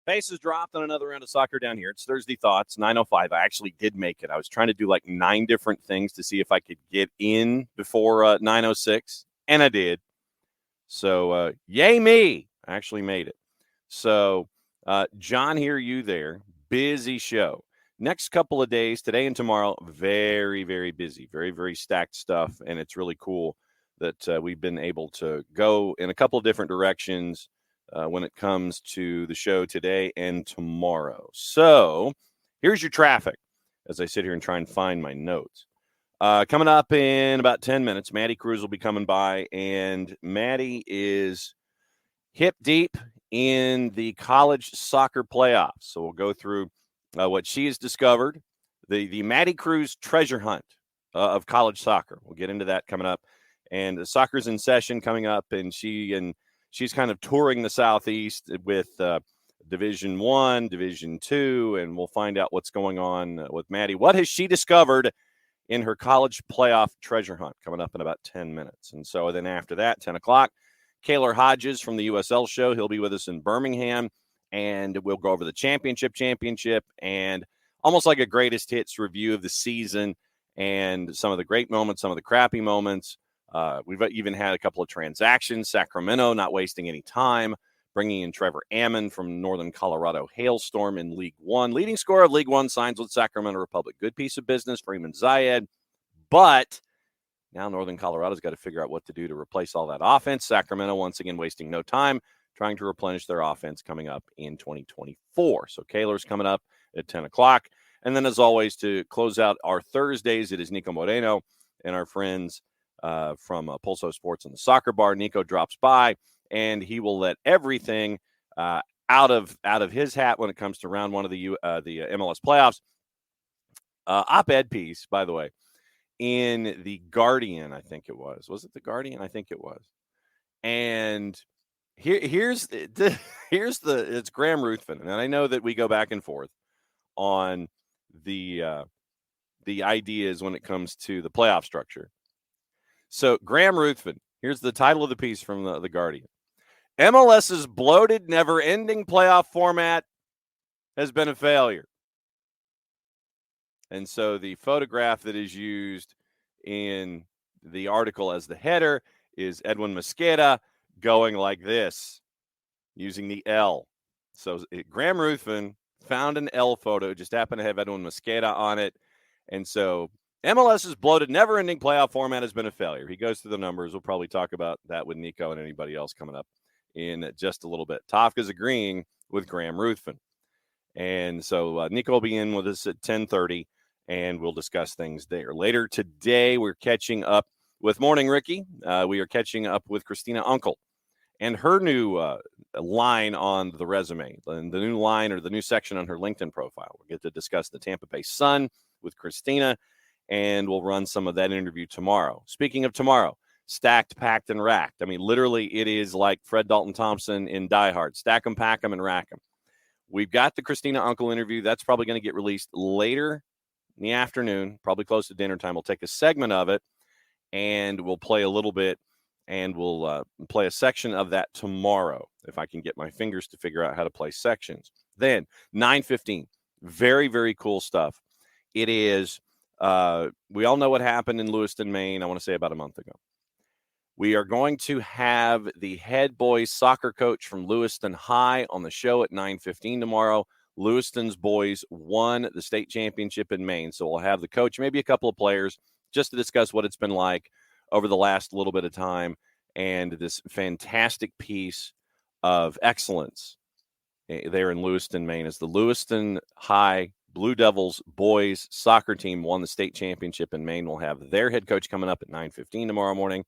Pace has dropped on another round of soccer down here. It's Thursday Thoughts, 9:05. I actually did make it. I was trying to do like 9 different things to see if I could get in before 9:06, and I did. So, yay me. I actually made it. So, John here, you there. Busy show. Next couple of days, today and tomorrow, very, very busy. Very, very stacked stuff, and it's really cool that we've been able to go in a couple of different directions when it comes to the show today and tomorrow. So here's your traffic as I sit here and try and find my notes. Coming up in about 10 minutes, Madison Crews will be coming by, and Maddie is hip deep in the college soccer playoffs. So we'll go through what she has discovered, the Madison Crews treasure hunt of college soccer. We'll get into that coming up. And the soccer's in session coming up, and she's kind of touring the Southeast with Division I, Division II, and we'll find out what's going on with Maddie. What has she discovered in her college playoff treasure hunt coming up in about 10 minutes? And so then after that, 10 o'clock, Kaylor Hodges from the USL show. He'll be with us in Birmingham, and we'll go over the championship, and almost like a greatest hits review of the season and some of the great moments, some of the crappy moments. We've even had a couple of transactions. Sacramento not wasting any time, bringing in Trevor Ammon from Northern Colorado Hailstorm in League One. Leading scorer of League One signs with Sacramento Republic. Good piece of business for Freeman Zayed. But now Northern Colorado's got to figure out what to do to replace all that offense. Sacramento, once again, wasting no time, trying to replenish their offense coming up in 2024. So Kaylor's coming up at 10 o'clock. And then, as always, to close out our Thursdays, it is Niko Moreno and our friends from Pulso Sports and the Soccer Bar. Niko drops by, and he will let everything out of his hat when it comes to round one of the MLS playoffs. Op-ed piece, by the way, in the Guardian, I think it was. Was it the Guardian? I think it was. And here's it's Graham Ruthven, and I know that we go back and forth on the ideas when it comes to the playoff structure. So Graham Ruthven, here's the title of the piece from the Guardian. MLS's bloated, never-ending playoff format has been a failure. And so the photograph that is used in the article as the header is Edwin Mosqueda going like this, using the L. So Graham Ruthven found an L photo, just happened to have Edwin Mosqueda on it. And so MLS's bloated, never-ending playoff format has been a failure. He goes through the numbers. We'll probably talk about that with Niko and anybody else coming up in just a little bit. Tafka's agreeing with Graham Ruthven. And so Niko will be in with us at 10:30, and we'll discuss things there. Later today, we're catching up with Morning Ricky. We are catching up with Christina Uncle and her new line on the resume, the new line or the new section on her LinkedIn profile. We'll get to discuss the Tampa Bay Sun with Christina, and we'll run some of that interview tomorrow. Speaking of tomorrow, stacked, packed, and racked. I mean, literally, it is like Fred Dalton Thompson in Die Hard. Stack them, pack them, and rack them. We've got the Christina Uncle interview. That's probably going to get released later in the afternoon, probably close to dinner time. We'll take a segment of it, and we'll play a little bit, and we'll play a section of that tomorrow, if I can get my fingers to figure out how to play sections. Then, 9:15, very, very cool stuff. It is, we all know what happened in Lewiston, Maine, I want to say about a month ago. We are going to have the head boys soccer coach from Lewiston High on the show at 9:15 tomorrow. Lewiston's boys won the state championship in Maine, so we'll have the coach, maybe a couple of players, just to discuss what it's been like over the last little bit of time and this fantastic piece of excellence there in Lewiston, Maine, as the Lewiston High Blue Devils boys soccer team won the state championship in Maine. We'll have their head coach coming up at 9:15 tomorrow morning.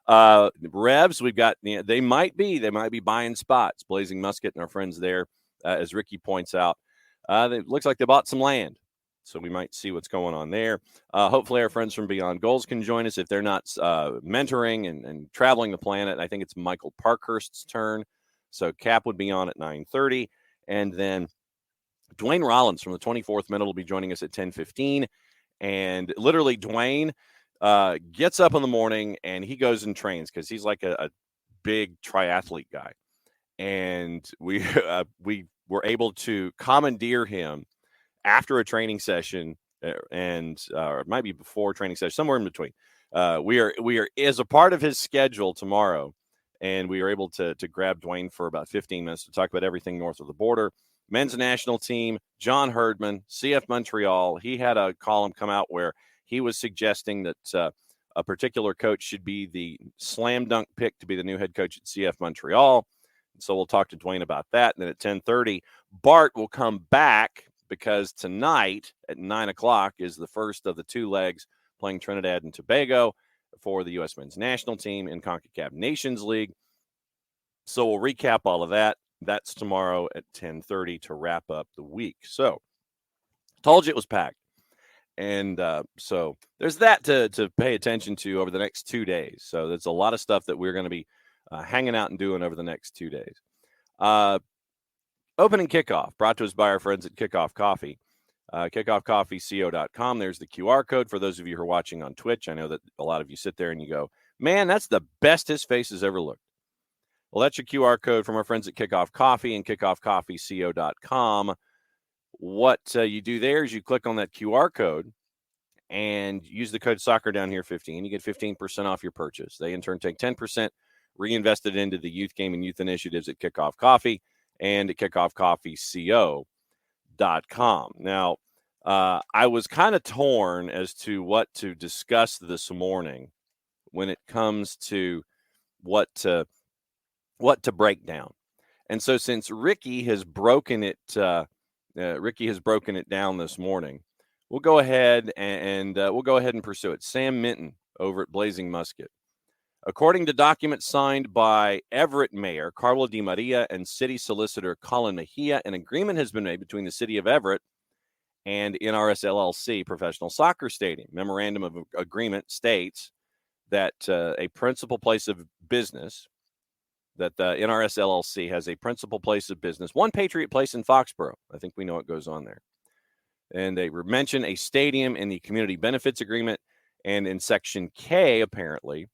Revs, we've got, they might be buying spots. Blazing Musket and our friends there, as Ricky points out, it looks like they bought some land. So we might see what's going on there. Hopefully our friends from Beyond Goals can join us. If they're not mentoring and traveling the planet, I think it's Michael Parkhurst's turn. So Cap would be on at 9:30. And then Dwayne Rollins from the 24th Minute will be joining us at 10:15. And literally Dwayne gets up in the morning and he goes and trains because he's like a big triathlete guy. And we were able to commandeer him after a training session, and it might be before training session, somewhere in between. We are as a part of his schedule tomorrow, and we are able to grab Dwayne for about 15 minutes to talk about everything north of the border. Men's national team, John Herdman, CF Montreal. He had a column come out where he was suggesting that a particular coach should be the slam dunk pick to be the new head coach at CF Montreal. So we'll talk to Dwayne about that. And then at 10:30, Bart will come back because tonight at 9 o'clock is the first of the two legs playing Trinidad and Tobago for the U.S. men's national team in CONCACAF Nations League. So we'll recap all of that. That's tomorrow at 10:30 to wrap up the week. So told you it was packed. And so there's that to pay attention to over the next 2 days. So there's a lot of stuff that we're going to be hanging out and doing over the next 2 days. Opening kickoff brought to us by our friends at Kickoff Coffee. KickoffCoffeeCO.com. There's the QR code for those of you who are watching on Twitch. I know that a lot of you sit there and you go, man, that's the best his face has ever looked. Well, that's your QR code from our friends at Kickoff Coffee and KickoffCoffeeCO.com. What you do there is you click on that QR code and use the code soccer down here 15. You get 15% off your purchase. They in turn take 10%, reinvest it into the youth game and youth initiatives at Kickoff Coffee and at KickoffCoffeeCO.com. Now, I was kind of torn as to what to discuss this morning when it comes to what to break down. And so since Ricky has broken it down this morning, we'll go ahead and pursue it. Sam Minton over at Blazing Musket. According to documents signed by Everett Mayor Carla Di Maria and City Solicitor Colin Mejia, an agreement has been made between the City of Everett and NRS LLC Professional Soccer Stadium. Memorandum of Agreement states that a principal place of business, that the NRS LLC has a principal place of business, One Patriot Place in Foxborough. I think we know what goes on there. And they mention a stadium in the Community Benefits Agreement. And in Section K, apparently,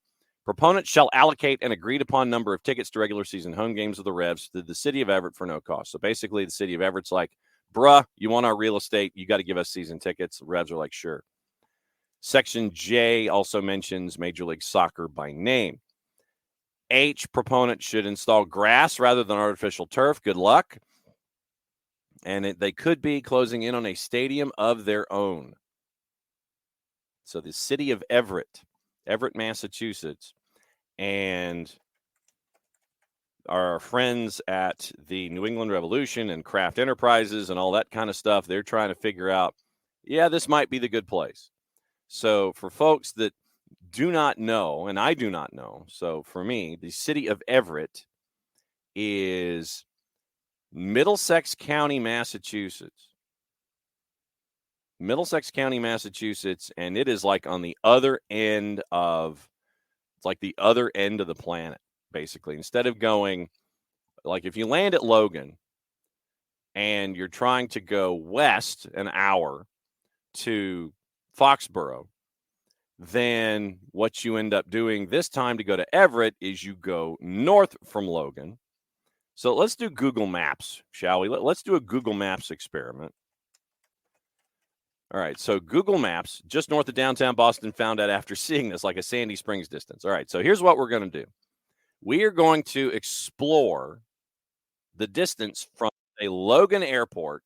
proponents shall allocate an agreed-upon number of tickets to regular season home games of the Revs to the City of Everett for no cost. So basically, the City of Everett's like, bruh, you want our real estate, you got to give us season tickets. The Revs are like, sure. Section J also mentions Major League Soccer by name. H, proponents should install grass rather than artificial turf. Good luck. And they could be closing in on a stadium of their own. So the City of Everett, Massachusetts, and our friends at the New England Revolution and Kraft Enterprises and all that kind of stuff, they're trying to figure out, yeah, this might be the good place. So for folks that do not know, and I do not know, so for me, the City of Everett is Middlesex County, Massachusetts. Middlesex County, Massachusetts, and it is like on the other end of, it's like the other end of the planet, basically. Instead of going, like if you land at Logan and you're trying to go west an hour to Foxborough, then what you end up doing this time to go to Everett is you go north from Logan. So let's do Google Maps, shall we? Let's do a Google Maps experiment. All right, so Google Maps, just north of downtown Boston, found out after seeing this, like a Sandy Springs distance. All right, so here's what we're going to do. We are going to explore the distance from a Logan Airport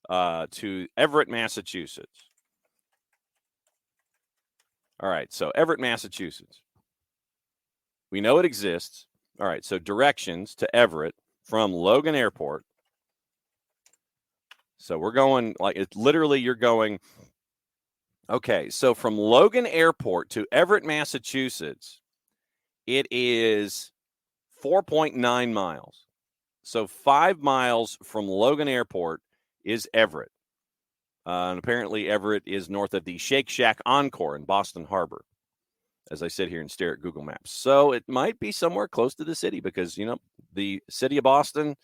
to Everett, Massachusetts. All right, so Everett, Massachusetts. We know it exists. All right, so directions to Everett from Logan Airport. So we're going, like, it's literally you're going, okay, so from Logan Airport to Everett, Massachusetts, it is 4.9 miles. So 5 miles from Logan Airport is Everett. And apparently Everett is north of the Shake Shack Encore in Boston Harbor, as I sit here and stare at Google Maps. So it might be somewhere close to the city because, the city of Boston,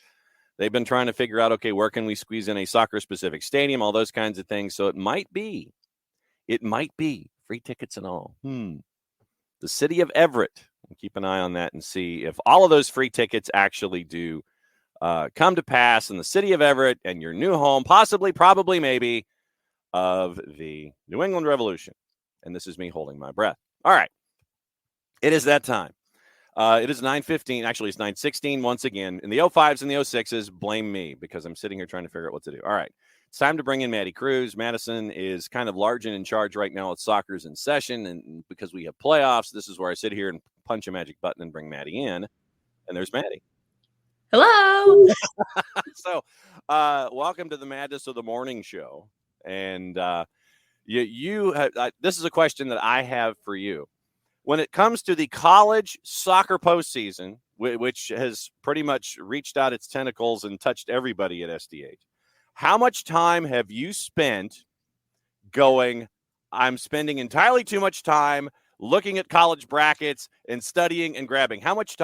they've been trying to figure out, okay, where can we squeeze in a soccer-specific stadium, all those kinds of things. So it might be free tickets and all. The city of Everett. Keep an eye on that and see if all of those free tickets actually do come to pass in the city of Everett and your new home, possibly, probably, maybe, of the New England Revolution. And this is me holding my breath. All right. It is that time. It is 9:15. Actually, it's 9:16 once again. In the 05s and the 06s, blame me because I'm sitting here trying to figure out what to do. All right. It's time to bring in Maddy Crews. Madison is kind of large and in charge right now with Soccer's in session. And because we have playoffs, this is where I sit here and punch a magic button and bring Maddy in. And there's Maddy. Hello. So, welcome to the Madness of the Morning Show. And this is a question that I have for you. When it comes to the college soccer postseason, which has pretty much reached out its tentacles and touched everybody at SDH, how much time have you spent going, I'm spending entirely too much time looking at college brackets and studying and grabbing? How much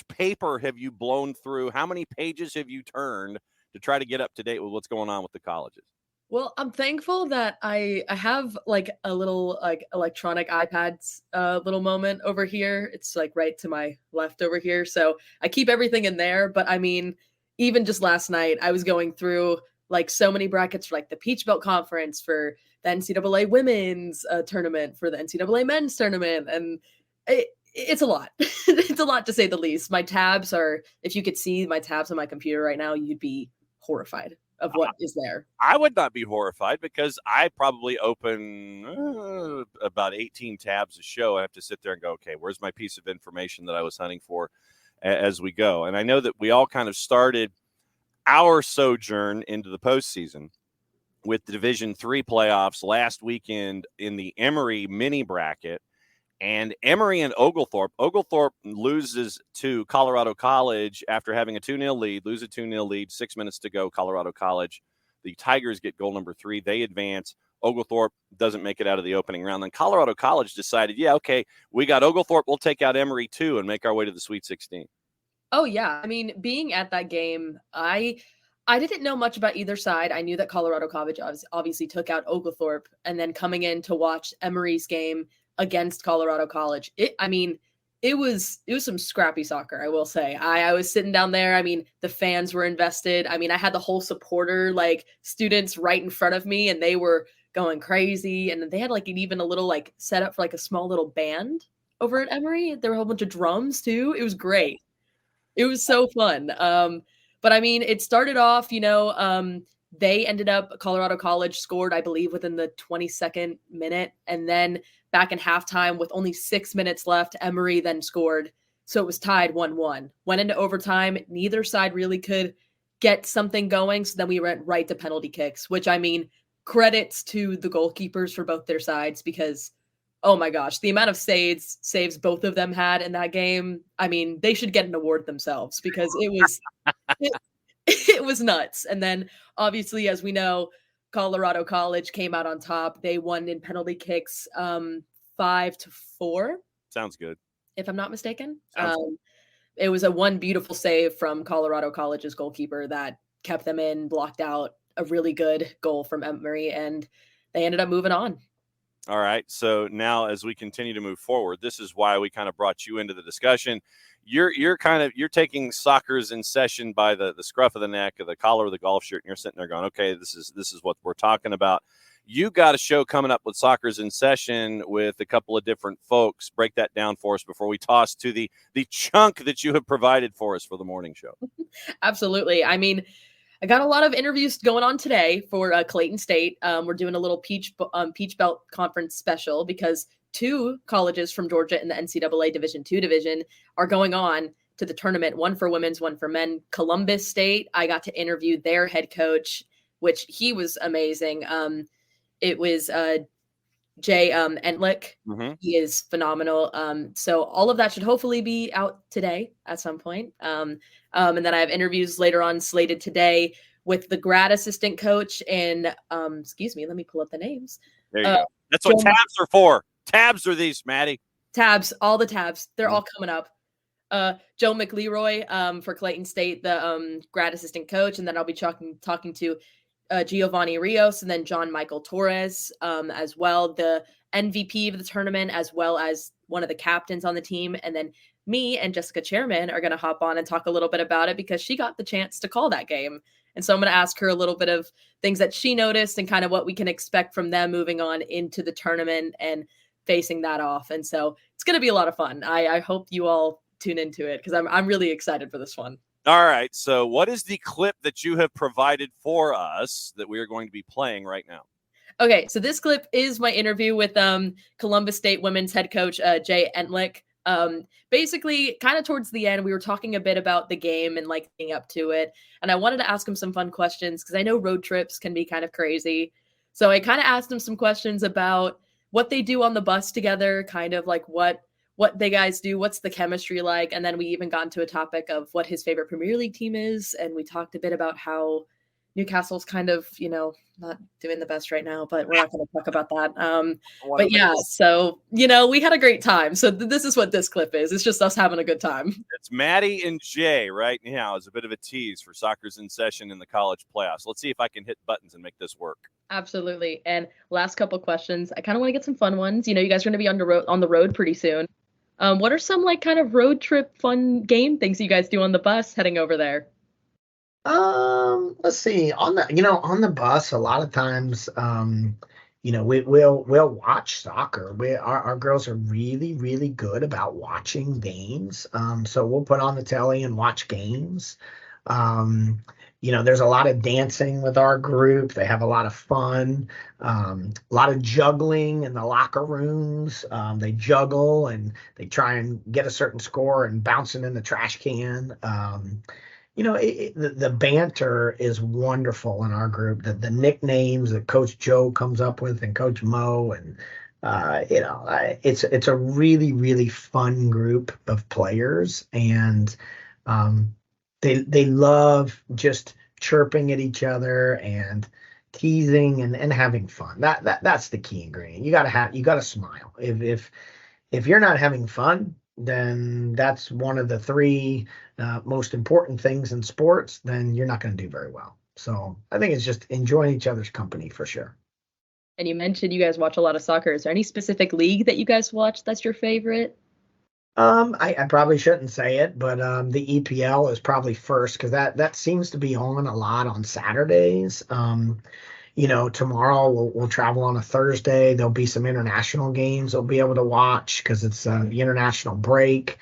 paper have you blown through? How many pages have you turned to try to get up to date with what's going on with the colleges? Well, I'm thankful that I have like a little like electronic iPads little moment over here. It's like right to my left over here. So I keep everything in there. But I mean, even just last night, I was going through like so many brackets for like the Peach Belt Conference, for the NCAA women's tournament, for the NCAA men's tournament. And it's a lot. It's a lot to say the least. My tabs are, if you could see my tabs on my computer right now, you'd be horrified of what is there. I would not be horrified because I probably open about 18 tabs a show. I have to sit there and go, okay, where's my piece of information that I was hunting for as we go? And I know that we all kind of started our sojourn into the postseason with the Division III playoffs last weekend in the Emory mini bracket. And Emory and Oglethorpe loses to Colorado College after having a 2-0 lead, lose a 2-0 lead, 6 minutes to go, Colorado College. The Tigers get goal number 3. They advance. Oglethorpe doesn't make it out of the opening round. Then Colorado College decided, yeah, okay, we got Oglethorpe. We'll take out Emory too and make our way to the Sweet 16. Oh, yeah. I mean, being at that game, I didn't know much about either side. I knew that Colorado College obviously took out Oglethorpe, and then coming in to watch Emory's game against Colorado College, it was some scrappy soccer, I will say. I was sitting down there. I mean, the fans were invested. I mean, I had the whole supporter like students right in front of me, and they were going crazy. And they had like even a little like set up for like a small little band over at Emory. There were a whole bunch of drums too. It was great. It was so fun. But I mean, it started off, they ended up, Colorado College scored, I believe, within the 22nd minute. And then back in halftime with only 6 minutes left, Emory then scored. So it was tied 1-1. Went into overtime. Neither side really could get something going. So then we went right to penalty kicks, which, I mean, credits to the goalkeepers for both their sides because, oh my gosh, the amount of saves both of them had in that game. I mean, they should get an award themselves because it was nuts. And then obviously, as we know, Colorado College came out on top. They won in penalty kicks 5-4. Sounds good. If I'm not mistaken. It was a one beautiful save from Colorado College's goalkeeper that kept them in, blocked out a really good goal from Emory, and they ended up moving on. All right. So now as we continue to move forward, this is why we kind of brought you into the discussion. You're taking Soccer's in session by the scruff of the neck, or the collar of the golf shirt, and you're sitting there going, okay, this is what we're talking about. You got a show coming up with Soccer's in session with a couple of different folks. Break that down for us before we toss to the chunk that you have provided for us for the morning show. Absolutely. I mean, I got a lot of interviews going on today for Clayton State. We're doing a little Peach Belt Conference special because 2 colleges from Georgia in the NCAA Division II division are going on to the tournament, one for women's, one for men. Columbus State, I got to interview their head coach, which he was amazing. It was Jay Entlick. Mm-hmm. He is phenomenal. So all of that should hopefully be out today at some point. And then I have interviews later on slated today with the grad assistant coach and excuse me, let me pull up the names. There you go. That's what tabs are for. Tabs are these, Maddie. Tabs, all the tabs. They're all coming up. Joe McLeroy for Clayton State, the grad assistant coach, and then I'll be talking to Giovanni Rios and then John Michael Torres as well, the MVP of the tournament, as well as one of the captains on the team. And then me and Jessica Chairman are going to hop on and talk a little bit about it because she got the chance to call that game. And so I'm going to ask her a little bit of things that she noticed and kind of what we can expect from them moving on into the tournament and facing that off. And so it's going to be a lot of fun. I hope you all tune into it because I'm really excited for this one. All right. So what is the clip that you have provided for us that we are going to be playing right now? Okay. So this clip is my interview with Columbus State women's head coach, Jay Entlick. Basically kind of towards the end, we were talking a bit about the game and like getting up to it. And I wanted to ask him some fun questions because I know road trips can be kind of crazy. So I kind of asked him some questions about what they do on the bus together, kind of like what they guys do, what's the chemistry like. And then we even got into a topic of what his favorite Premier League team is. And we talked a bit about how Newcastle's kind of, not doing the best right now, but we're not going to talk about that. But yeah, so, we had a great time. So this is what this clip is. It's just us having a good time. It's Maddie and Jay right now as a bit of a tease for Soccer's in Session in the college playoffs. Let's see if I can hit buttons and make this work. Absolutely. And last couple questions. I kind of want to get some fun ones. You guys are going to be on the road pretty soon. What are some like kind of road trip fun game things you guys do on the bus heading over there? Let's see. On the bus, a lot of times, we'll watch soccer. Our girls are really, really good about watching games. So we'll put on the telly and watch games. There's a lot of dancing with our group. They have a lot of fun, a lot of juggling in the locker rooms. They juggle and they try and get a certain score and bounce it in the trash can. The banter is wonderful in our group. The nicknames that Coach Joe comes up with and Coach Mo, and it's a really, really fun group of players, and they love just chirping at each other and teasing and having fun. That's the key ingredient. You gotta smile. If you're not having fun, then that's one of the three most important things in sports, then you're not going to do very well. So I think it's just enjoying each other's company for sure. And you mentioned you guys watch a lot of soccer. Is there any specific league that you guys watch that's your favorite? I probably shouldn't say it, but the EPL is probably first because that seems to be on a lot on Saturdays. Tomorrow we'll travel on a Thursday. There'll be some international games we'll be able to watch because it's the international break.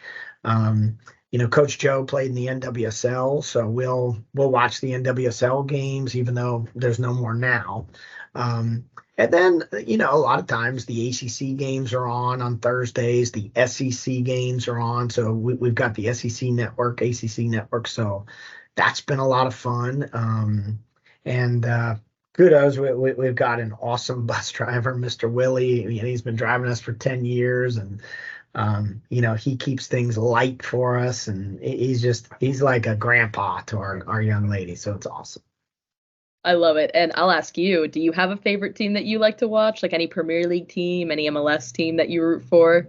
Coach Joe played in the NWSL, so we'll watch the NWSL games, even though there's no more now. And then, a lot of times the ACC games are on Thursdays. The SEC games are on. So we've got the SEC network, ACC network. So that's been a lot of fun. Kudos, we've got an awesome bus driver, Mr. Willie. He's been driving us for 10 years, and he keeps things light for us, and he's like a grandpa to our young lady, so it's awesome. I love it. And I'll ask you, do you have a favorite team that you like to watch, like any Premier League team, any MLS team that you root for?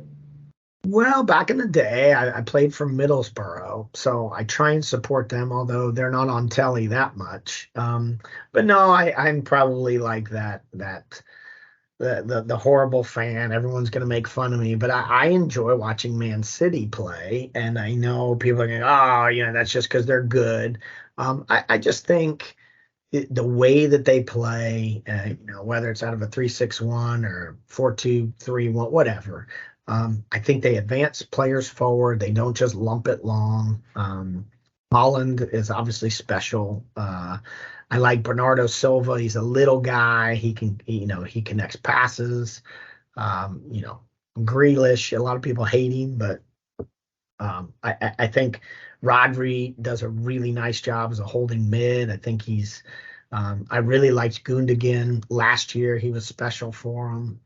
Well, back in the day, I played for Middlesbrough, so I try and support them, although they're not on telly that much. But no, I'm probably like that the horrible fan. Everyone's going to make fun of me, but I enjoy watching Man City play, and I know people are going, oh, that's just because they're good. I just think the way that they play, whether it's out of a 3-6-1 or 4-2-3-1, whatever. I think they advance players forward. They don't just lump it long. Holland is obviously special. I like Bernardo Silva. He's a little guy. He connects passes. Grealish, a lot of people hate him, but I think Rodri does a really nice job as a holding mid. I think I really liked Gundogan last year. He was special for him.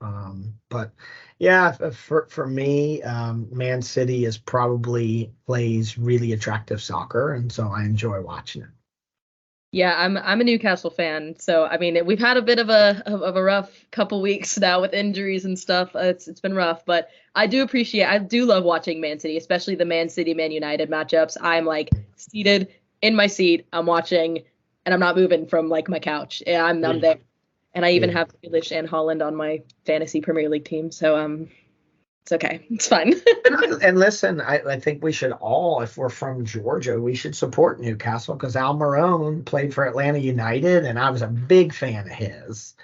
But yeah, for me, Man City plays really attractive soccer, and so I enjoy watching it. Yeah, I'm a Newcastle fan, so I mean we've had a bit of a rough couple weeks now with injuries and stuff. It's been rough, but I do love watching Man City, especially the Man City Man United matchups. I'm like seated in my seat, I'm watching, and I'm not moving from like my couch. Yeah, I'm there, and I even have Grealish and Holland on my fantasy Premier League team, so it's okay. It's fine. And listen, I think we should all, if we're from Georgia, we should support Newcastle because Al Marone played for Atlanta United, and I was a big fan of his.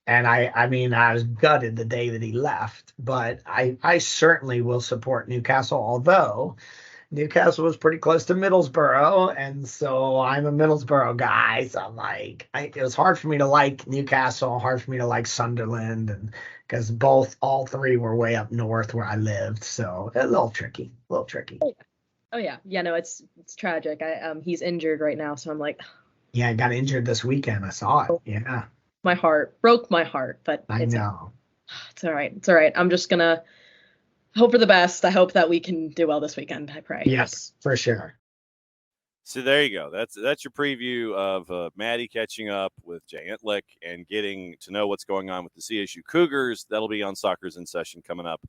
And I mean, I was gutted the day that he left, but I certainly will support Newcastle, although Newcastle was pretty close to Middlesbrough, and so I'm a Middlesbrough guy. So I'm like, it was hard for me to like Newcastle, hard for me to like Sunderland, and because all three were way up north where I lived, so a little tricky. Oh yeah, no, it's tragic. He's injured right now, so I'm like, yeah, I got injured this weekend. I saw it. Yeah, my heart broke my heart, but I know. It's all right. It's all right. I'm just gonna hope for the best. I hope that we can do well this weekend. I pray. Yes, for sure. So there you go. That's your preview of Maddie catching up with Jay Entlick and getting to know what's going on with the CSU Cougars. That'll be on Soccer's in Session coming up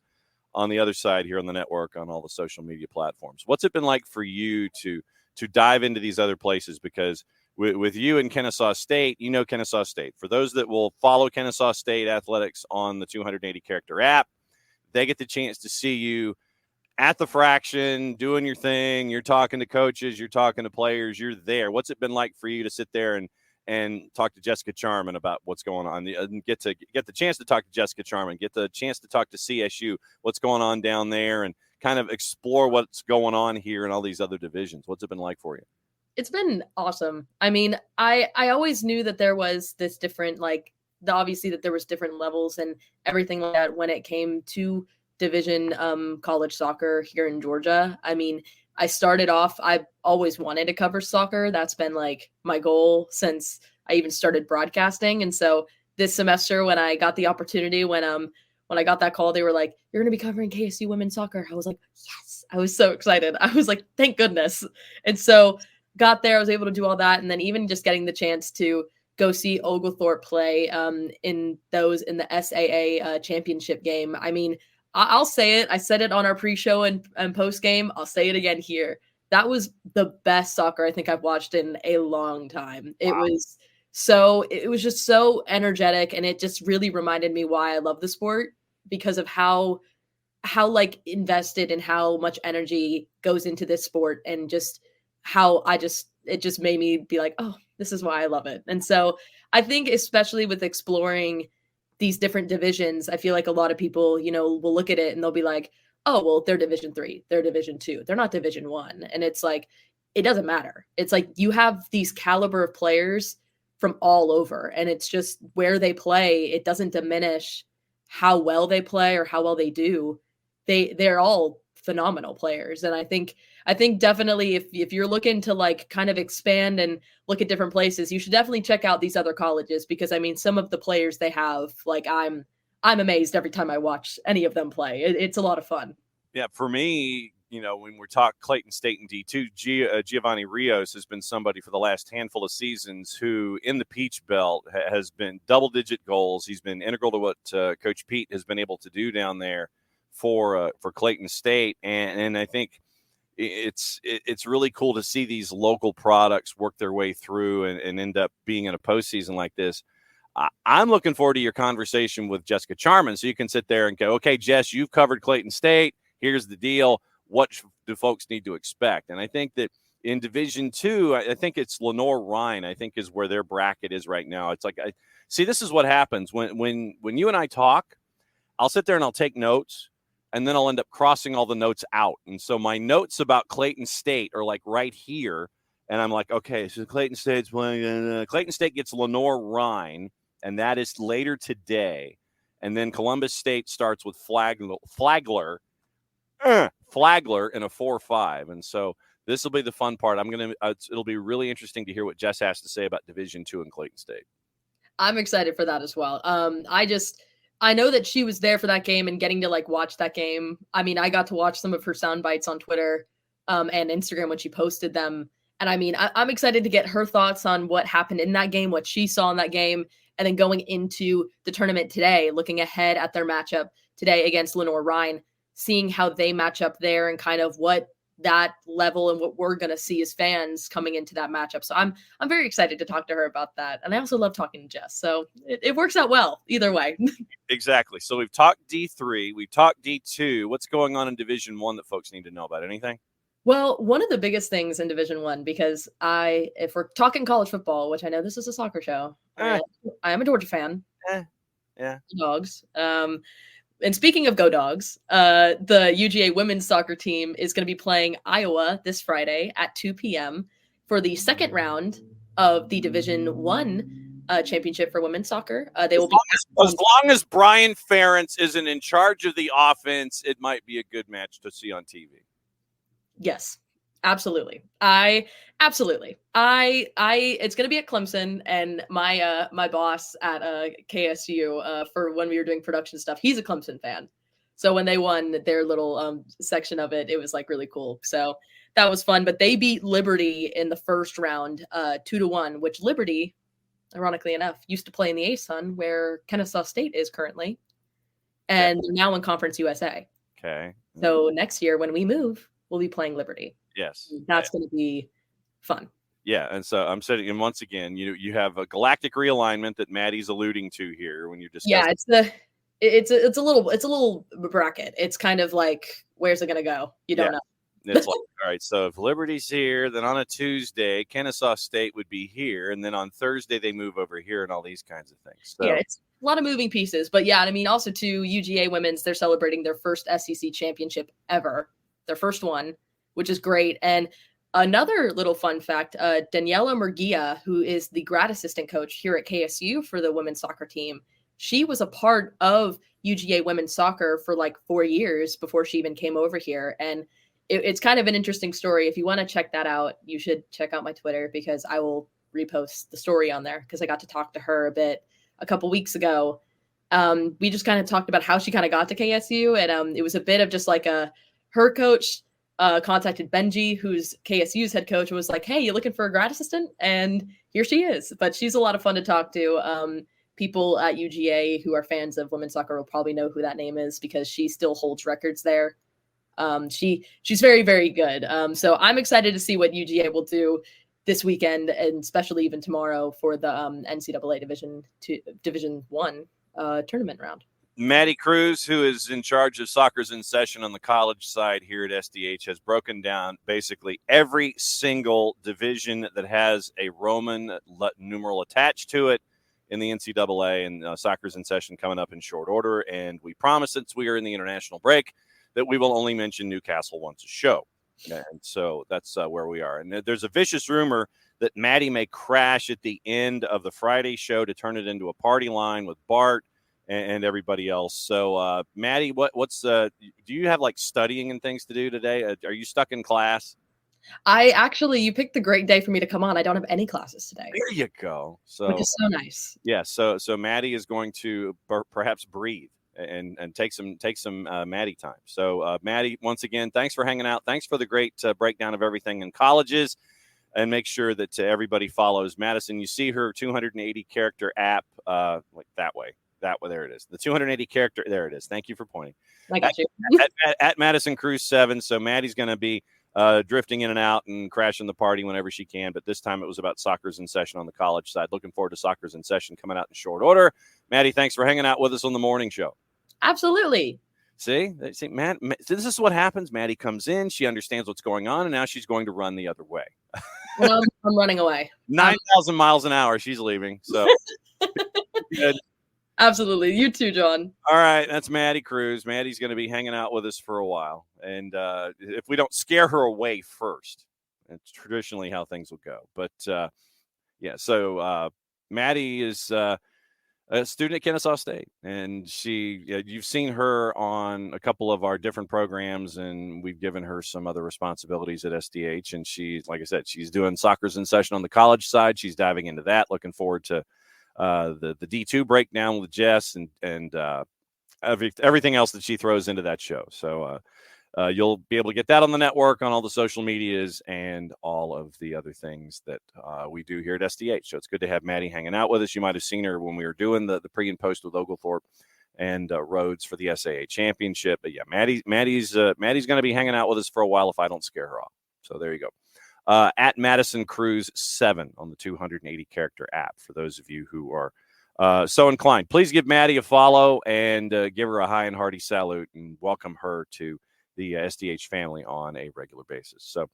on the other side here on the network on all the social media platforms. What's it been like for you to dive into these other places? Because with you in Kennesaw State, you know Kennesaw State. For those that will follow Kennesaw State athletics on the 280 character app, they get the chance to see you at the fraction, doing your thing. You're talking to coaches, you're talking to players, you're there. What's it been like for you to sit there and talk to Jessica Charman about what's going on, and get the chance to talk to Jessica Charman, get the chance to talk to CSU, what's going on down there, and kind of explore what's going on here in all these other divisions? What's it been like for you? It's been awesome. I mean, I always knew that there was this different, obviously that there was different levels and everything like that when it came to division college soccer here in Georgia. I mean, I started off, I always wanted to cover soccer. That's been like my goal since I even started broadcasting. And so this semester when I got the opportunity, when I got that call, they were like, "You're going to be covering KSU women's soccer." I was like, yes, I was so excited. I was like, thank goodness. And so got there, I was able to do all that. And then even just getting the chance to go see Oglethorpe play in the SAA championship game. I mean, I'll say it. I said it on our pre-show and post-game. I'll say it again here. That was the best soccer I think I've watched in a long time. Wow. It was just so energetic, and it just really reminded me why I love the sport, because of how like invested and how much energy goes into this sport, and just how it just made me be like, oh, this is why I love it. And so I think especially with exploring these different divisions, I feel like a lot of people, will look at it and they'll be like, oh, well, they're Division 3, they're Division 2, they're not Division 1. And it's like, it doesn't matter. It's like you have these caliber of players from all over, and it's just where they play. It doesn't diminish how well they play or how well they do. They're all phenomenal players. And I think definitely if you're looking to like kind of expand and look at different places, you should definitely check out these other colleges, because I mean, some of the players they have, like I'm amazed every time I watch any of them play. It's a lot of fun. Yeah, for me, when we're talking Clayton State and D2, Giovanni Rios has been somebody for the last handful of seasons who in the Peach Belt has been double-digit goals. He's been integral to what Coach Pete has been able to do down there for Clayton State, and I think it's really cool to see these local products work their way through and end up being in a postseason like this. I'm looking forward to your conversation with Jessica Charman, so you can sit there and go, okay, Jess, you've covered Clayton State. Here's the deal. What do folks need to expect? And I think that in Division 2, I think it's Lenore Rhine, I think, is where their bracket is right now. It's like, this is what happens when you and I talk. I'll sit there and I'll take notes, and then I'll end up crossing all the notes out. And so my notes about Clayton State are like right here. And I'm like, okay, so Clayton State's playing. Clayton State gets Lenore Rhine, and that is later today. And then Columbus State starts with Flagler in a 4-5. And so this will be the fun part. It'll be really interesting to hear what Jess has to say about Division 2 in Clayton State. I'm excited for that as well. I know that she was there for that game and getting to like watch that game. I mean, I got to watch some of her sound bites on Twitter and Instagram when she posted them. And I mean, I'm excited to get her thoughts on what happened in that game, what she saw in that game, and then going into the tournament today, looking ahead at their matchup today against Lenore Rhine, seeing how they match up there and kind of what that level and what we're going to see as fans coming into that matchup. So I'm very excited to talk to her about that. And I also love talking to Jess. So it works out well either way. Exactly. So we've talked D3, we've talked D2. What's going on in Division 1 that folks need to know about? Anything? Well, one of the biggest things in Division 1, because if we're talking college football, which I know this is a soccer show, I am a Georgia fan. Yeah. Dogs. And speaking of Go Dogs, the UGA women's soccer team is going to be playing Iowa this Friday at 2 p.m. for the second round of the Division 1 championship for women's soccer. They will as long as Brian Ferentz isn't in charge of the offense, it might be a good match to see on TV. Yes, absolutely. It's going to be at Clemson, and my boss at KSU for when we were doing production stuff, he's a Clemson fan. So when they won their little section of it, it was like really cool. So that was fun, but they beat Liberty in the first round 2-1, which Liberty, ironically enough, used to play in the ASUN where Kennesaw State is currently. And they're now in Conference USA. Okay. So next year when we move, we'll be playing Liberty. Yes. That's going to be fun. Yeah. And so I'm saying, and once again, you have a galactic realignment that Maddie's alluding to here when you're discussing. Yeah, it's a little bracket. It's kind of like, where's it going to go? You don't know. It's like, all right, so if Liberty's here, then on a Tuesday, Kennesaw State would be here. And then on Thursday, they move over here and all these kinds of things. So. Yeah, it's a lot of moving pieces. But yeah, I mean, also to UGA women's, they're celebrating their first SEC championship ever. Their first one, which is great. And another little fun fact, Daniela Murguia, who is the grad assistant coach here at KSU for the women's soccer team, she was a part of UGA women's soccer for like 4 years before she even came over here. And it's kind of an interesting story. If you want to check that out, you should check out my Twitter because I will repost the story on there because I got to talk to her a couple weeks ago. We just kind of talked about how she kind of got to KSU. And it was a bit of just like her coach contacted Benji, who's KSU's head coach, and was like, hey, you looking for a grad assistant? And here she is. But she's a lot of fun to talk to. People at UGA who are fans of women's soccer will probably know who that name is because she still holds records there. She's very, very good. So I'm excited to see what UGA will do this weekend, and especially even tomorrow for the NCAA Division 1 tournament round. Maddie Crews, who is in charge of Soccer's in Session on the college side here at SDH, has broken down basically every single division that has a Roman numeral attached to it in the NCAA, and Soccer's in Session coming up in short order. And we promise, since we are in the international break, that we will only mention Newcastle once a show. And so that's where we are. And there's a vicious rumor that Maddie may crash at the end of the Friday show to turn it into a party line with Bart and everybody else. So, Maddie, what's do you have like studying and things to do today? Are you stuck in class? You picked the great day for me to come on. I don't have any classes today. There you go. So, which is so nice. Yeah. So Maddie is going to perhaps breathe and take some Maddie time. So, Maddie, once again, thanks for hanging out. Thanks for the great breakdown of everything in colleges. And make sure that everybody follows Madison. You see her 280 character app like that way. There it is. The 280 character. There it is. Thank you for pointing. I got you. At Madison Crews 7. So Maddie's going to be drifting in and out and crashing the party whenever she can. But this time it was about Soccer's in Session on the college side. Looking forward to Soccer's in Session coming out in short order. Maddie, thanks for hanging out with us on the morning show. Absolutely. See, Matt, this is what happens. Maddie comes in. She understands what's going on. And now she's going to run the other way. Well, I'm running away. 9,000 miles an hour. She's leaving. So good. Absolutely. You too, John. All right. That's Maddie Crews. Maddie's going to be hanging out with us for a while. And if we don't scare her away first, it's traditionally how things will go. But, so Maddie is a student at Kennesaw State. And you've seen her on a couple of our different programs, and we've given her some other responsibilities at SDH. And she's, like I said, she's doing Soccer's in Session on the college side. She's diving into that. Looking forward to the D2 breakdown with Jess and everything else that she throws into that show. So you'll be able to get that on the network, on all the social medias, and all of the other things that we do here at SDH. So it's good to have Maddie hanging out with us. You might have seen her when we were doing the pre and post with Oglethorpe and Rhodes for the SAA Championship. But yeah, Maddie's going to be hanging out with us for a while if I don't scare her off. So there you go. At Madison Crews 7 on the 280 character app for those of you who are so inclined. Please give Maddie a follow and give her a high and hearty salute and welcome her to the SDH family on a regular basis. So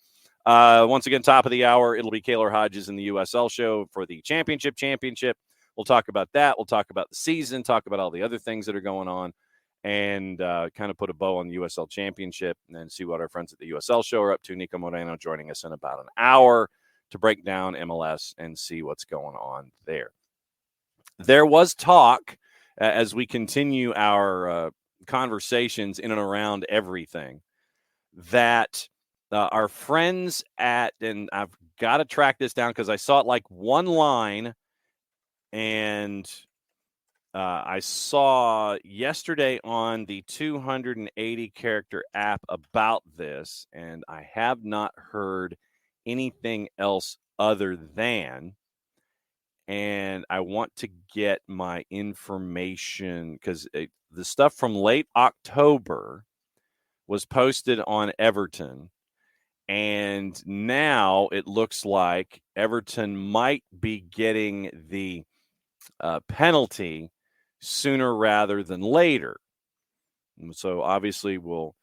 once again, top of the hour, it'll be Kaylor Hodges in the USL show for the championship. We'll talk about that. We'll talk about the season, talk about all the other things that are going on, and kind of put a bow on the USL Championship and then see what our friends at the USL show are up to. Niko Moreno joining us in about an hour to break down MLS and see what's going on there. There was talk as we continue our conversations in and around everything that our friends at, and I've got to track this down because I saw it like one line, and I saw yesterday on the 280 character app about this, and I have not heard anything else other than, and I want to get my information because the stuff from late October was posted on Everton, and now it looks like Everton might be getting the penalty sooner rather than later. So obviously we'll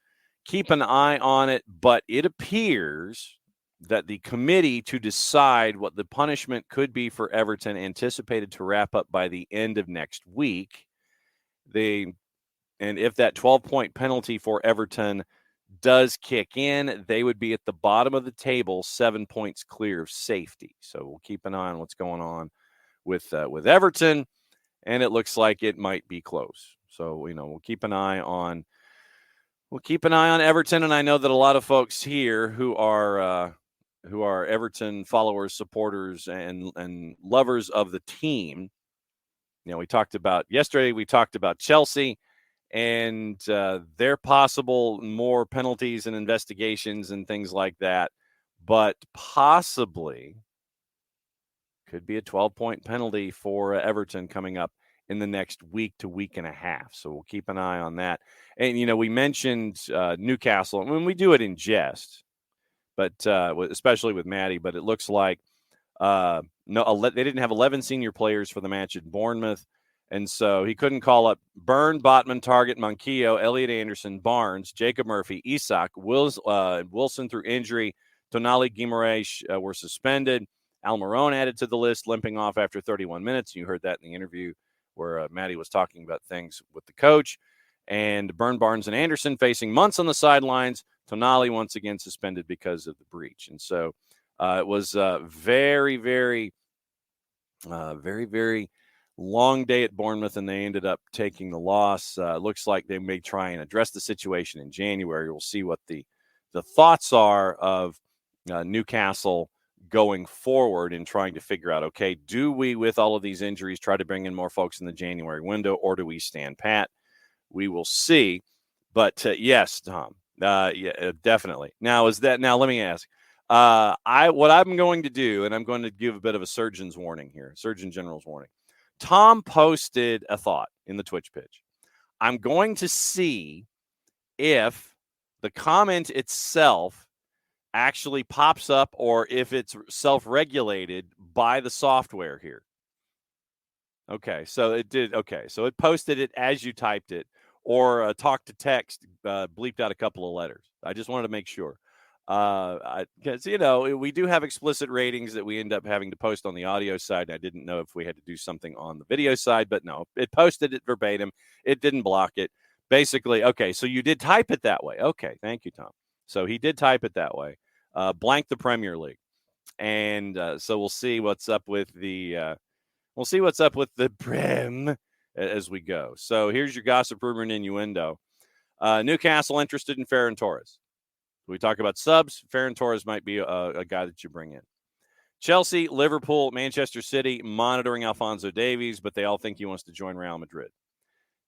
keep an eye on it, but it appears that the committee to decide what the punishment could be for Everton, anticipated to wrap up by the end of next week. And if that 12-point penalty for Everton does kick in, they would be at the bottom of the table, 7 points clear of safety. So we'll keep an eye on what's going on with Everton, and it looks like it might be close. So we'll keep an eye on Everton, and I know that a lot of folks here who are Everton followers, supporters, and lovers of the team. We talked about Chelsea and their possible more penalties and investigations and things like that, but possibly could be a 12-point penalty for Everton coming up in the next week to week and a half. So we'll keep an eye on that. And, we mentioned Newcastle. I mean, we do it in jest, but especially with Maddie, but it looks like they didn't have 11 senior players for the match at Bournemouth. And so he couldn't call up Byrne, Botman, Target, Monquillo, Elliot Anderson, Barnes, Jacob Murphy, Isak, Wilson through injury, Tonali, Guimaraes were suspended. Almiron added to the list, limping off after 31 minutes. You heard that in the interview where Maddie was talking about things with the coach. And Byrne, Barnes, and Anderson facing months on the sidelines. Tonali once again suspended because of the breach. And so it was a very, very, very, very long day at Bournemouth, and they ended up taking the loss. Looks like they may try and address the situation in January. We'll see what the thoughts are of Newcastle going forward and trying to figure out, okay, do we, with all of these injuries, try to bring in more folks in the January window, or do we stand pat? We will see. But yes, Tom, yeah, definitely. Now, let me ask, what I'm going to do, and I'm going to give a bit of a Surgeon General's warning. Tom posted a thought in the Twitch pitch. I'm going to see if the comment itself actually pops up or if it's self-regulated by the software here. Okay, so it did. Okay, so it posted it as you typed it, or talk to text bleeped out a couple of letters. I just wanted to make sure. Because, we do have explicit ratings that we end up having to post on the audio side. And I didn't know if we had to do something on the video side, but no, it posted it verbatim. It didn't block it. Basically, okay, so you did type it that way. Okay, thank you, Tom. So he did type it that way. Blank the Premier League. And so we'll see what's up with the Prem as we go. So here's your gossip, rumor, and innuendo. Newcastle interested in Ferran Torres. We talk about subs. Ferran Torres might be a guy that you bring in. Chelsea, Liverpool, Manchester City monitoring Alphonso Davies, but they all think he wants to join Real Madrid.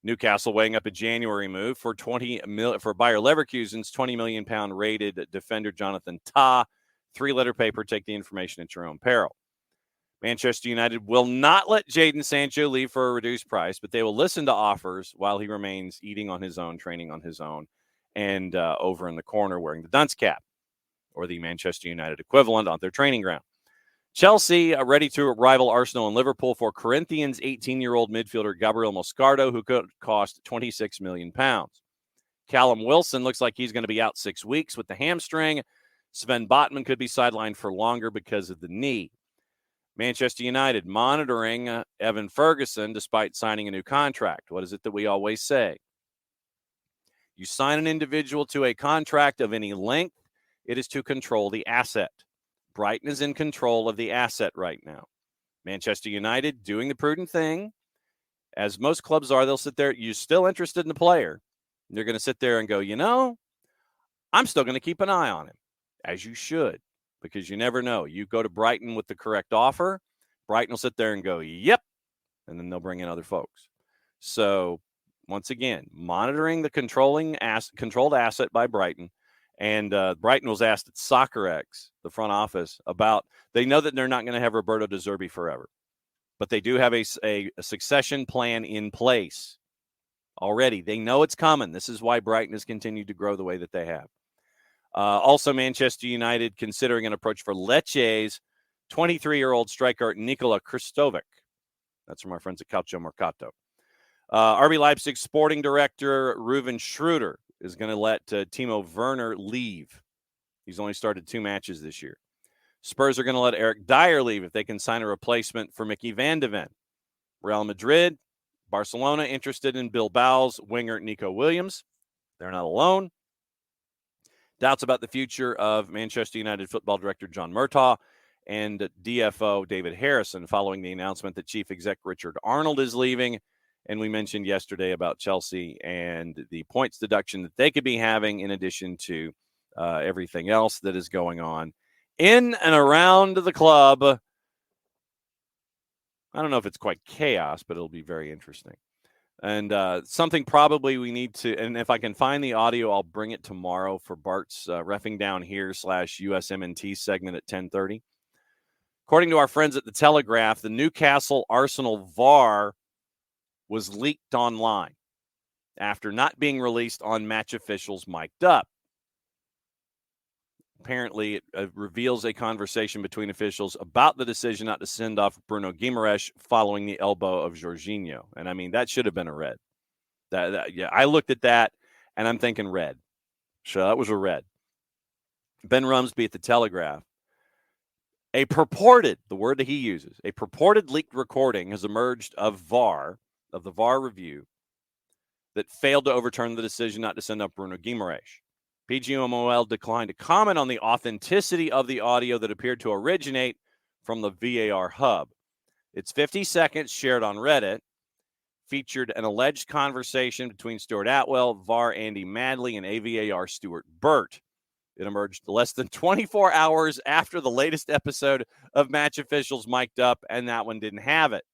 Newcastle weighing up a January move for for Bayer Leverkusen's £20 million rated defender Jonathan Tah. 3-letter paper, take the information at your own peril. Manchester United will not let Jadon Sancho leave for a reduced price, but they will listen to offers while he remains eating on his own, training on his own, and over in the corner wearing the dunce cap, or the Manchester United equivalent, on their training ground. Chelsea ready to rival Arsenal and Liverpool for Corinthians' 18-year-old midfielder Gabriel Moscardo, who could cost £26 million. Callum Wilson looks like he's going to be out 6 weeks with the hamstring. Sven Botman could be sidelined for longer because of the knee. Manchester United monitoring Evan Ferguson despite signing a new contract. What is it that we always say? You sign an individual to a contract of any length, it is to control the asset. Brighton is in control of the asset right now. Manchester United doing the prudent thing. As most clubs are, they'll sit there. You're still interested in the player. They're going to sit there and go, I'm still going to keep an eye on him, as you should, because you never know. You go to Brighton with the correct offer, Brighton will sit there and go, yep, and then they'll bring in other folks. So, once again, monitoring the controlled asset by Brighton. And Brighton was asked at SoccerX, the front office, about, they know that they're not going to have Roberto De Zerbi forever, but they do have a succession plan in place already. They know it's coming. This is why Brighton has continued to grow the way that they have. Also, Manchester United considering an approach for Lecce's 23-year-old striker Nikola Kristovic. That's from our friends at Calcio Mercato. RB Leipzig sporting director Ruven Schreuder is going to let Timo Werner leave. He's only started 2 matches this year. Spurs are going to let Eric Dyer leave if they can sign a replacement for Mickey Van de Ven. Real Madrid, Barcelona interested in Bilbao's winger Nico Williams. They're not alone. Doubts about the future of Manchester United football director John Murtaugh and DFO David Harrison following the announcement that chief exec Richard Arnold is leaving. And we mentioned yesterday about Chelsea and the points deduction that they could be having in addition to everything else that is going on in and around the club. I don't know if it's quite chaos, but it'll be very interesting. And something probably we need to, and if I can find the audio, I'll bring it tomorrow for Bart's Reffing Down Here / USMNT segment at 10:30. According to our friends at the Telegraph, the Newcastle Arsenal VAR was leaked online after not being released on match officials mic'd up. Apparently, it reveals a conversation between officials about the decision not to send off Bruno Guimaraes following the elbow of Jorginho. And I mean, that should have been a red. Yeah, I looked at that and I'm thinking red. So that was a red. Ben Rumsby at the Telegraph. A purported, the word that he uses, a purported leaked recording has emerged of the VAR review that failed to overturn the decision not to send up Bruno Guimaraes. PGMOL declined to comment on the authenticity of the audio that appeared to originate from the VAR hub. It's 50 seconds shared on Reddit, featured an alleged conversation between Stuart Atwell, VAR Andy Madley, and AVAR Stuart Burt. It emerged less than 24 hours after the latest episode of Match Officials Mic'd Up, and that one didn't have it.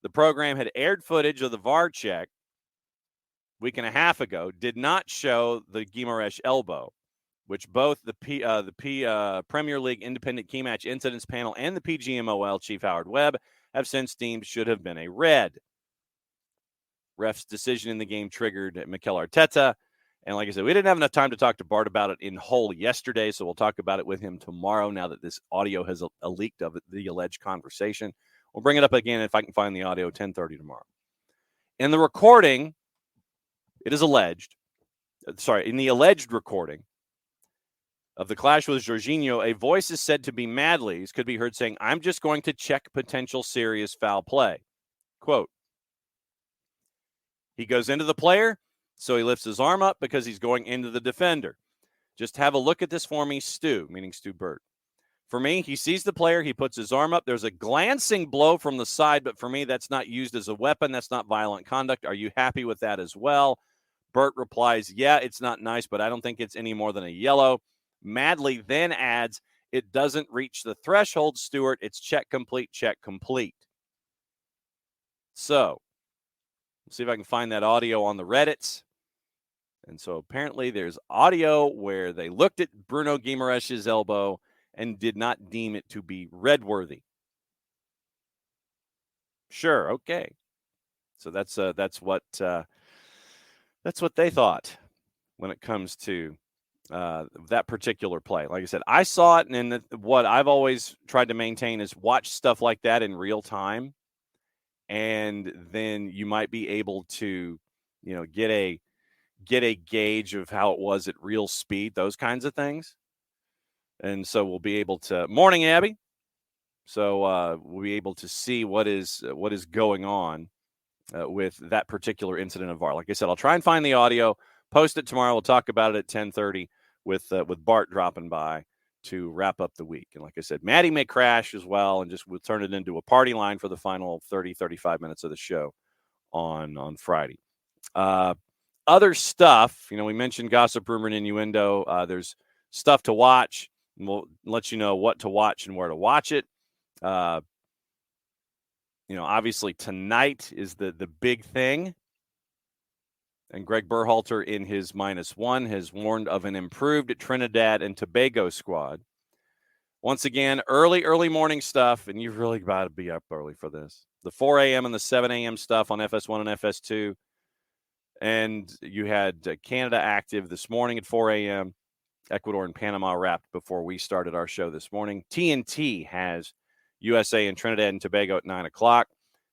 The program had aired footage of the VAR check a week and a half ago, did not show the Guimaraes elbow, which both the Premier League Independent Key Match Incidents Panel and the PGMOL Chief Howard Webb have since deemed should have been a red. Ref's decision in the game triggered Mikel Arteta. And like I said, we didn't have enough time to talk to Bart about it in whole yesterday, so we'll talk about it with him tomorrow now that this audio has leaked of the alleged conversation. We'll bring it up again if I can find the audio 10:30 tomorrow. In the recording, it is alleged, in the alleged recording of the clash with Jorginho, a voice is said to be Madley's, could be heard saying, "I'm just going to check potential serious foul play." Quote, he goes into the player, so he lifts his arm up because he's going into the defender. Just have a look at this for me, Stu, meaning Stu Burt. For me, he sees the player, he puts his arm up. There's a glancing blow from the side, but for me, that's not used as a weapon. That's not violent conduct. Are you happy with that as well? Burt replies, yeah, it's not nice, but I don't think it's any more than a yellow. Madley then adds, it doesn't reach the threshold, Stuart. It's check complete, check complete. So, See if I can find that audio on the Reddits. And so apparently there's audio where they looked at Bruno Guimarães' elbow and did not deem it to be red-worthy. Sure, okay. So that's what they thought when it comes to that particular play. Like I said, I saw it, and what I've always tried to maintain is watch stuff like that in real time, and then you might be able to, get a gauge of how it was at real speed, those kinds of things. And so we'll be able to. Morning, Abby. So we'll be able to see what is going on with that particular incident of VAR. Like I said, I'll try and find the audio, post it tomorrow. We'll talk about it at 10:30 with Bart dropping by to wrap up the week. And like I said, Maddie may crash as well, and just we'll turn it into a party line for the final 35 minutes of the show on Friday. Other stuff, we mentioned gossip, rumor, and innuendo. There's stuff to watch, and we'll let you know what to watch and where to watch it. Obviously tonight is the big thing. And Greg Berhalter in his -1 has warned of an improved Trinidad and Tobago squad. Once again, early morning stuff, and you've really got to be up early for this. The 4 a.m. and the 7 a.m. stuff on FS1 and FS2. And you had Canada active this morning at 4 a.m. Ecuador and Panama wrapped before we started our show this morning. TNT has USA and Trinidad and Tobago at 9 o'clock.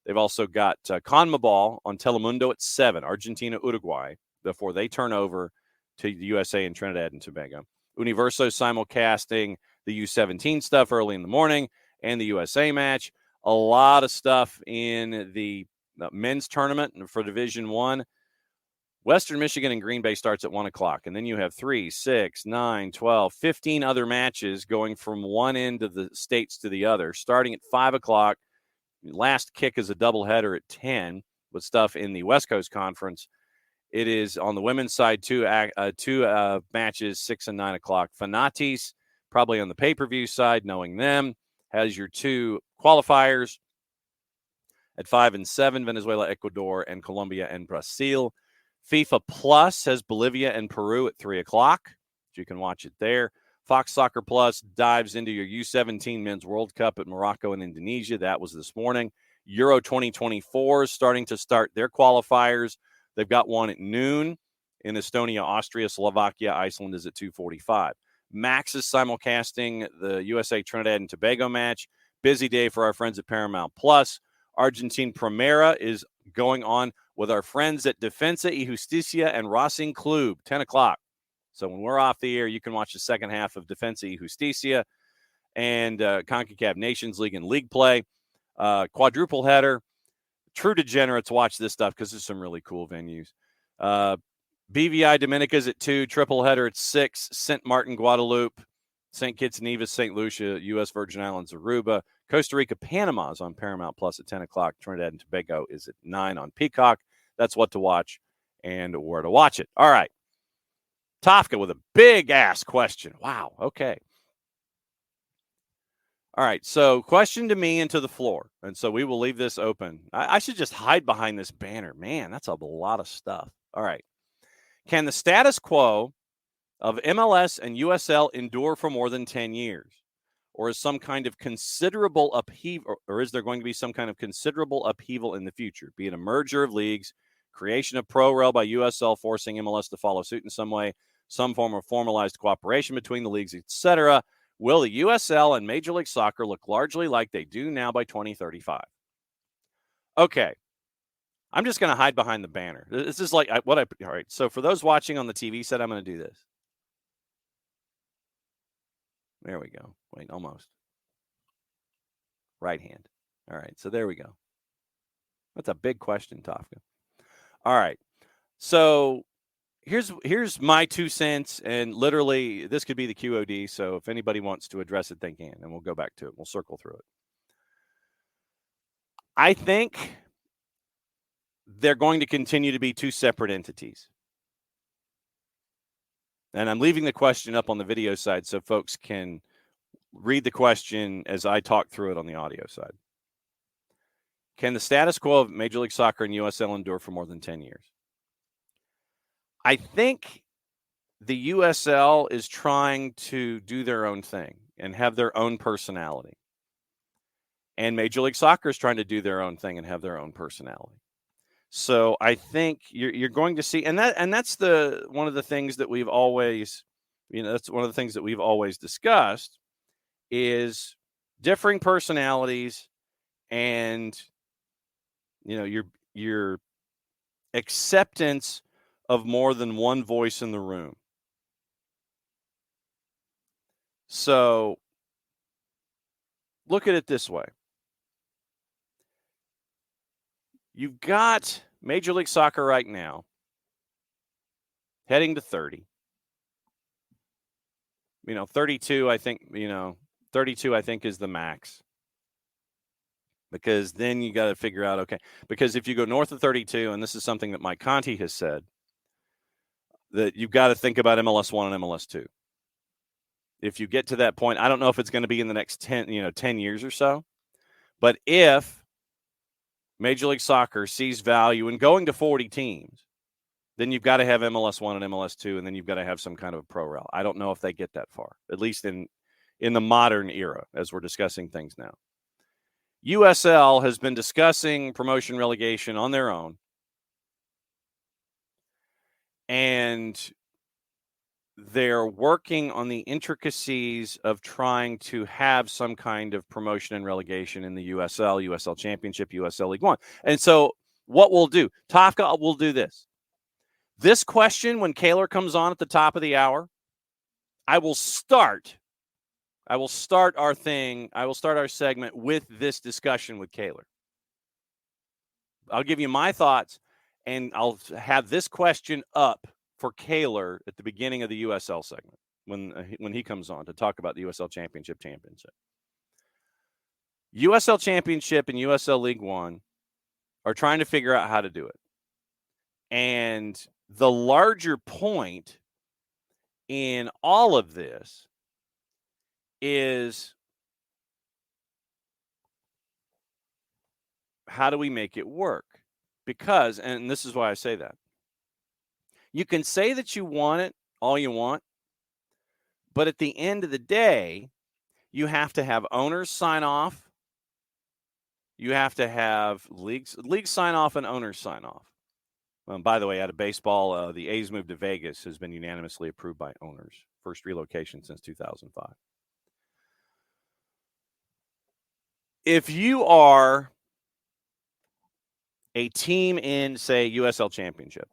They've also got CONMEBOL on Telemundo at 7, Argentina, Uruguay, before they turn over to the USA and Trinidad and Tobago. Universo simulcasting the U17 stuff early in the morning and the USA match. A lot of stuff in the men's tournament for Division 1. Western Michigan and Green Bay starts at 1 o'clock. And then you have 3, 6, 9, 12, 15 other matches going from one end of the states to the other, starting at 5 o'clock. Last kick is a doubleheader at 10 with stuff in the West Coast Conference. It is on the women's side, two matches, 6 and 9 o'clock. Fanatis, probably on the pay-per-view side, knowing them, has your 2 qualifiers at 5 and 7, Venezuela, Ecuador, and Colombia and Brazil. FIFA Plus has Bolivia and Peru at 3 o'clock. You can watch it there. Fox Soccer Plus dives into your U17 Men's World Cup at Morocco and Indonesia. That was this morning. Euro 2024 is starting to start their qualifiers. They've got one at noon in Estonia, Austria, Slovakia. Iceland is at 2:45. Max is simulcasting the USA Trinidad and Tobago match. Busy day for our friends at Paramount Plus. Argentine Primera is going on with our friends at Defensa y Justicia and Racing Club, 10 o'clock. So when we're off the air, you can watch the second half of Defensa y Justicia and CONCACAF Nations League and league play. Quadruple header. True degenerates watch this stuff because there's some really cool venues. BVI Dominica's at 2, triple header at 6, St. Martin, Guadalupe, St. Kitts and Nevis, St. Lucia, U.S. Virgin Islands, Aruba. Costa Rica, Panama is on Paramount Plus at 10 o'clock. Trinidad and Tobago is at 9 on Peacock. That's what to watch and where to watch it. All right. Tofka with a big-ass question. Wow, okay. All right, so question to me and to the floor. And so we will leave this open. I should just hide behind this banner. Man, that's a lot of stuff. All right. Can the status quo of MLS and USL endure for more than 10 years? Or is some kind of considerable upheaval, or is there going to be some kind of considerable upheaval in the future, be it a merger of leagues, creation of ProRel by USL forcing MLS to follow suit in some way, some form of formalized cooperation between the leagues, etc.? Will the USL and Major League Soccer look largely like they do now by 2035? Okay. I'm just going to hide behind the banner. This is like all right. So for those watching on the TV set, I'm going to do this. There we go. Wait, almost. Right hand. All right. So there we go. That's a big question, Tofka. All right. So here's my 2 cents, and literally this could be the QOD. So if anybody wants to address it, they can, and we'll go back to it. We'll circle through it. I think they're going to continue to be 2 separate entities. And I'm leaving the question up on the video side so folks can read the question as I talk through it on the audio side. Can the status quo of Major League Soccer and USL endure for more than 10 years? I think the USL is trying to do their own thing and have their own personality. And Major League Soccer is trying to do their own thing and have their own personality. So I think you're going to see, and that's one of the things that we've always, that's one of the things that we've always discussed is differing personalities and, your acceptance of more than one voice in the room. So look at it this way. You've got Major League Soccer right now heading to 30. 32, I think, 32, I think, is the max. Because then you got to figure out, okay, because if you go north of 32, and this is something that Mike Conti has said, that you've got to think about MLS 1 and MLS 2. If you get to that point, I don't know if it's going to be in the next 10 years or so, but if Major League Soccer sees value in going to 40 teams, then you've got to have MLS 1 and MLS 2, and then you've got to have some kind of a pro rel. I don't know if they get that far, at least in the modern era, as we're discussing things now. USL has been discussing promotion relegation on their own, and they're working on the intricacies of trying to have some kind of promotion and relegation in the USL Championship, USL League One. And so what we'll do, Tafka will do this. This question, when Kaylor comes on at the top of the hour, I will start our segment with this discussion with Kaylor. I'll give you my thoughts, and I'll have this question up for Kaylor at the beginning of the USL segment when he comes on to talk about the USL Championship. USL Championship and USL League One are trying to figure out how to do it. And the larger point in all of this is, how do we make it work? Because, and this is why I say that, you can say that you want it all you want, but at the end of the day, you have to have owners sign off. You have to have leagues sign off and owners sign off. By the way, out of baseball, the A's move to Vegas has been unanimously approved by owners. First relocation since 2005. If you are a team in, say, USL Championship,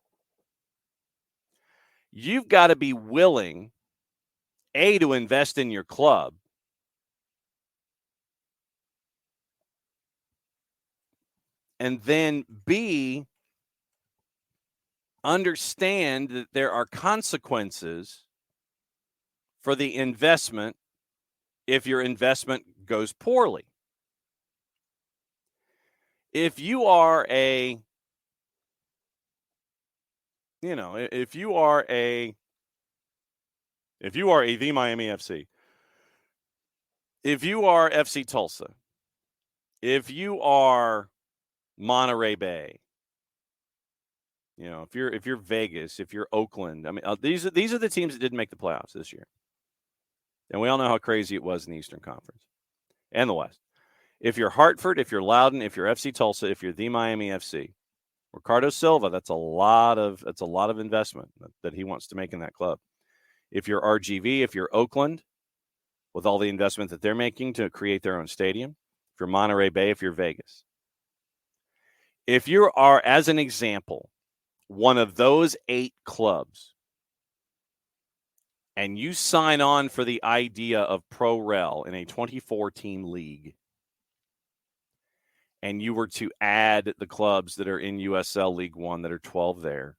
you've got to be willing, A, to invest in your club, and then B, understand that there are consequences for the investment if your investment goes poorly. If you are a the Miami FC, if you are FC Tulsa, if you are Monterey Bay, if you're Vegas, if you're Oakland, I mean, these are the teams that didn't make the playoffs this year. And we all know how crazy it was in the Eastern Conference and the West. If you're Hartford, if you're Loudoun, if you're FC Tulsa, if you're the Miami FC, Ricardo Silva, that's a lot of investment that he wants to make in that club. If you're RGV, if you're Oakland, with all the investment that they're making to create their own stadium, if you're Monterey Bay, if you're Vegas. If you are, as an example, one of those 8 clubs, and you sign on for the idea of pro rel in a 24-team league, and you were to add the clubs that are in USL League One that are 12 there,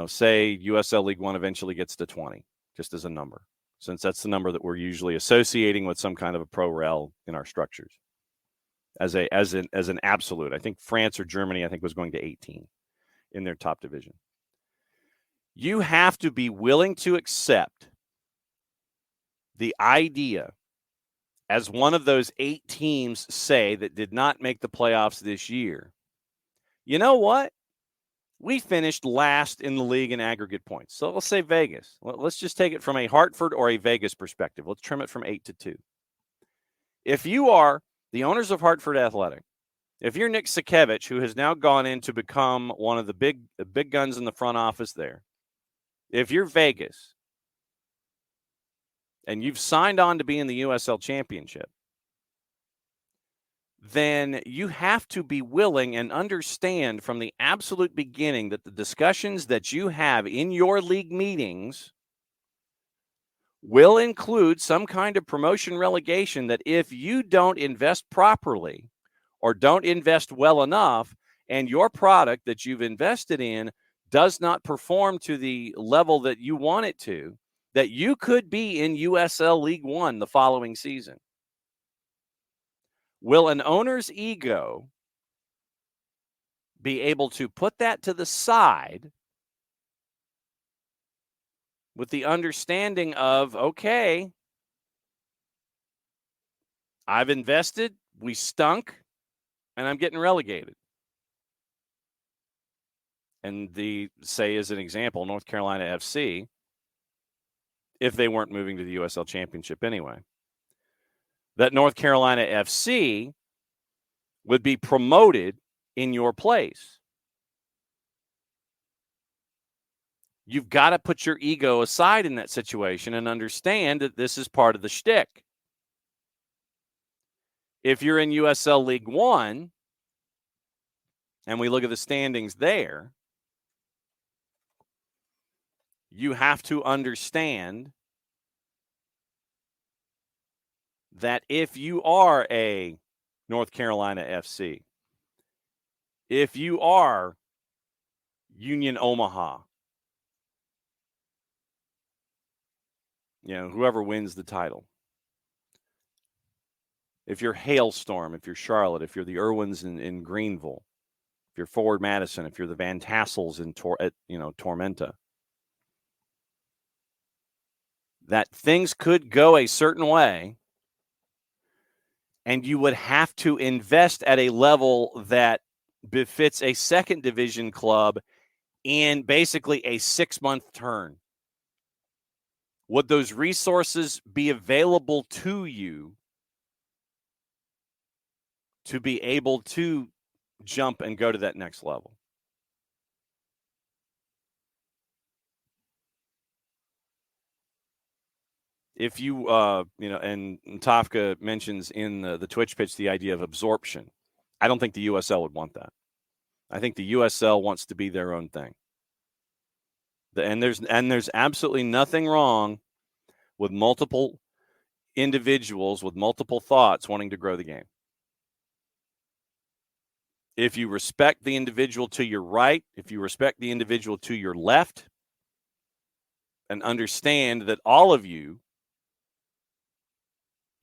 say USL League One eventually gets to 20, just as a number, since that's the number that we're usually associating with some kind of a pro rel in our structures. As an absolute, I think France or Germany, was going to 18 in their top division. You have to be willing to accept the idea as one of those 8 teams say that did not make the playoffs this year, you know what? We finished last in the league in aggregate points. So let's say Vegas. Let's just take it from a Hartford or a Vegas perspective. Let's trim it from 8 to 2. If you are the owners of Hartford Athletic, if you're Nick Sakevich, who has now gone in to become one of the big guns in the front office there, if you're Vegas and you've signed on to be in the USL Championship, then you have to be willing and understand from the absolute beginning that the discussions that you have in your league meetings will include some kind of promotion relegation, that if you don't invest properly or don't invest well enough and your product that you've invested in does not perform to the level that you want it to, that you could be in USL League One the following season. Will an owner's ego be able to put that to the side with the understanding of, okay, I've invested, we stunk, and I'm getting relegated? And say, as an example, North Carolina FC, if they weren't moving to the USL Championship anyway, that North Carolina FC would be promoted in your place. You've got to put your ego aside in that situation and understand that this is part of the shtick. If you're in USL League One, and we look at the standings there, you have to understand that if you are a North Carolina FC, if you are Union Omaha, whoever wins the title, if you're Hailstorm, if you're Charlotte, if you're the Irwins in Greenville, if you're Forward Madison, if you're the Van Tassels in Tormenta, that things could go a certain way, and you would have to invest at a level that befits a second division club in basically a 6-month turn. Would those resources be available to you to be able to jump and go to that next level? If you, and Tafka mentions in the Twitch pitch the idea of absorption. I don't think the USL would want that. I think the USL wants to be their own thing. And there's absolutely nothing wrong with multiple individuals with multiple thoughts wanting to grow the game. If you respect the individual to your right, if you respect the individual to your left, and understand that all of you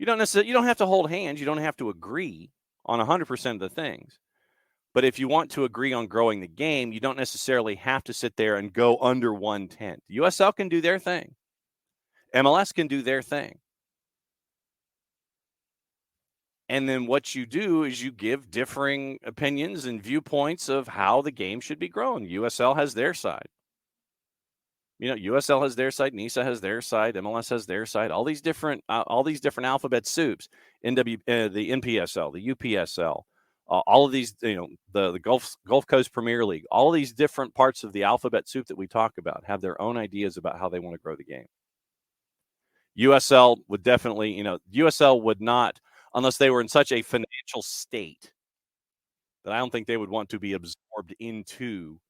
don't have to hold hands, you don't have to agree on 100% of the things. But if you want to agree on growing the game, you don't necessarily have to sit there and go under one tent. USL can do their thing. MLS can do their thing. And then what you do is you give differing opinions and viewpoints of how the game should be grown. USL has their side. USL has their side, NISA has their side, MLS has their side. All these different alphabet soups. The NPSL, the UPSL, all of these, the Gulf Coast Premier League. All of these different parts of the alphabet soup that we talk about have their own ideas about how they want to grow the game. USL would definitely, USL would not, unless they were in such a financial state that I don't think they would want to be absorbed into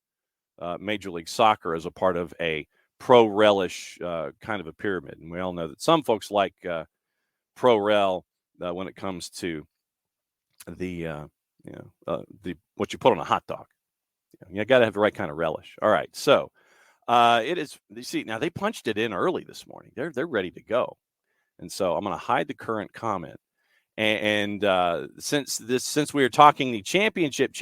Major League Soccer as a part of a pro-relish kind of a pyramid. And we all know that some folks like pro-rel when it comes to the what you put on a hot dog. You got to have the right kind of relish. All right, so it is. You see, now they punched it in early this morning. They're ready to go, and so I'm going to hide the current comment. And since we are talking the championship.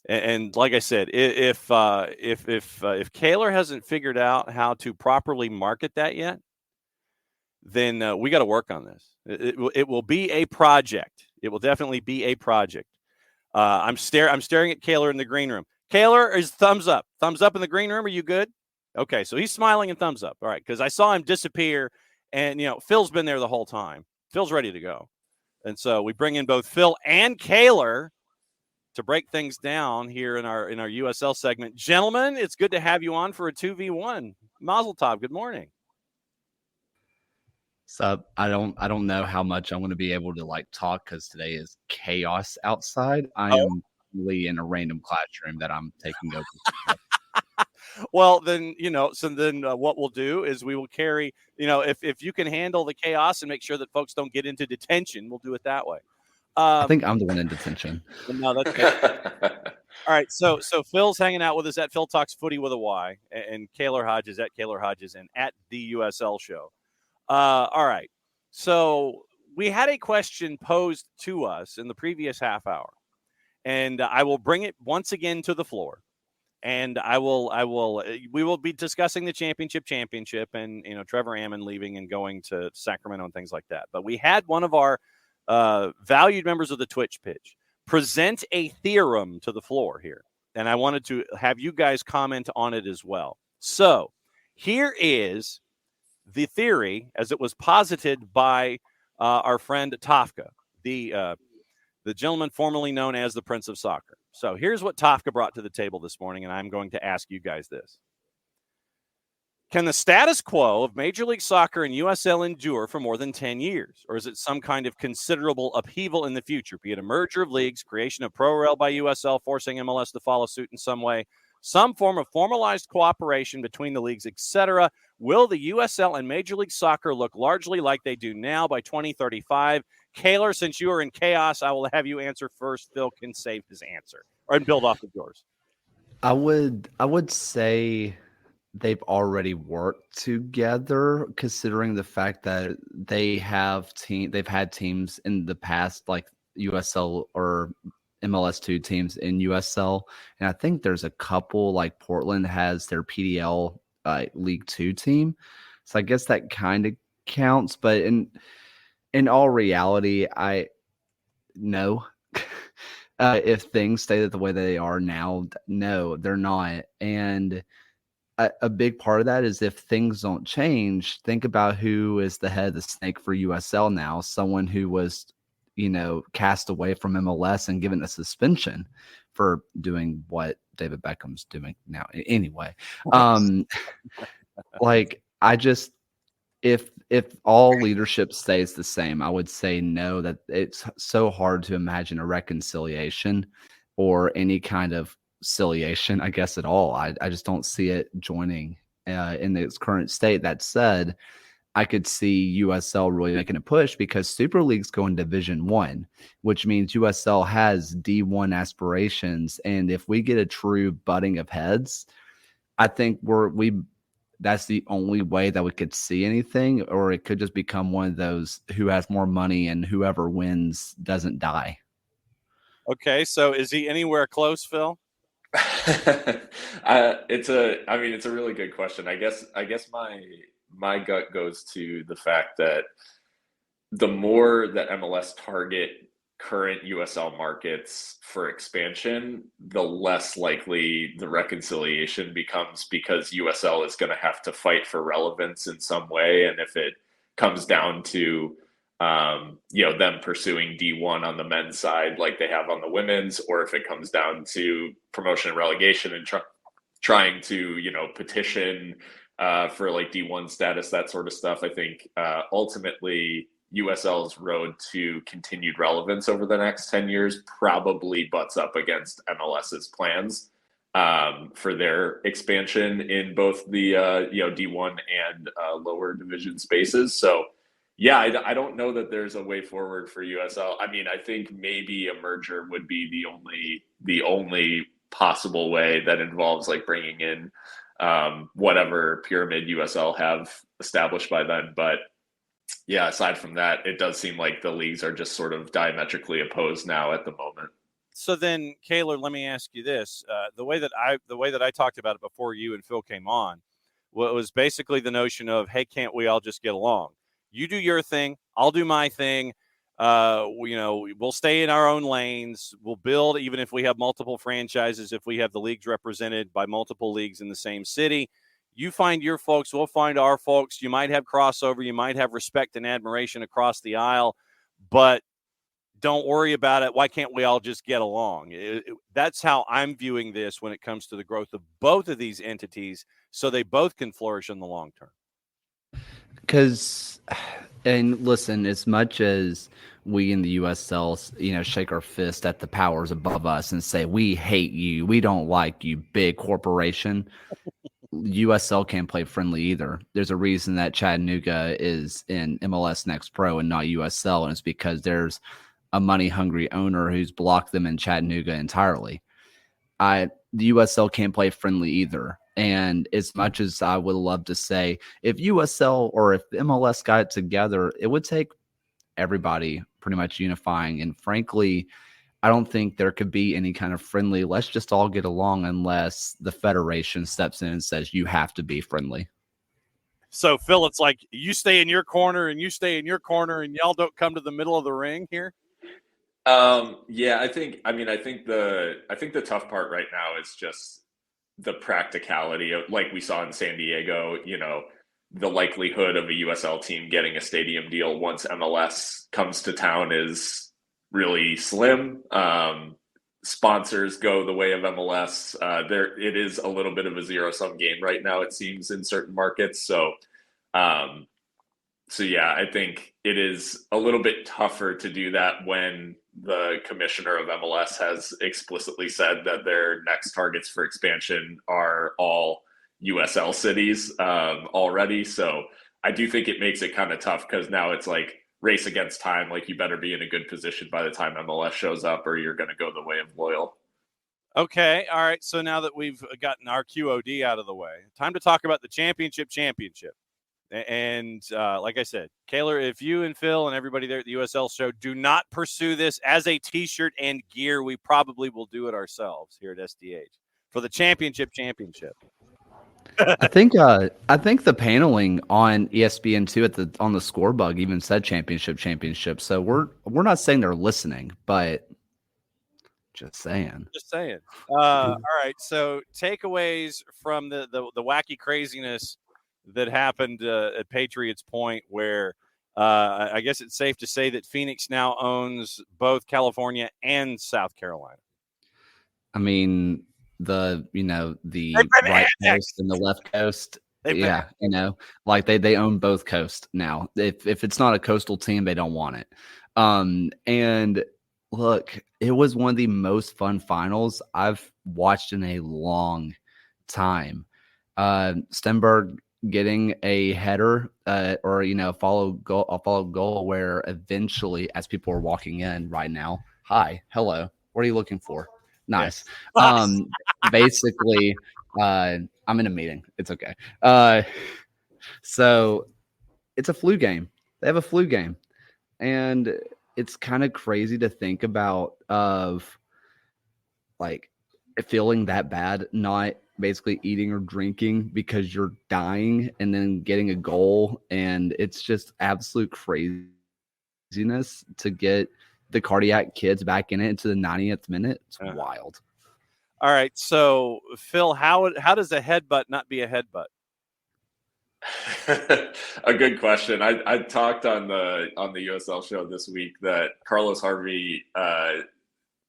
And like I said, if Kaylor hasn't figured out how to properly market that yet, then we got to work on this. It will be a project. It will definitely be a project. I'm staring at Kaylor in the green room. Kaylor is thumbs up. Thumbs up in the green room. Are you good? Okay, so he's smiling and thumbs up. All right, because I saw him disappear, and Phil's been there the whole time. Phil's ready to go, and so we bring in both Phil and Kaylor to break things down here in our USL segment. Gentlemen, it's good to have you on for a 2v1. Mazel tov. Good morning. So I don't know how much I'm going to be able to talk because today is chaos outside. I am really in a random classroom that I'm taking over. Well, then, what we'll do is we will carry, if you can handle the chaos and make sure that folks don't get into detention, we'll do it that way. I think I'm the one in detention. No, that's good. All right. So Phil's hanging out with us at Phil Talks Footy with a Y, and Kaylor Hodges at Kaylor Hodges and at the USL Show. All right. So we had a question posed to us in the previous half hour, and I will bring it once again to the floor. And we will be discussing the championship and, Trevor Ammon leaving and going to Sacramento and things like that. But we had one of our valued members of the Twitch pitch present a theorem to the floor here. And I wanted to have you guys comment on it as well. So here is the theory as it was posited by our friend Tafka, the gentleman formerly known as the Prince of Soccer. So here's what Tafka brought to the table this morning, and I'm going to ask you guys this. Can the status quo of Major League Soccer and USL endure for more than 10 years? Or is it some kind of considerable upheaval in the future, be it a merger of leagues, creation of ProRail by USL, forcing MLS to follow suit in some way, some form of formalized cooperation between the leagues, etc.? Will the USL and Major League Soccer look largely like they do now by 2035? Kaylor, since you are in chaos, I will have you answer first. Phil can save his answer and build off of yours. I would say they've already worked together, considering the fact that they've had teams in the past like USL or MLS2 teams in USL, and I think there's a couple like Portland has their PDL League 2 team, so I guess that kind of counts. But in all reality, I know if things stay the way they are now, no, they're not. And a big part of that is if things don't change, think about who is the head of the snake for USL now, someone who was, cast away from MLS and given a suspension for doing what David Beckham's doing now. Anyway, if all leadership stays the same, I would say no, that it's so hard to imagine a reconciliation or any kind of conciliation, I guess, at all. I just don't see it joining in its current state. That said, I could see USL really making a push because Super League's going Division 1, which means USL has D1 aspirations. And if we get a true butting of heads, I think that's the only way that we could see anything, or it could just become one of those who has more money and whoever wins doesn't die. Okay, so is he anywhere close, Phil? It's a really good question. I guess my gut goes to the fact that the more that MLS target current USL markets for expansion, the less likely the reconciliation becomes, because USL is going to have to fight for relevance in some way. And if it comes down to them pursuing D1 on the men's side like they have on the women's, or if it comes down to promotion and relegation and trying to petition for like D1 status, that sort of stuff, I think ultimately USL's road to continued relevance over the next 10 years probably butts up against MLS's plans for their expansion in both the D1 and lower division spaces. So yeah, I don't know that there's a way forward for USL. I mean, I think maybe a merger would be the only possible way that involves like bringing in whatever pyramid USL have established by then. But yeah, aside from that, it does seem like the leagues are just sort of diametrically opposed now at the moment. So then, Kaylor, let me ask you this: the way that I talked about it before you and Phil came on was basically the notion of, hey, can't we all just get along? You do your thing. I'll do my thing. We'll stay in our own lanes. We'll build, even if we have multiple franchises, if we have the leagues represented by multiple leagues in the same city. You find your folks, we'll find our folks. You might have crossover. You might have respect and admiration across the aisle, but don't worry about it. Why can't we all just get along? That's how I'm viewing this when it comes to the growth of both of these entities, so they both can flourish in the long term. Because, and listen, as much as we in the USL, shake our fist at the powers above us and say, we hate you, we don't like you, big corporation, USL can't play friendly either. There's a reason that Chattanooga is in MLS Next Pro and not USL, and it's because there's a money-hungry owner who's blocked them in Chattanooga entirely. The USL can't play friendly either. And as much as I would love to say, if USL or if MLS got it together, it would take everybody pretty much unifying. And frankly, I don't think there could be any kind of friendly, let's just all get along, unless the federation steps in and says you have to be friendly. So, Phil, it's like you stay in your corner and you stay in your corner and y'all don't come to the middle of the ring here? I think the tough part right now is just the practicality of, like we saw in San Diego, the likelihood of a USL team getting a stadium deal once MLS comes to town is really slim. Sponsors go the way of MLS. It is a little bit of a zero-sum game right now, it seems, in certain markets. So I think it is a little bit tougher to do that when the commissioner of MLS has explicitly said that their next targets for expansion are all USL cities already. So I do think it makes it kind of tough, because now it's like race against time. Like, you better be in a good position by the time MLS shows up, or you're going to go the way of Loyal. Okay. All right. So now that we've gotten our QOD out of the way, time to talk about the championship. And like I said, Kaylor, if you and Phil and everybody there at the USL show do not pursue this as a T-shirt and gear, we probably will do it ourselves here at SDH for the championship. I think the paneling on ESPN2 on the score bug even said championship. So we're not saying they're listening, but just saying. All right. So takeaways from the wacky craziness that happened at Patriots Point, where I guess it's safe to say that Phoenix now owns both California and South Carolina. I mean, the right coast and the left coast. Like they own both coasts now. If it's not a coastal team, they don't want it. And look, it was one of the most fun finals I've watched in a long time. Stenberg getting a header or a follow goal where eventually, as people are walking in right now, hi, hello, what are you looking for? Nice. Basically, I'm in a meeting. It's okay. So it's a flu game. They have a flu game, and it's kind of crazy to think about, of like feeling that bad, not basically eating or drinking because you're dying, and then getting a goal. And it's just absolute craziness to get the cardiac kids back in it into the 90th minute. It's wild. All right. So, Phil, how does a headbutt not be a headbutt? A good question. I talked on the USL show this week that Carlos Harvey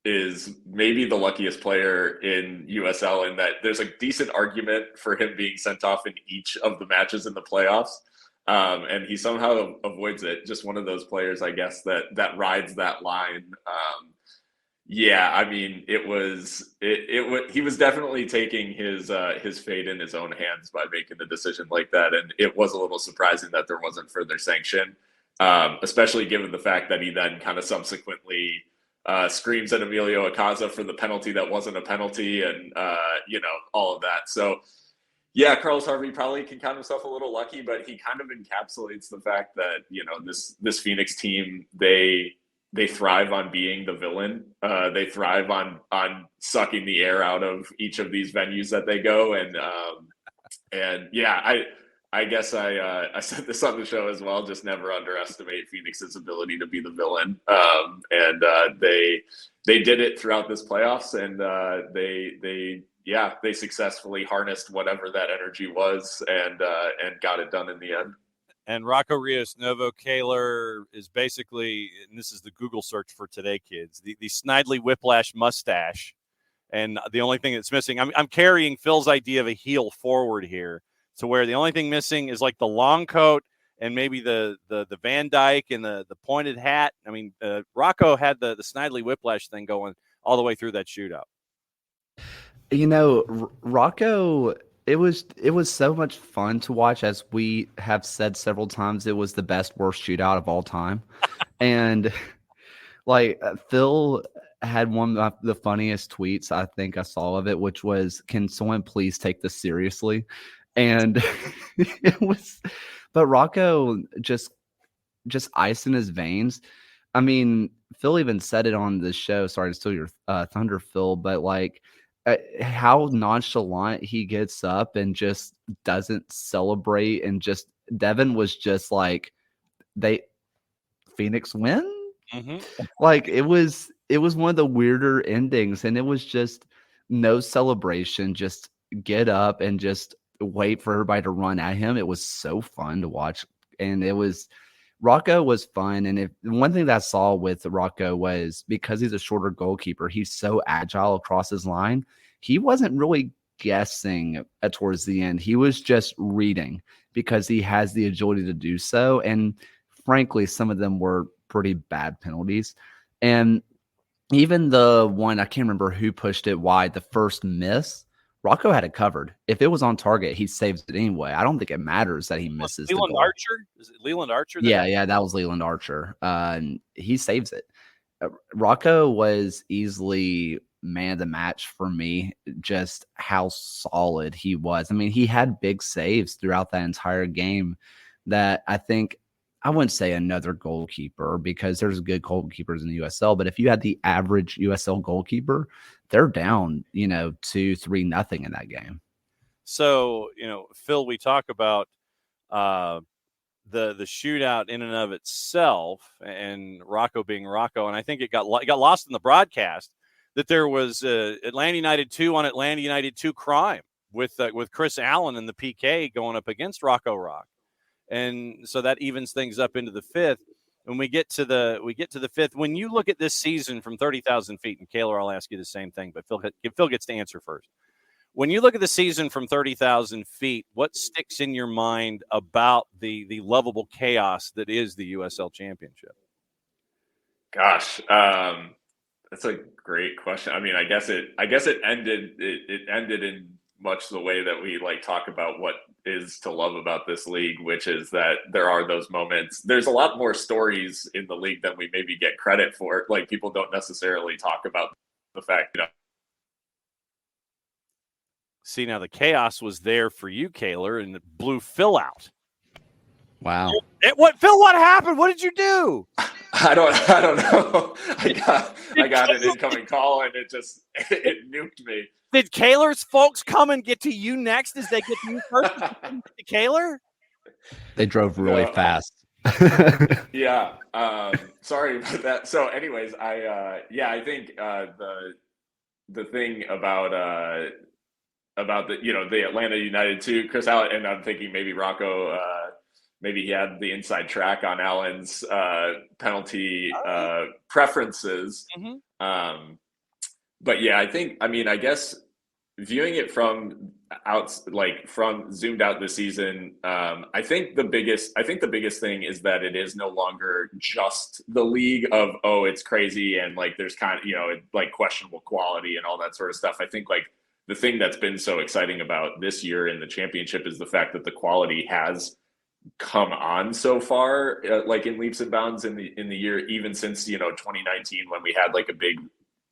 is maybe the luckiest player in USL, in that there's a decent argument for him being sent off in each of the matches in the playoffs. And he somehow avoids it. Just one of those players, I guess, that rides that line. I mean, he was definitely taking his fate in his own hands by making a decision like that. And it was a little surprising that there wasn't further sanction, especially given the fact that he then kind of subsequently screams at Emilio Acaza for the penalty that wasn't a penalty, and all of that. So yeah, Carlos Harvey probably can count himself a little lucky, but he kind of encapsulates the fact that this Phoenix team, they thrive on being the villain. They thrive on sucking the air out of each of these venues that they go, and I guess I said this on the show as well. Just never underestimate Phoenix's ability to be the villain. And they did it throughout this playoffs, and they successfully harnessed whatever that energy was, and got it done in the end. And Rocco Rios Novo Kaylor is basically, and this is the Google search for today, kids, the Snidely Whiplash mustache. And the only thing that's missing, I'm carrying Phil's idea of a heel forward here, to where the only thing missing is like the long coat and maybe the Van Dyke and the pointed hat. I mean, Rocco had the Snidely Whiplash thing going all the way through that shootout. You know, Rocco, it was so much fun to watch. As we have said several times, it was the best worst shootout of all time. And like Phil had one of the funniest tweets I think I saw of it, which was, "Can someone please take this seriously?" And it was, but Rocco just ice in his veins. I mean, Phil even said it on the show. Sorry to steal your thunder, Phil, but like how nonchalant he gets up and just doesn't celebrate, and just Devin was just like, Phoenix win. Mm-hmm. Like it was one of the weirder endings, and it was just no celebration, just get up and just wait for everybody to run at him. It was so fun to watch, and Rocco was fun. And one thing that I saw with Rocco was, because he's a shorter goalkeeper, he's so agile across his line. He wasn't really guessing towards the end. He was just reading, because he has the agility to do so. And frankly, some of them were pretty bad penalties. And even the one, I can't remember who pushed it wide, the first miss, Rocco had it covered. If it was on target, he saves it anyway. I don't think it matters that he misses the goal. Archer? Is it Leland Archer? Yeah, that was Leland Archer. And he saves it. Rocco was easily man of the match for me, just how solid he was. I mean, he had big saves throughout that entire game that I think, I wouldn't say another goalkeeper, because there's good goalkeepers in the USL, but if you had the average USL goalkeeper, they're down, 2-3-0 in that game. So, Phil, we talk about the shootout in and of itself, and Rocco being Rocco, and I think it got lost in the broadcast that there was Atlanta United 2 on Atlanta United 2 crime with Chris Allen and the PK going up against Rocco Rock. And so that evens things up into the fifth. When we get to the fifth, when you look at this season from 30,000 feet, and Kaylor, I'll ask you the same thing, but Phil gets to answer first. When you look at the season from 30,000 feet, what sticks in your mind about the lovable chaos that is the USL Championship? Gosh, that's a great question. I mean, I guess it ended in much the way that we talk about what is to love about this league, which is that there are those moments. There's a lot more stories in the league than we maybe get credit for. Like, people don't necessarily talk about the fact, See, now the chaos was there for you, Kaylor, and it blew Phil out. Wow. Phil, what happened? What did you do? I don't know. I got an incoming call, and it nuked me. Did Kaylor's folks come and get to you next as they get to you first? To Kaylor? They drove really fast. Yeah. Sorry about that. So anyways, I think the thing about the Atlanta United 2, Chris Allen, and I'm thinking maybe Rocco, maybe he had the inside track on Allen's penalty preferences. Mm-hmm. But yeah, I guess viewing it from zoomed out this season, I think the biggest thing is that it is no longer just the league of, oh, it's crazy and there's kind of questionable quality and all that sort of stuff. I think the thing that's been so exciting about this year in the championship is the fact that the quality has come on so far, in leaps and bounds in the year, even since 2019, when we had a big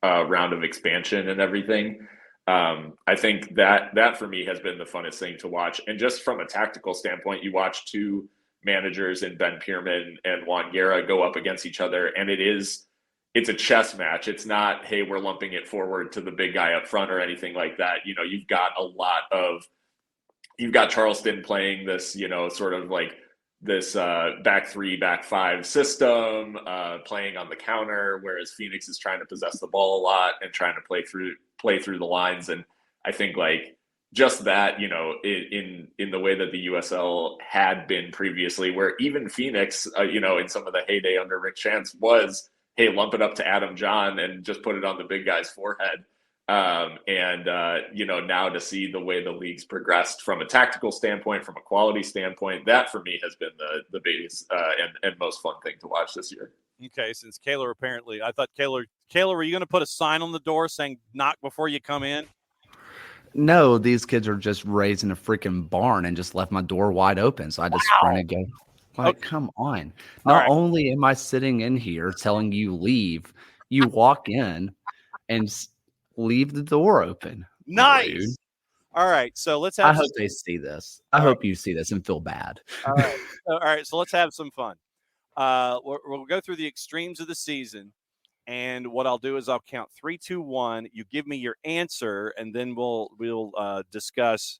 round of expansion and everything. I think that for me has been the funnest thing to watch. And just from a tactical standpoint, you watch two managers in Ben Pierman and Juan Guerra go up against each other, and it's a chess match. It's not, hey, we're lumping it forward to the big guy up front or anything like that. You've got a lot of you've got Charleston playing this, sort of like this back 3, back 5 system, playing on the counter, whereas Phoenix is trying to possess the ball a lot and trying to play through the lines. And I think like just that, in the way that the USL had been previously, where even Phoenix, in some of the heyday under Rick Chance was, hey, lump it up to Adam John and just put it on the big guy's forehead. Now to see the way the league's progressed from a tactical standpoint, from a quality standpoint, that for me has been the biggest and most fun thing to watch this year. Okay, since Kaylor apparently, I thought Kaylor, were you going to put a sign on the door saying "knock before you come in"? No, these kids are just raised in a freaking barn and just left my door wide open, so I just sprinted and go. Like, Okay. Come on! Not only am I sitting in here telling you leave, you walk in and leave the door open. Nice. Rude. All right, so let's have. I hope they see this. I hope you see this and feel bad. All right. So let's have some fun. We'll go through the extremes of the season, and what I'll do is I'll count 3, 2, 1. You give me your answer, and then we'll discuss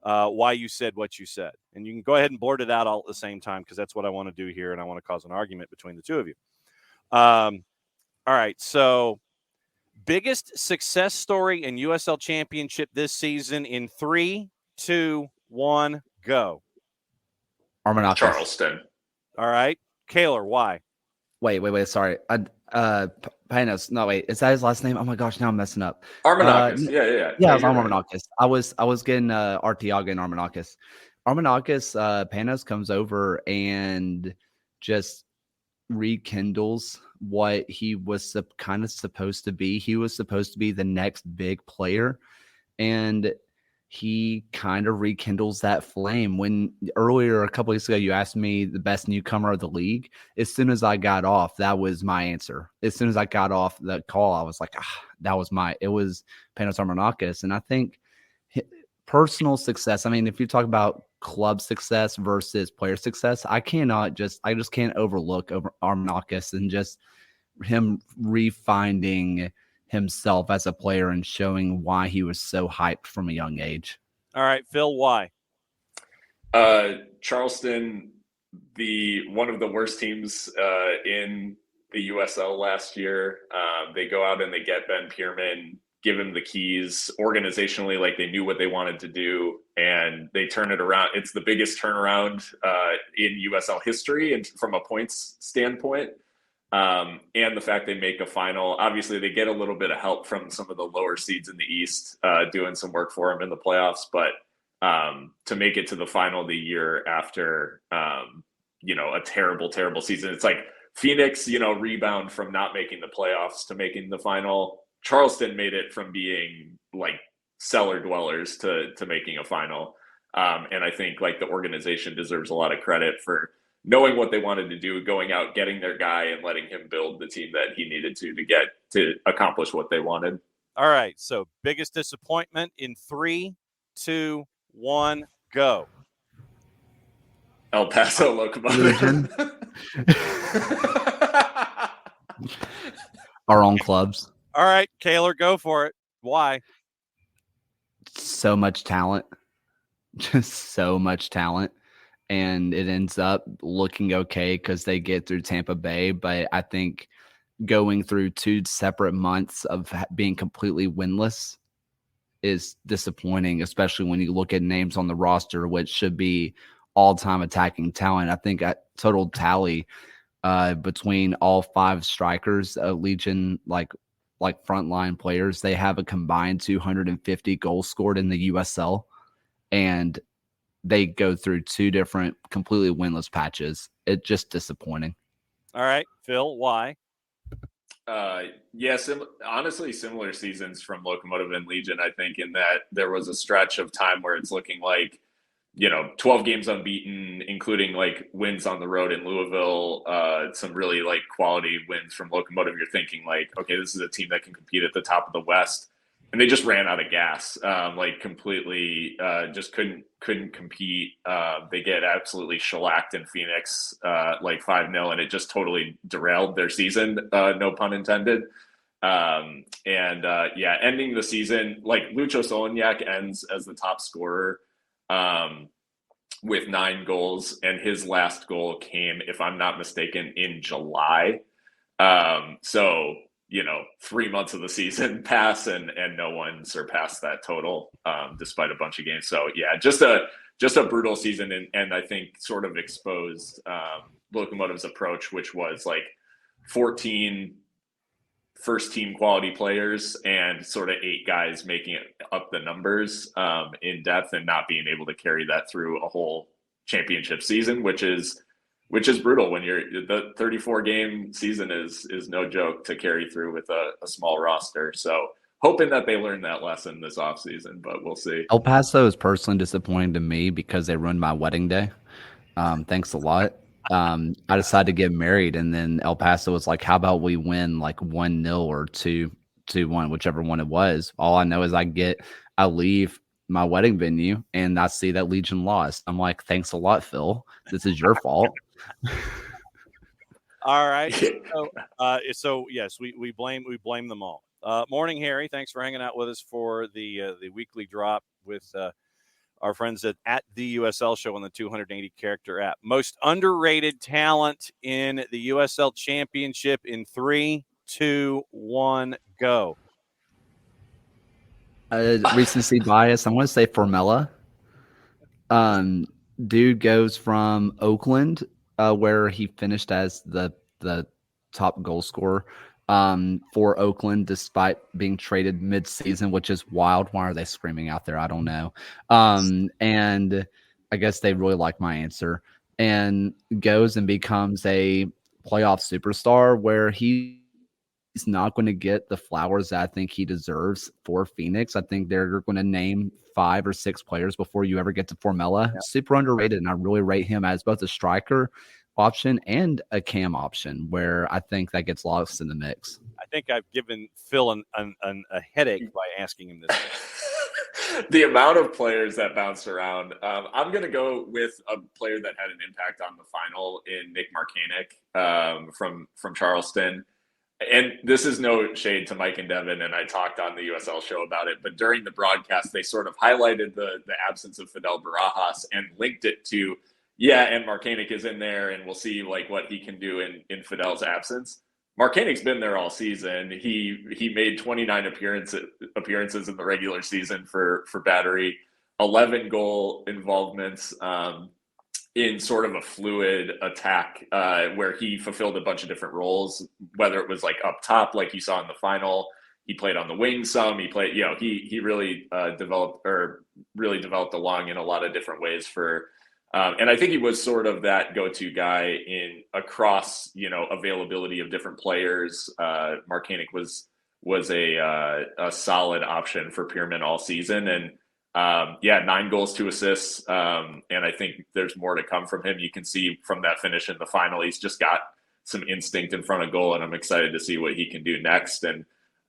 why you said what you said. And you can go ahead and blurt it out all at the same time, because that's what I want to do here, and I want to cause an argument between the two of you. All right, so biggest success story in USL Championship this season in 3, 2, 1, go. Armanakis. Charleston. All right. Kaylor, why? Wait. Sorry. Panos. No, wait. Is that his last name? Oh my gosh, now I'm messing up. Armanakis. Yeah, it was Armanakis. I was getting Arteaga and Armanakis. Panos comes over and just rekindles what he was kind of supposed to be. He was supposed to be the next big player, and he kind of rekindles that flame. When earlier, a couple weeks ago, you asked me the best newcomer of the league. As soon as I got off, that was my answer. As soon as I got off the call, I was like, it was Panos Armanakis. And I think personal success, I mean, if you talk about club success versus player success, I just can't overlook Armanakis and just him refinding himself as a player and showing why he was so hyped from a young age. All right, Phil, why? Charleston, one of the worst teams in the USL last year. They go out and they get Ben Pierman, give him the keys organizationally, like they knew what they wanted to do, and they turn it around. It's the biggest turnaround in USL history, and from a points standpoint. And the fact they make a final, obviously they get a little bit of help from some of the lower seeds in the East doing some work for them in the playoffs, but to make it to the final the year after, a terrible season. It's like Phoenix, rebound from not making the playoffs to making the final. Charleston made it from being like cellar dwellers to making a final. And I think like the organization deserves a lot of credit for knowing what they wanted to do, going out, getting their guy, and letting him build the team that he needed to get to accomplish what they wanted. All right. So biggest disappointment in 3, 2, 1, go. El Paso Locomotive. Our own clubs. All right, Kaylor, go for it. Why? So much talent. Just so much talent. And it ends up looking okay because they get through Tampa Bay. But I think going through 2 separate months of being completely winless is disappointing, especially when you look at names on the roster, which should be all-time attacking talent. I think at total tally between all 5 strikers, Legion, like frontline players, they have a combined 250 goals scored in the USL. And they go through 2 different completely winless patches. It's just disappointing. All right, Phil, why? Honestly, similar seasons from Locomotive and Legion, I think, in that there was a stretch of time where it's looking like, 12 games unbeaten, including like wins on the road in Louisville, some really like quality wins from Locomotive. You're thinking like, okay, this is a team that can compete at the top of the West. And they just ran out of gas, completely just couldn't compete. They get absolutely shellacked in Phoenix, 5-0, and it just totally derailed their season, no pun intended. Ending the season, like Lucho Soloniak ends as the top scorer with 9 goals, and his last goal came, if I'm not mistaken, in July. So, 3 months of the season pass and no one surpassed that total, despite a bunch of games. So yeah, just a brutal season. And I think sort of exposed, Locomotive's approach, which was like 14 first team quality players and sort of 8 guys making up the numbers, in depth, and not being able to carry that through a whole championship season, which is brutal when the 34 game season is no joke to carry through with a small roster. So hoping that they learn that lesson this offseason, but we'll see. El Paso is personally disappointing to me because they ruined my wedding day. Thanks a lot. I decided to get married, and then El Paso was like, how about we win like 1-0 or 2-1, whichever one it was. All I know is I leave my wedding venue and I see that Legion lost. I'm like, thanks a lot, Phil. This is your fault. All right. So yes, we blame them all. Morning, Harry. Thanks for hanging out with us for the weekly drop with our friends at the USL show on the 280 character app. Most underrated talent in the USL Championship in 3, 2, 1, go. Recency bias. I'm going to say Formella. Dude goes from Oakland, where he finished as the top goal scorer for Oakland, despite being traded mid-season, which is wild. Why are they screaming out there? I don't know. And I guess they really like my answer. And goes and becomes a playoff superstar where he's not going to get the flowers that I think he deserves for Phoenix. I think they're going to name 5 or 6 players before you ever get to Formella. Yeah. Super underrated, and I really rate him as both a striker option and a cam option, where I think that gets lost in the mix. I think I've given Phil a headache by asking him this. The amount of players that bounced around. I'm going to go with a player that had an impact on the final in Nick Markanek, from Charleston. And this is no shade to Mike and Devin, and I talked on the USL show about it, but during the broadcast, they sort of highlighted the absence of Fidel Barajas and linked it to, and Markanek is in there, and we'll see like what he can do in Fidel's absence. Markanek's been there all season. He made 29 appearances in the regular season for Battery, 11 goal involvements, in sort of a fluid attack, where he fulfilled a bunch of different roles, whether it was like up top, like you saw in the final, he played on the wing some, he played, he really developed along in a lot of different ways and I think he was sort of that go-to guy in across, availability of different players. Markanek was a solid option for Pierman all season, and 9 goals, 2 assists. And I think there's more to come from him. You can see from that finish in the final, he's just got some instinct in front of goal, and I'm excited to see what he can do next. And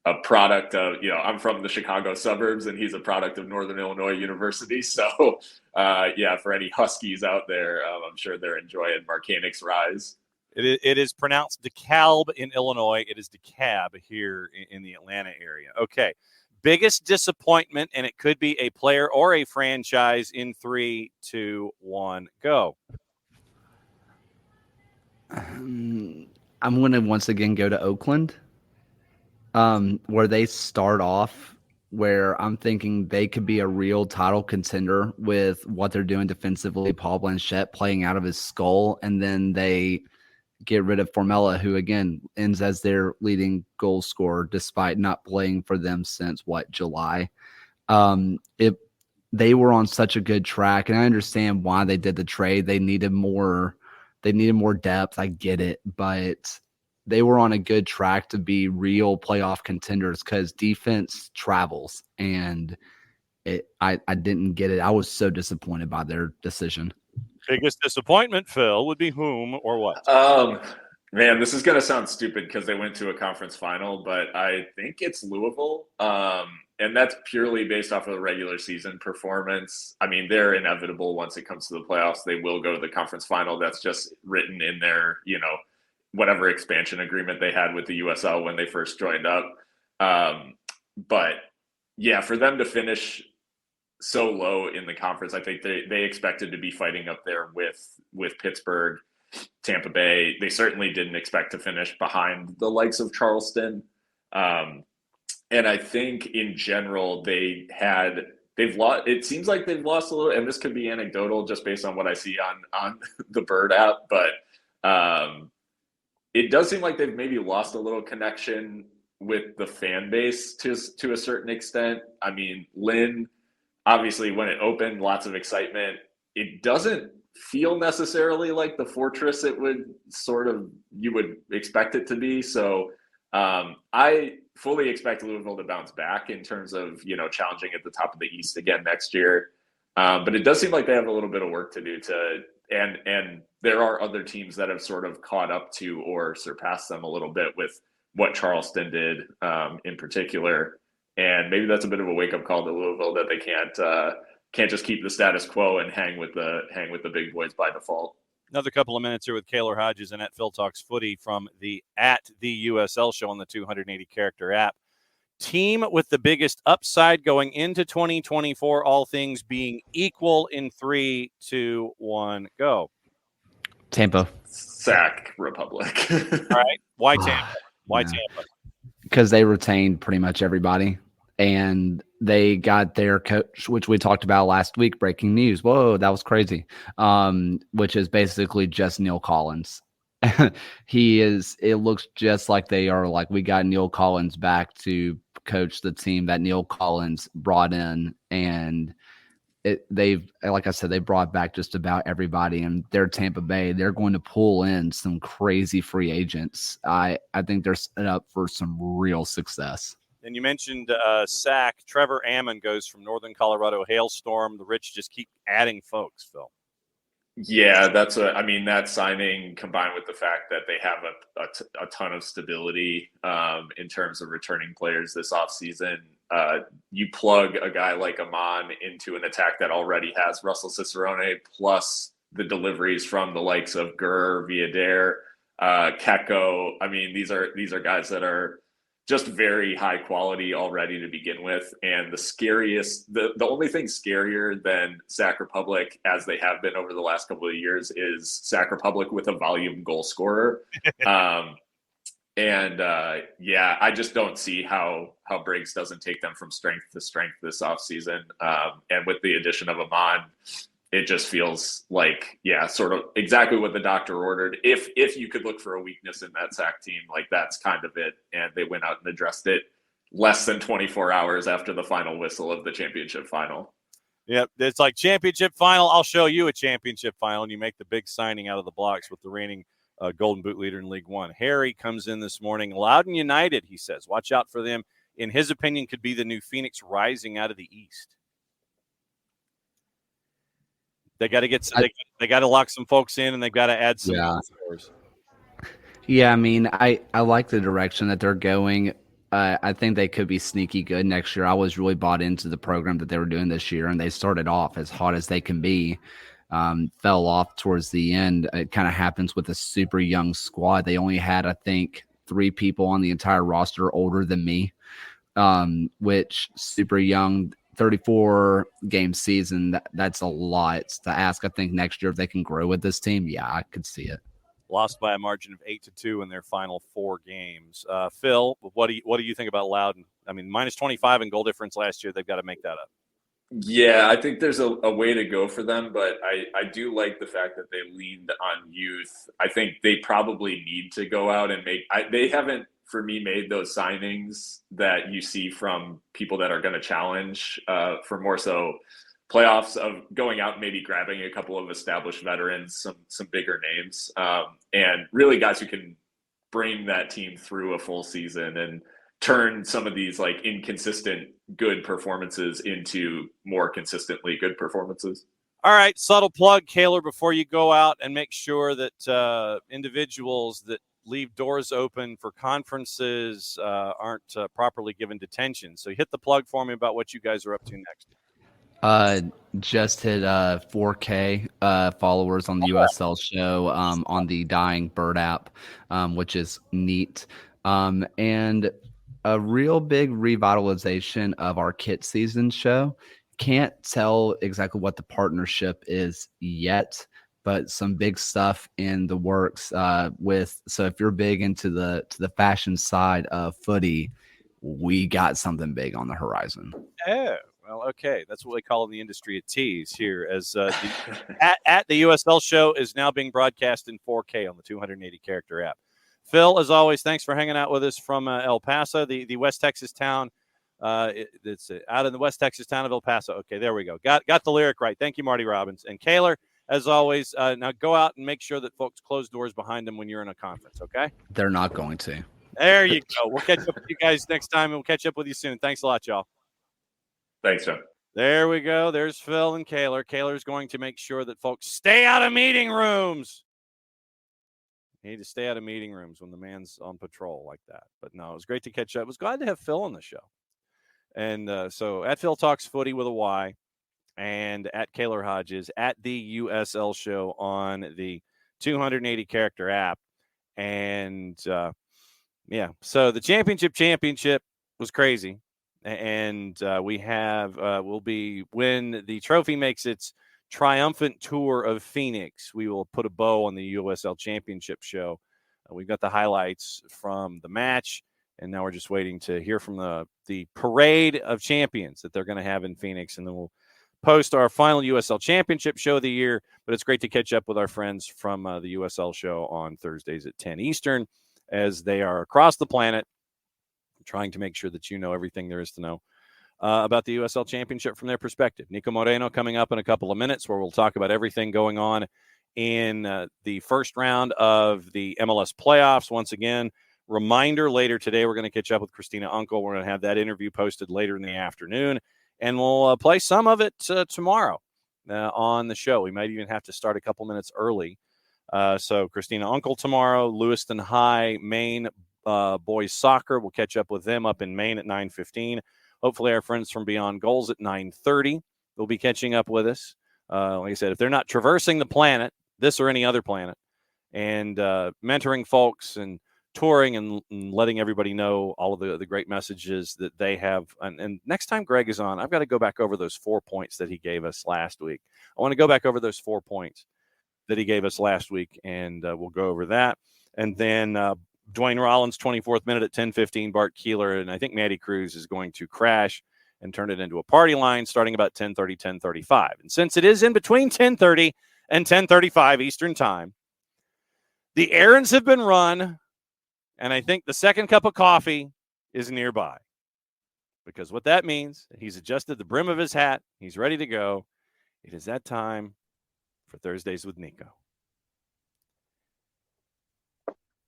a product of, I'm from the Chicago suburbs, and he's a product of Northern Illinois University. So, for any Huskies out there, I'm sure they're enjoying Markanek's rise. It is pronounced DeKalb in Illinois. It is DeKalb here in the Atlanta area. Okay. Biggest disappointment, and it could be a player or a franchise in 3, 2, 1, go. I'm going to once again go to Oakland, where they start off, where I'm thinking they could be a real title contender with what they're doing defensively. Paul Blanchette playing out of his skull, and then they get rid of Formella, who again ends as their leading goal scorer, despite not playing for them since July. They were on such a good track, and I understand why they did the trade. They needed more depth. I get it, but they were on a good track to be real playoff contenders because defense travels, and I didn't get it. I was so disappointed by their decision. Biggest disappointment, Phil, would be whom or what? Man, this is going to sound stupid because they went to a conference final, but I think it's Louisville. And that's purely based off of the regular season performance. I mean, they're inevitable once it comes to the playoffs. They will go to the conference final. That's just written in their, whatever expansion agreement they had with the USL when they first joined up. But yeah, for them to finish so low in the conference. I think they expected to be fighting up there with Pittsburgh, Tampa Bay. They certainly didn't expect to finish behind the likes of Charleston. And I think in general, they've lost. It seems like they've lost a little, and this could be anecdotal just based on what I see on the Bird app, but it does seem like they've maybe lost a little connection with the fan base to a certain extent. I mean, Lynn, obviously, when it opened, lots of excitement. It doesn't feel necessarily like the fortress you would expect it to be. So I fully expect Louisville to bounce back in terms of, challenging at the top of the East again next year. But it does seem like they have a little bit of work to do and there are other teams that have sort of caught up to or surpassed them a little bit with what Charleston did in particular. And maybe that's a bit of a wake up call to Louisville that they can't just keep the status quo and hang with the big boys by default. Another couple of minutes here with Kaylor Hodges and at Phil Talks Footy from the USL show on the 280 character app. Team with the biggest upside going into 2024, all things being equal in 3, 2, 1, go. Tampa. Sac Republic. All right. Why Tampa? Why Tampa? Because they retained pretty much everybody. And they got their coach, which we talked about last week, breaking news. Whoa, that was crazy. Which is basically just Neil Collins. It looks just like they are like, we got Neil Collins back to coach the team that Neil Collins brought in. And like I said, they brought back just about everybody, and they're Tampa Bay. They're going to pull in some crazy free agents. I think they're set up for some real success. And you mentioned Sac. Trevor Ammon goes from Northern Colorado Hailstorm. The Rich just keep adding folks, Phil. Yeah, that signing combined with the fact that they have a ton of stability in terms of returning players this offseason. You plug a guy like Amon into an attack that already has Russell Cicerone, plus the deliveries from the likes of Gurr, Villader, Keko. I mean, these are guys that are just very high quality already to begin with. And the only thing scarier than Sac Republic, as they have been over the last couple of years, is Sac Republic with a volume goal scorer. I just don't see how Briggs doesn't take them from strength to strength this offseason. And with the addition of Amon, it just feels like, sort of exactly what the doctor ordered. If you could look for a weakness in that Sac team, like that's kind of it. And they went out and addressed it less than 24 hours after the final whistle of the championship final. Yep. It's like championship final. I'll show you a championship final. And you make the big signing out of the blocks with the reigning Golden Boot leader in League One. Harry comes in this morning. Loudoun United, he says, watch out for them. In his opinion, could be the new Phoenix rising out of the East. They got to they got to lock some folks in, and they've got to add some. Yeah, I mean, I like the direction that they're going. I think they could be sneaky good next year. I was really bought into the program that they were doing this year, and they started off as hot as they can be. Fell off towards the end. It kind of happens with a super young squad. They only had, I think, 3 people on the entire roster older than me, which super young. 34 game season, that's a lot to ask. I think next year if they can grow with this team, I could see it. Lost by a margin of 8-2 in their final 4 games. Phil, what do you think about Loudoun? I mean, minus 25 in goal difference last year. They've got to make that up. Yeah, I think there's a way to go for them, but I do like the fact that they leaned on youth. I think they probably need to go out and they haven't, for me, made those signings that you see from people that are going to challenge for more so playoffs, of going out and maybe grabbing a couple of established veterans, some bigger names, and really guys who can bring that team through a full season and turn some of these like inconsistent good performances into more consistently good performances. All right, subtle plug, Kaylor, before you go out, and make sure that individuals that leave doors open for conferences aren't properly given detention. So hit the plug for me about what you guys are up to next. Just hit 4K followers on the USL show on the Dying Bird app, which is neat. And a real big revitalization of our Kit Season show can't tell exactly what the partnership is yet, but some big stuff in the works so if you're big into the fashion side of footy, we got something big on the horizon. Oh, well, okay. That's what we call in the industry a tease here, as at the USL show is now being broadcast in 4K on the 280 character app. Phil, as always, thanks for hanging out with us from El Paso, the West Texas town. It's out in the West Texas town of El Paso. Okay, there we go. Got the lyric right. Thank you, Marty Robbins. And Kaylor, as always, now go out and make sure that folks close doors behind them when you're in a conference, okay? They're not going to. There you go. We'll catch up with you guys next time, and we'll catch up with you soon. Thanks a lot, y'all. Thanks, John. There we go. There's Phil and Kaylor. Kaylor's going to make sure that folks stay out of meeting rooms. You need to stay out of meeting rooms when the man's on patrol like that. But no, it was great to catch up. I was glad to have Phil on the show. And so at Phil Talks Footy with a Y, and at Kaylor Hodges, at the USL show on the 280 character app. And yeah, so the championship was crazy. And we have will be, when the trophy makes its triumphant tour of Phoenix, we will put a bow on the USL Championship show. We've got the highlights from the match, and now we're just waiting to hear from the parade of champions that they're going to have in Phoenix, and then we'll post our final USL Championship show of the year. But it's great to catch up with our friends from the USL show on Thursdays at 10 Eastern, as they are across the planet trying to make sure that you know everything there is to know about the USL Championship from their perspective. Niko Moreno coming up in a couple of minutes, where we'll talk about everything going on in the first round of the MLS playoffs. Once again, reminder, later today, we're going to catch up with Christina Unkel. We're going to have that interview posted later in the afternoon, and we'll play some of it tomorrow on the show. We might even have to start a couple minutes early. So Christina Unkel tomorrow, Lewiston High, Maine boys soccer. We'll catch up with them up in Maine at 9:15. Hopefully our friends from Beyond Goals at 9:30 will be catching up with us. Like I said, if they're not traversing the planet, this or any other planet, and mentoring folks and touring and letting everybody know all of the great messages that they have. And next time Greg is on, I've got to go back over those 4 points that he gave us last week. I want to go back over those 4 points that he gave us last week, and we'll go over that. And then Dwayne Rollins, 24th minute at 10:15, Bart Keillor, and I think Maddy Crews is going to crash and turn it into a party line starting about 10:30, 10:35. And since it is in between 10:30 and 10:35 Eastern time, the errands have been run, and I think the second cup of coffee is nearby. Because what that means, he's adjusted the brim of his hat, he's ready to go. It is that time for Thursdays with Niko.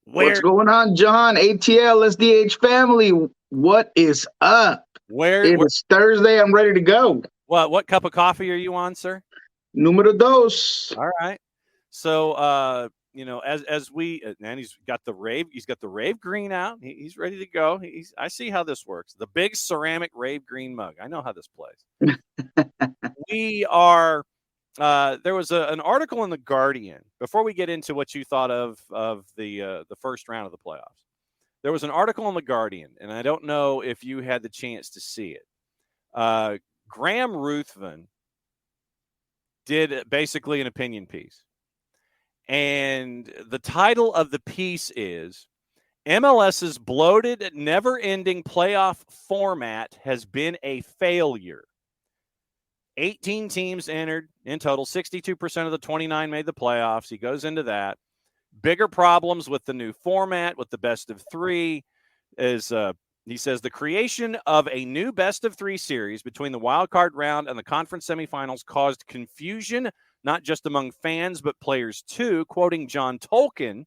What's going on, John? ATL, SDH family. What is up? It's Thursday. I'm ready to go. What cup of coffee are you on, sir? Numero dos. All right. So, as we, and he's got the rave green out. He's ready to go. I see how this works. The big ceramic rave green mug. I know how this plays. We are. There was an article in The Guardian, before we get into what you thought of the first round of the playoffs. There was an article in The Guardian, and I don't know if you had the chance to see it. Graham Ruthven did basically an opinion piece. And the title of the piece is, MLS's bloated, never-ending playoff format has been a failure. 18 teams entered in total. 62% of the 29 made the playoffs. He goes into that. Bigger problems with the new format, with the best of three, is he says the creation of a new best of three series between the wild card round and the conference semifinals caused confusion, not just among fans, but players too. Quoting John Tolkien,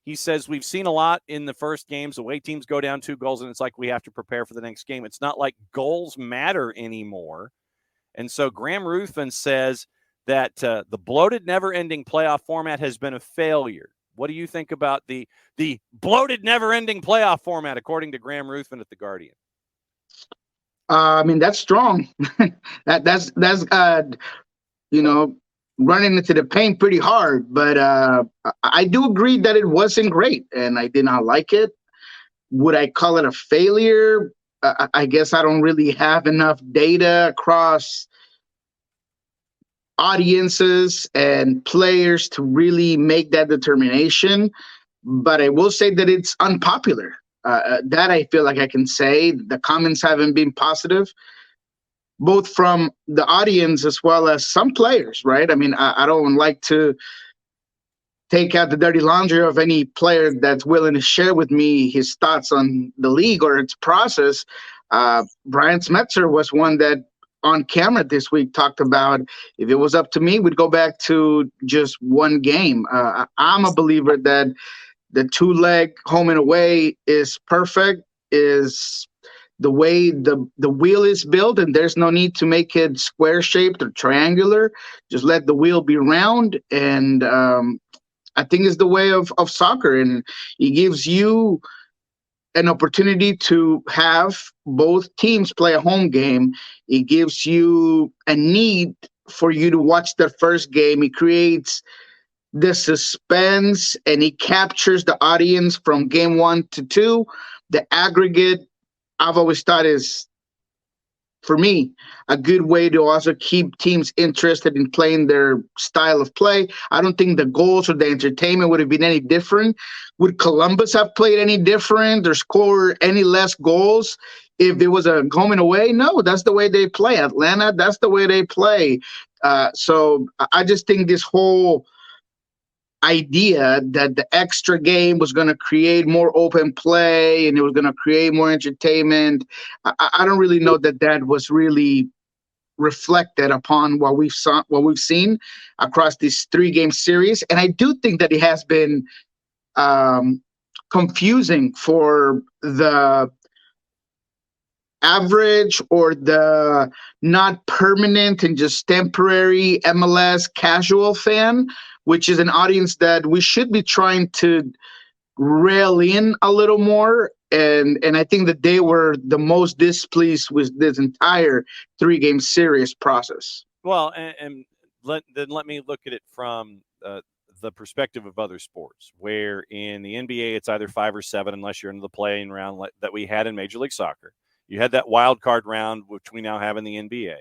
he says, we've seen a lot in the first games. Away teams go down 2 goals, and it's like we have to prepare for the next game. It's not like goals matter anymore. And so Graham Ruthven says that the bloated, never-ending playoff format has been a failure. What do you think about the bloated, never-ending playoff format, according to Graham Ruthven at The Guardian? I mean, that's strong. that's running into the paint pretty hard. But I do agree that it wasn't great, and I did not like it. Would I call it a failure? I guess I don't really have enough data across audiences and players to really make that determination. But I will say that it's unpopular. That I feel like I can say. The comments haven't been positive, both from the audience as well as some players, right? I mean, I don't like to take out the dirty laundry of any player that's willing to share with me his thoughts on the league or its process. Brian Smetzer was one that on camera this week talked about, if it was up to me, we'd go back to just one game. I'm a believer that the 2-leg home and away is perfect, is the way the wheel is built, and there's no need to make it square shaped or triangular. Just let the wheel be round, and I think it's the way of soccer, and it gives you an opportunity to have both teams play a home game. It gives you a need for you to watch the first game. It creates the suspense, and it captures the audience from game 1 to 2. The aggregate, I've always thought, is, for me, a good way to also keep teams interested in playing their style of play. I don't think the goals or the entertainment would have been any different. Would Columbus have played any different or score any less goals if there was a home and away? No, that's the way they play. Atlanta, that's the way they play. So I just think this whole idea that the extra game was going to create more open play and it was going to create more entertainment, I don't really know that was really reflected upon what we've seen across this 3-game series. And I do think that it has been confusing for the average or the not permanent and just temporary MLS casual fan, which is an audience that we should be trying to rail in a little more. And I think that they were the most displeased with this entire 3-game series process. Well, and let me look at it from the perspective of other sports, where in the NBA it's either 5 or 7 unless you're into the playing round that we had in Major League Soccer. You had that wild card round, which we now have in the NBA.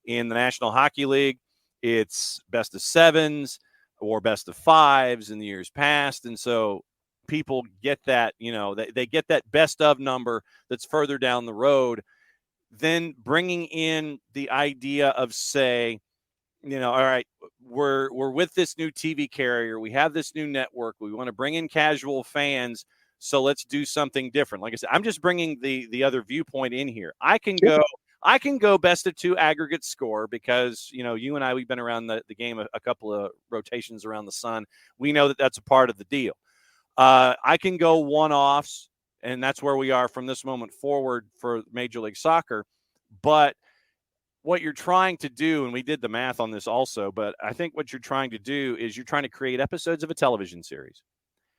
In the National Hockey League, it's best of 7s or best of 5s in the years past. And so people get that, they get that best of number that's further down the road. Then bringing in the idea of, say, all right, we're with this new TV carrier. We have this new network. We want to bring in casual fans. So let's do something different. Like I said, I'm just bringing the other viewpoint in here. I can go best of 2 aggregate score because, you and I, we've been around the game a couple of rotations around the sun. We know that that's a part of the deal. I can go one-offs, and that's where we are from this moment forward for Major League Soccer. But what you're trying to do, and we did the math on this also, but I think what you're trying to do is you're trying to create episodes of a television series.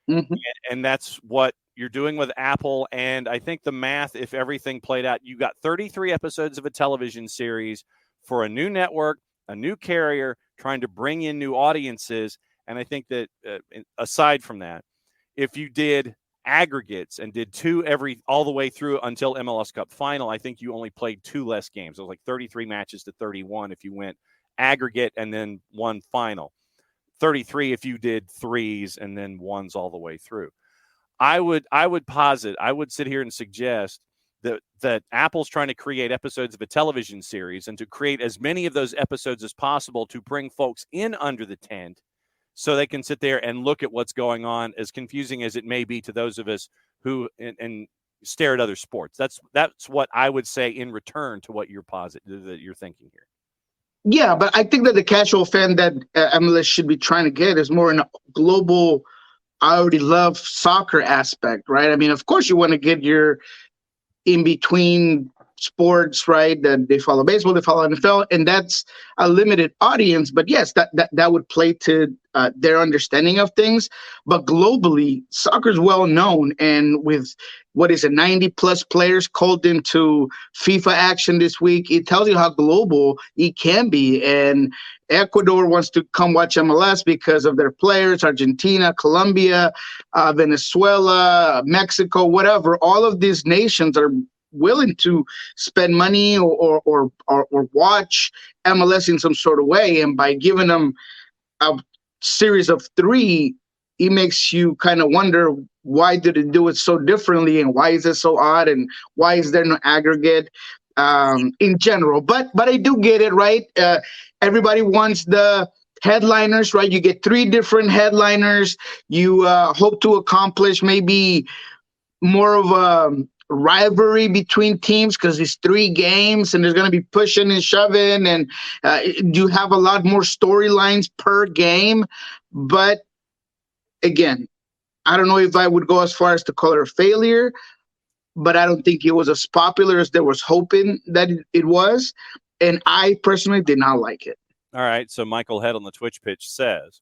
Mm-hmm. And that's what you're doing with Apple. And I think the math, if everything played out, you got 33 episodes of a television series for a new network, a new carrier, trying to bring in new audiences. And I think that aside from that, if you did aggregates and did 2 all the way through until MLS Cup final, I think you only played 2 less games. It was like 33 matches to 31 if you went aggregate and then 1 final. 33 if you did 3s and then 1s all the way through. I would sit here and suggest that Apple's trying to create episodes of a television series and to create as many of those episodes as possible to bring folks in under the tent so they can sit there and look at what's going on, as confusing as it may be to those of us who and stare at other sports. That's what I would say in return to what you're thinking here. Yeah, but I think that the casual fan that MLS should be trying to get is more in a global, I already love soccer aspect, right? I mean, of course you want to get your in-between sports, right? That they follow baseball, they follow NFL, and that's a limited audience. But yes, that would play to their understanding of things. But globally, soccer is well known, and with what is it, 90+ players called into FIFA action this week, it tells you how global it can be. And Ecuador wants to come watch MLS because of their players, Argentina, Colombia, Venezuela, Mexico, whatever. All of these nations are willing to spend money or watch MLS in some sort of way. And by giving them a series of 3, it makes you kind of wonder, why did it do it so differently, and why is it so odd, and why is there no aggregate in general? But I do get it, right? Everybody wants the headliners, right? You get 3 different headliners. You hope to accomplish maybe more of a rivalry between teams because it's 3 games and there's going to be pushing and shoving, and you have a lot more storylines per game. But again, I don't know if I would go as far as to call it a failure, but I don't think it was as popular as there was hoping that it was. And I personally did not like it. All right. So Michael Head on the Twitch pitch says,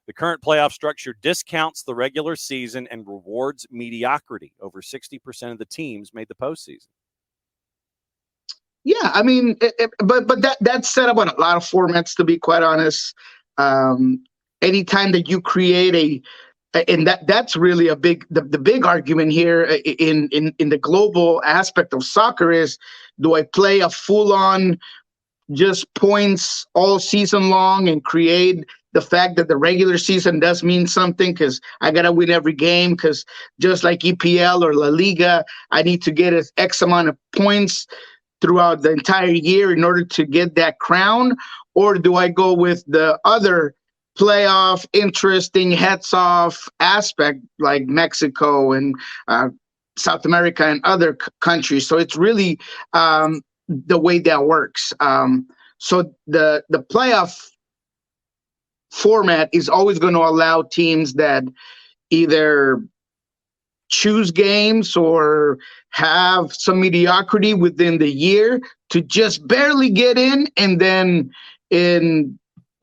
the current playoff structure discounts the regular season and rewards mediocrity. Over 60% of the teams made the postseason. Yeah, I mean, but that's set up on a lot of formats, to be quite honest. Anytime that you create and that's really the big argument here in the global aspect of soccer is, do I play a full-on just points all season long and create the fact that the regular season does mean something because I got to win every game, because just like EPL or La Liga, I need to get X amount of points throughout the entire year in order to get that crown? Or do I go with the other playoff, interesting, heads-off aspect like Mexico and South America and other countries? So it's really the way that works. So the playoff format is always going to allow teams that either choose games or have some mediocrity within the year to just barely get in, and then in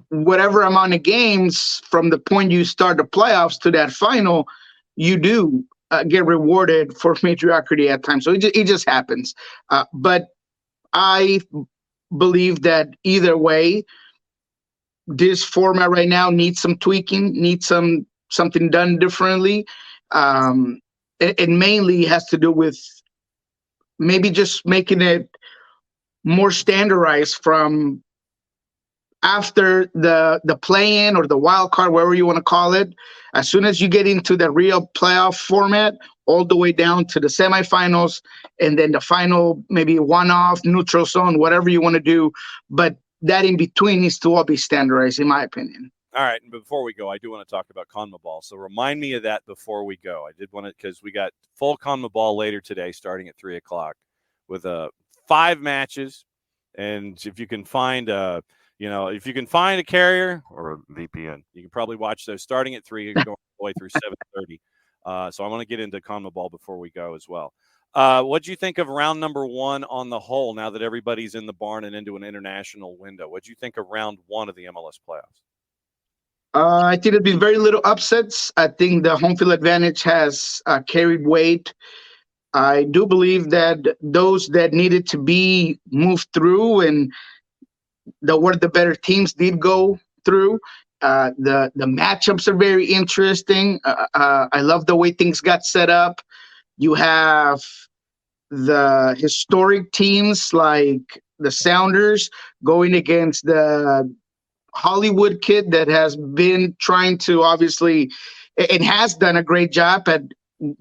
whatever amount of games from the point you start the playoffs to that final, you do get rewarded for mediocrity at times. So it just happens. But I believe that either way, this format right now needs some tweaking, needs something done differently. It mainly has to do with maybe just making it more standardized from after the play-in or the wild card, whatever you want to call it. As soon as you get into the real playoff format, all the way down to the semifinals, and then the final, maybe one-off, neutral zone, whatever you want to do. But that in between needs to all be standardized, in my opinion. All right. And before we go, I do want to talk about CONMEBOL. So remind me of that before we go. I did want to, because we got full CONMEBOL later today, starting at 3:00 with 5 matches. And if you can find if you can find a carrier or a VPN, you can probably watch those starting at 3 going all the way through 7:30. So I want to get into CONMEBOL before we go as well. What do you think of round number 1 on the whole, now that everybody's in the barn and into an international window? What do you think of round 1 of the MLS playoffs? I think there's been very little upsets. I think the home field advantage has carried weight. I do believe that those that needed to be moved through and the better teams did go through. The matchups are very interesting. I love the way things got set up. You have the historic teams like the Sounders going against the Hollywood kid that has been trying to obviously and has done a great job at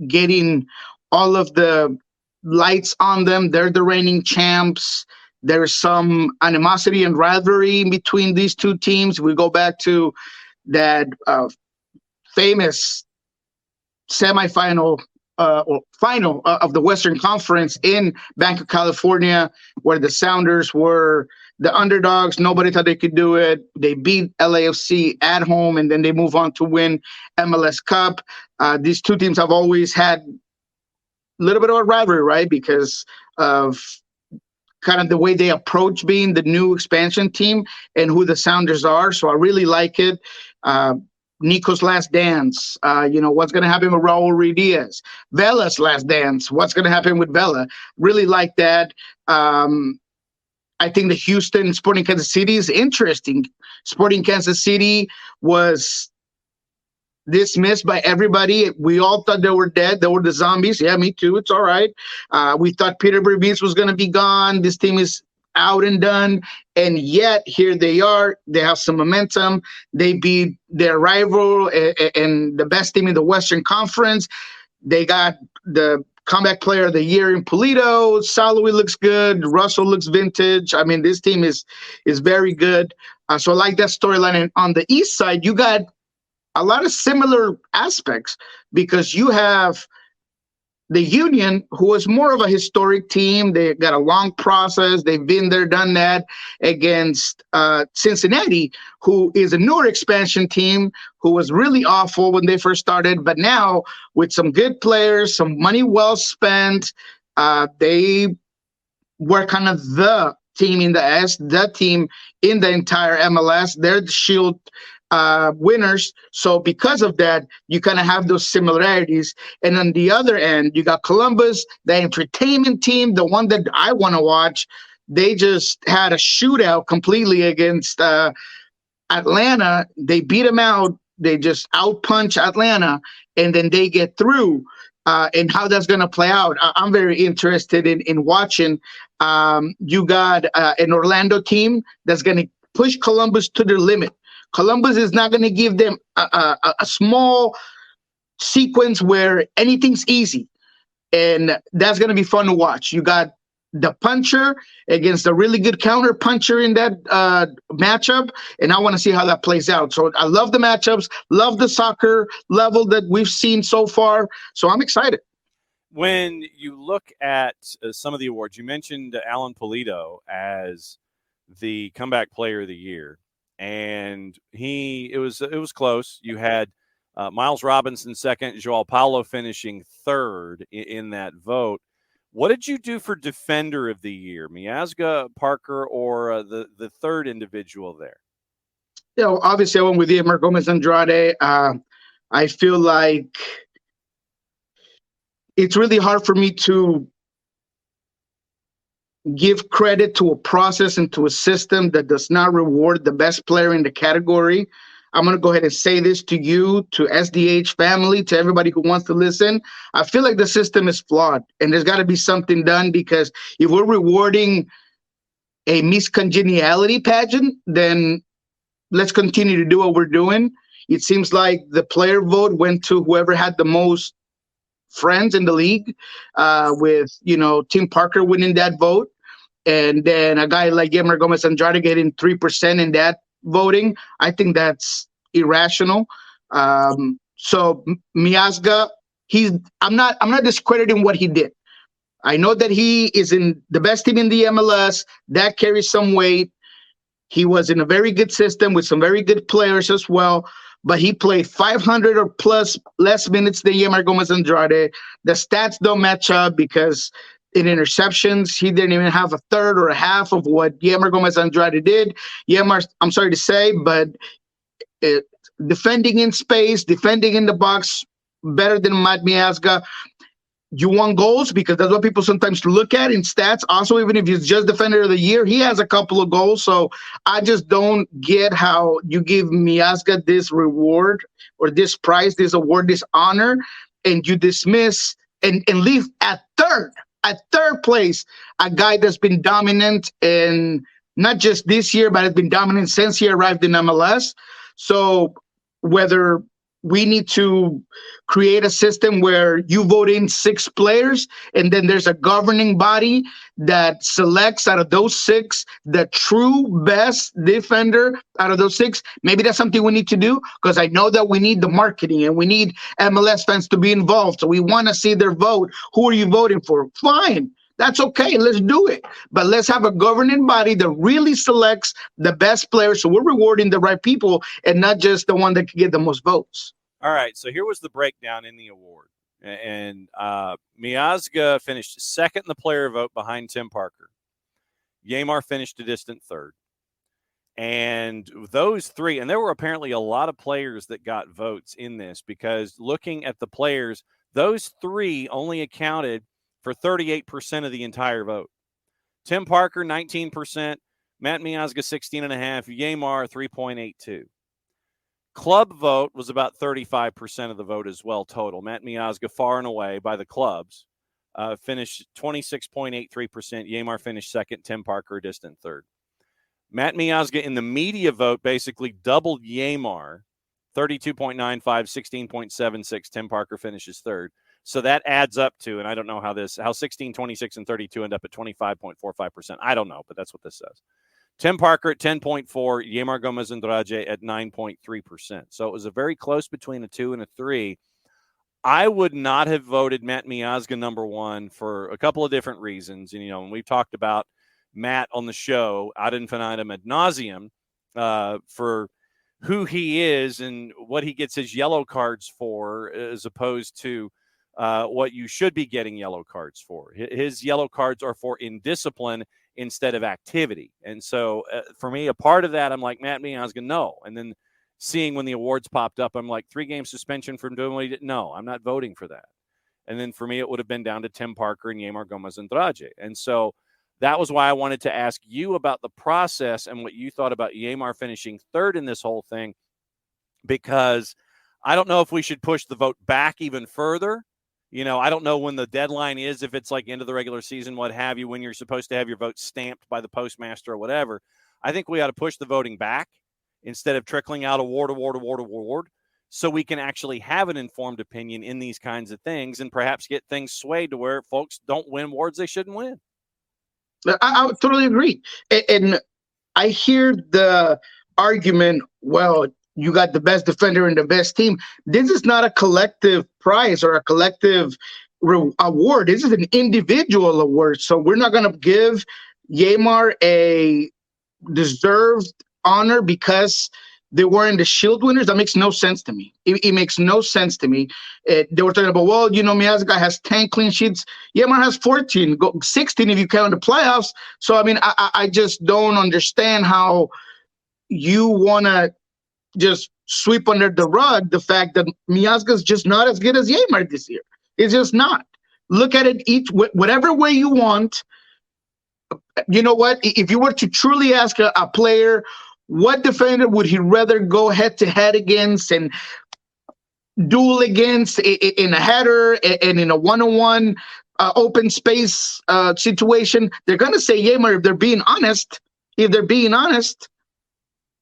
getting all of the lights on them. They're the reigning champs. There's some animosity and rivalry between these two teams. We go back to that famous semifinal or final of the Western Conference in Banc of California, where the Sounders were the underdogs. Nobody thought they could do it. They beat LAFC at home, and then they move on to win MLS Cup. These two teams have always had a little bit of a rivalry, right? Because of kind of the way they approach being the new expansion team and who the Sounders are. So I really like it. Niko's last dance. What's going to happen with Raul Ruidiaz? Vela's last dance. What's going to happen with Vela? Really like that. I think the Houston Sporting Kansas City is interesting. Sporting Kansas City was dismissed by everybody. We all thought they were dead. They were the zombies. Yeah, me too. It's all right. We thought Peter Berbice was going to be gone. This team is out and done. And yet here they are. They have some momentum. They beat their rival and the best team in the Western Conference. They got the comeback player of the year in Polito. Saloui looks good. Russell looks vintage. I mean, this team is very good. So I like that storyline. And on the East side, you got a lot of similar aspects because you have the Union, who is more of a historic team. They got a long process. They've been there, done that against Cincinnati, who is a newer expansion team who was really awful when they first started. But now with some good players, some money well spent, they were kind of the team in the S, the team in the entire MLS. They're the Shield winners. So because of that, you kind of have those similarities. And on the other end, you got Columbus, the entertainment team, the one that I want to watch. They just had a shootout completely against Atlanta. They beat them out. They just outpunch Atlanta, and then they get through. And how that's going to play out, I'm very interested in watching. You got an Orlando team that's going to push Columbus to their limit. Columbus is not going to give them a small sequence where anything's easy. And that's going to be fun to watch. You got the puncher against a really good counter puncher in that matchup. And I want to see how that plays out. So I love the matchups, love the soccer level that we've seen so far. So I'm excited. When you look at some of the awards, you mentioned Alan Pulido as the comeback player of the year. And it was close. You had Miles Robinson second, Joao Paulo finishing third in that vote. What did you do for defender of the year, Miazga, Parker, or the third individual there? Obviously I went with Yeimar Gomez-Andrade. I feel like it's really hard for me to give credit to a process and to a system that does not reward the best player in the category. I'm going to go ahead and say this to you, to SDH family, to everybody who wants to listen. I feel like the system is flawed, and there's got to be something done, because if we're rewarding a miscongeniality pageant, then let's continue to do what we're doing. It seems like the player vote went to whoever had the most friends in the league, with, Tim Parker winning that vote. And then a guy like Yeimar Gomez-Andrade getting 3% in that voting. I think that's irrational. So Miazga, I'm not discrediting what he did. I know that he is in the best team in the MLS. That carries some weight. He was in a very good system with some very good players as well. But he played 500 or plus less minutes than Yeimar Gomez-Andrade. The stats don't match up because in interceptions, he didn't even have a third or a half of what Yeimar Gomez-Andrade did. Yeimar, I'm sorry to say, but defending in space, defending in the box, better than Matt Miazga. You won goals because that's what people sometimes look at in stats. Also, even if he's just defender of the year, he has a couple of goals. So I just don't get how you give Miazga this reward or this prize, this award, this honor, and you dismiss and leave at third place a guy that's been dominant, and not just this year, but has been dominant since he arrived in MLS. So whether we need to create a system where you vote in 6 players and then there's a governing body that selects out of those 6 the true best defender out of those 6. Maybe that's something we need to do, because I know that we need the marketing and we need MLS fans to be involved. So we want to see their vote. Who are you voting for? Fine. That's okay. Let's do it. But let's have a governing body that really selects the best players, so we're rewarding the right people and not just the one that can get the most votes. All right, so here was the breakdown in the award. And Miazga finished second in the player vote behind Tim Parker. Yeimar finished a distant third. And those 3, and there were apparently a lot of players that got votes in this, because looking at the players, those 3 only accounted for 38% of the entire vote. Tim Parker, 19%, Matt Miazga, 16.5%, Yeimar, 3.82%. Club vote was about 35% of the vote as well total. Matt Miazga far and away by the clubs finished 26.83%. Yamar finished second. Tim Parker a distant third. Matt Miazga in the media vote basically doubled Yamar, 32.95, 16.76. Tim Parker finishes third. So that adds up to, and I don't know how 16, 26, and 32 end up at 25.45%. I don't know, but that's what this says. Tim Parker at 10.4, Yamar Gomez Andrade at 9.3%. So it was a very close between a 2 and a 3. I would not have voted Matt Miazga number 1 for a couple of different reasons. And, and we've talked about Matt on the show ad infinitum ad nauseum for who he is and what he gets his yellow cards for, as opposed to what you should be getting yellow cards for. His yellow cards are for indiscipline instead of activity. And so for me, a part of that, I'm like, Matt Miazga, no. And then seeing when the awards popped up, I'm like, 3-game suspension from doing what he did. No, I'm not voting for that. And then for me, it would have been down to Tim Parker and Yamar Gomez Andrade. And so that was why I wanted to ask you about the process and what you thought about Yamar finishing third in this whole thing, because I don't know if we should push the vote back even further. I don't know when the deadline is, if it's like end of the regular season, what have you, when you're supposed to have your vote stamped by the postmaster or whatever. I think we ought to push the voting back instead of trickling out award, so we can actually have an informed opinion in these kinds of things and perhaps get things swayed to where folks don't win awards they shouldn't win. I totally agree. And I hear the argument, well, you got the best defender and the best team. This is not a collective prize or a collective award. This is an individual award. So we're not going to give Yamar a deserved honor because they weren't the Shield winners. That makes no sense to me. It makes no sense to me. They were talking about, well, Miazga has 10 clean sheets. Yamar has 14, 16 if you count the playoffs. So, I just don't understand how you want to just sweep under the rug the fact that Miazga is just not as good as Yamar this year. It's just not. Look at it whatever way you want. You know what? If you were to truly ask a player, what defender would he rather go head-to-head against and duel against in a header and in a one-on-one open space situation? They're going to say Yamar if they're being honest.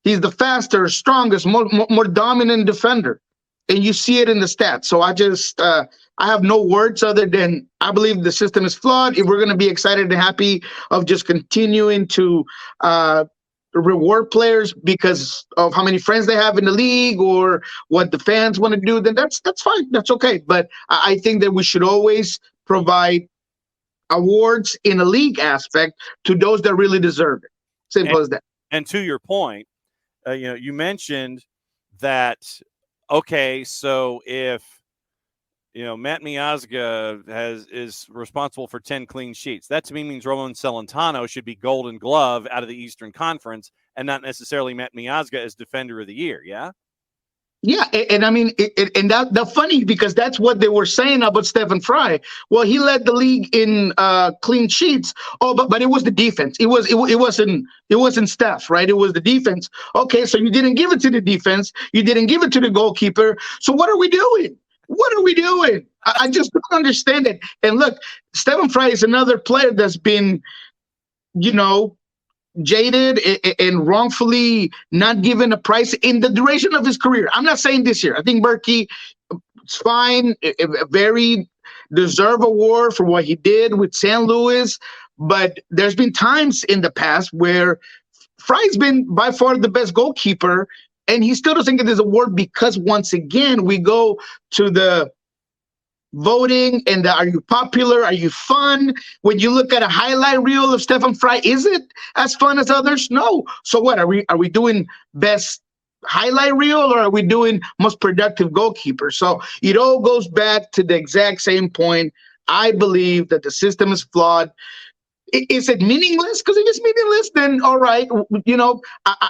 He's the faster, strongest, more dominant defender. And you see it in the stats. So I have no words other than I believe the system is flawed. If we're going to be excited and happy of just continuing to reward players because of how many friends they have in the league or what the fans want to do, then that's fine. That's okay. But I think that we should always provide awards in a league aspect to those that really deserve it. Simple as that. And to your point, you mentioned that, okay, so if, Matt Miazga is responsible for 10 clean sheets, that to me means Roman Celentano should be Golden Glove out of the Eastern Conference and not necessarily Matt Miazga as Defender of the Year, yeah? Yeah, and and that's funny because that's what they were saying about Stephen Fry. Well, he led the league in clean sheets. Oh, but it was the defense. It wasn't Steph, right? It was the defense. Okay, so you didn't give it to the defense. You didn't give it to the goalkeeper. So what are we doing? I just don't understand it. And look, Stephen Fry is another player that's been, jaded and wrongfully not given a prize in the duration of his career. I'm not saying this year. I think Baki is fine, a very deserved award for what he did with St. Louis. But there's been times in the past where Fry's been by far the best goalkeeper, and he still doesn't get this award because, once again, we go to the voting and are you popular? Are you fun? When you look at a highlight reel of Stephen Fry, is it as fun as others? No. So what are we doing? Best highlight reel, or are we doing most productive goalkeeper? So it all goes back to the exact same point. I believe that the system is flawed. Is it meaningless? Because if it's meaningless, then all right.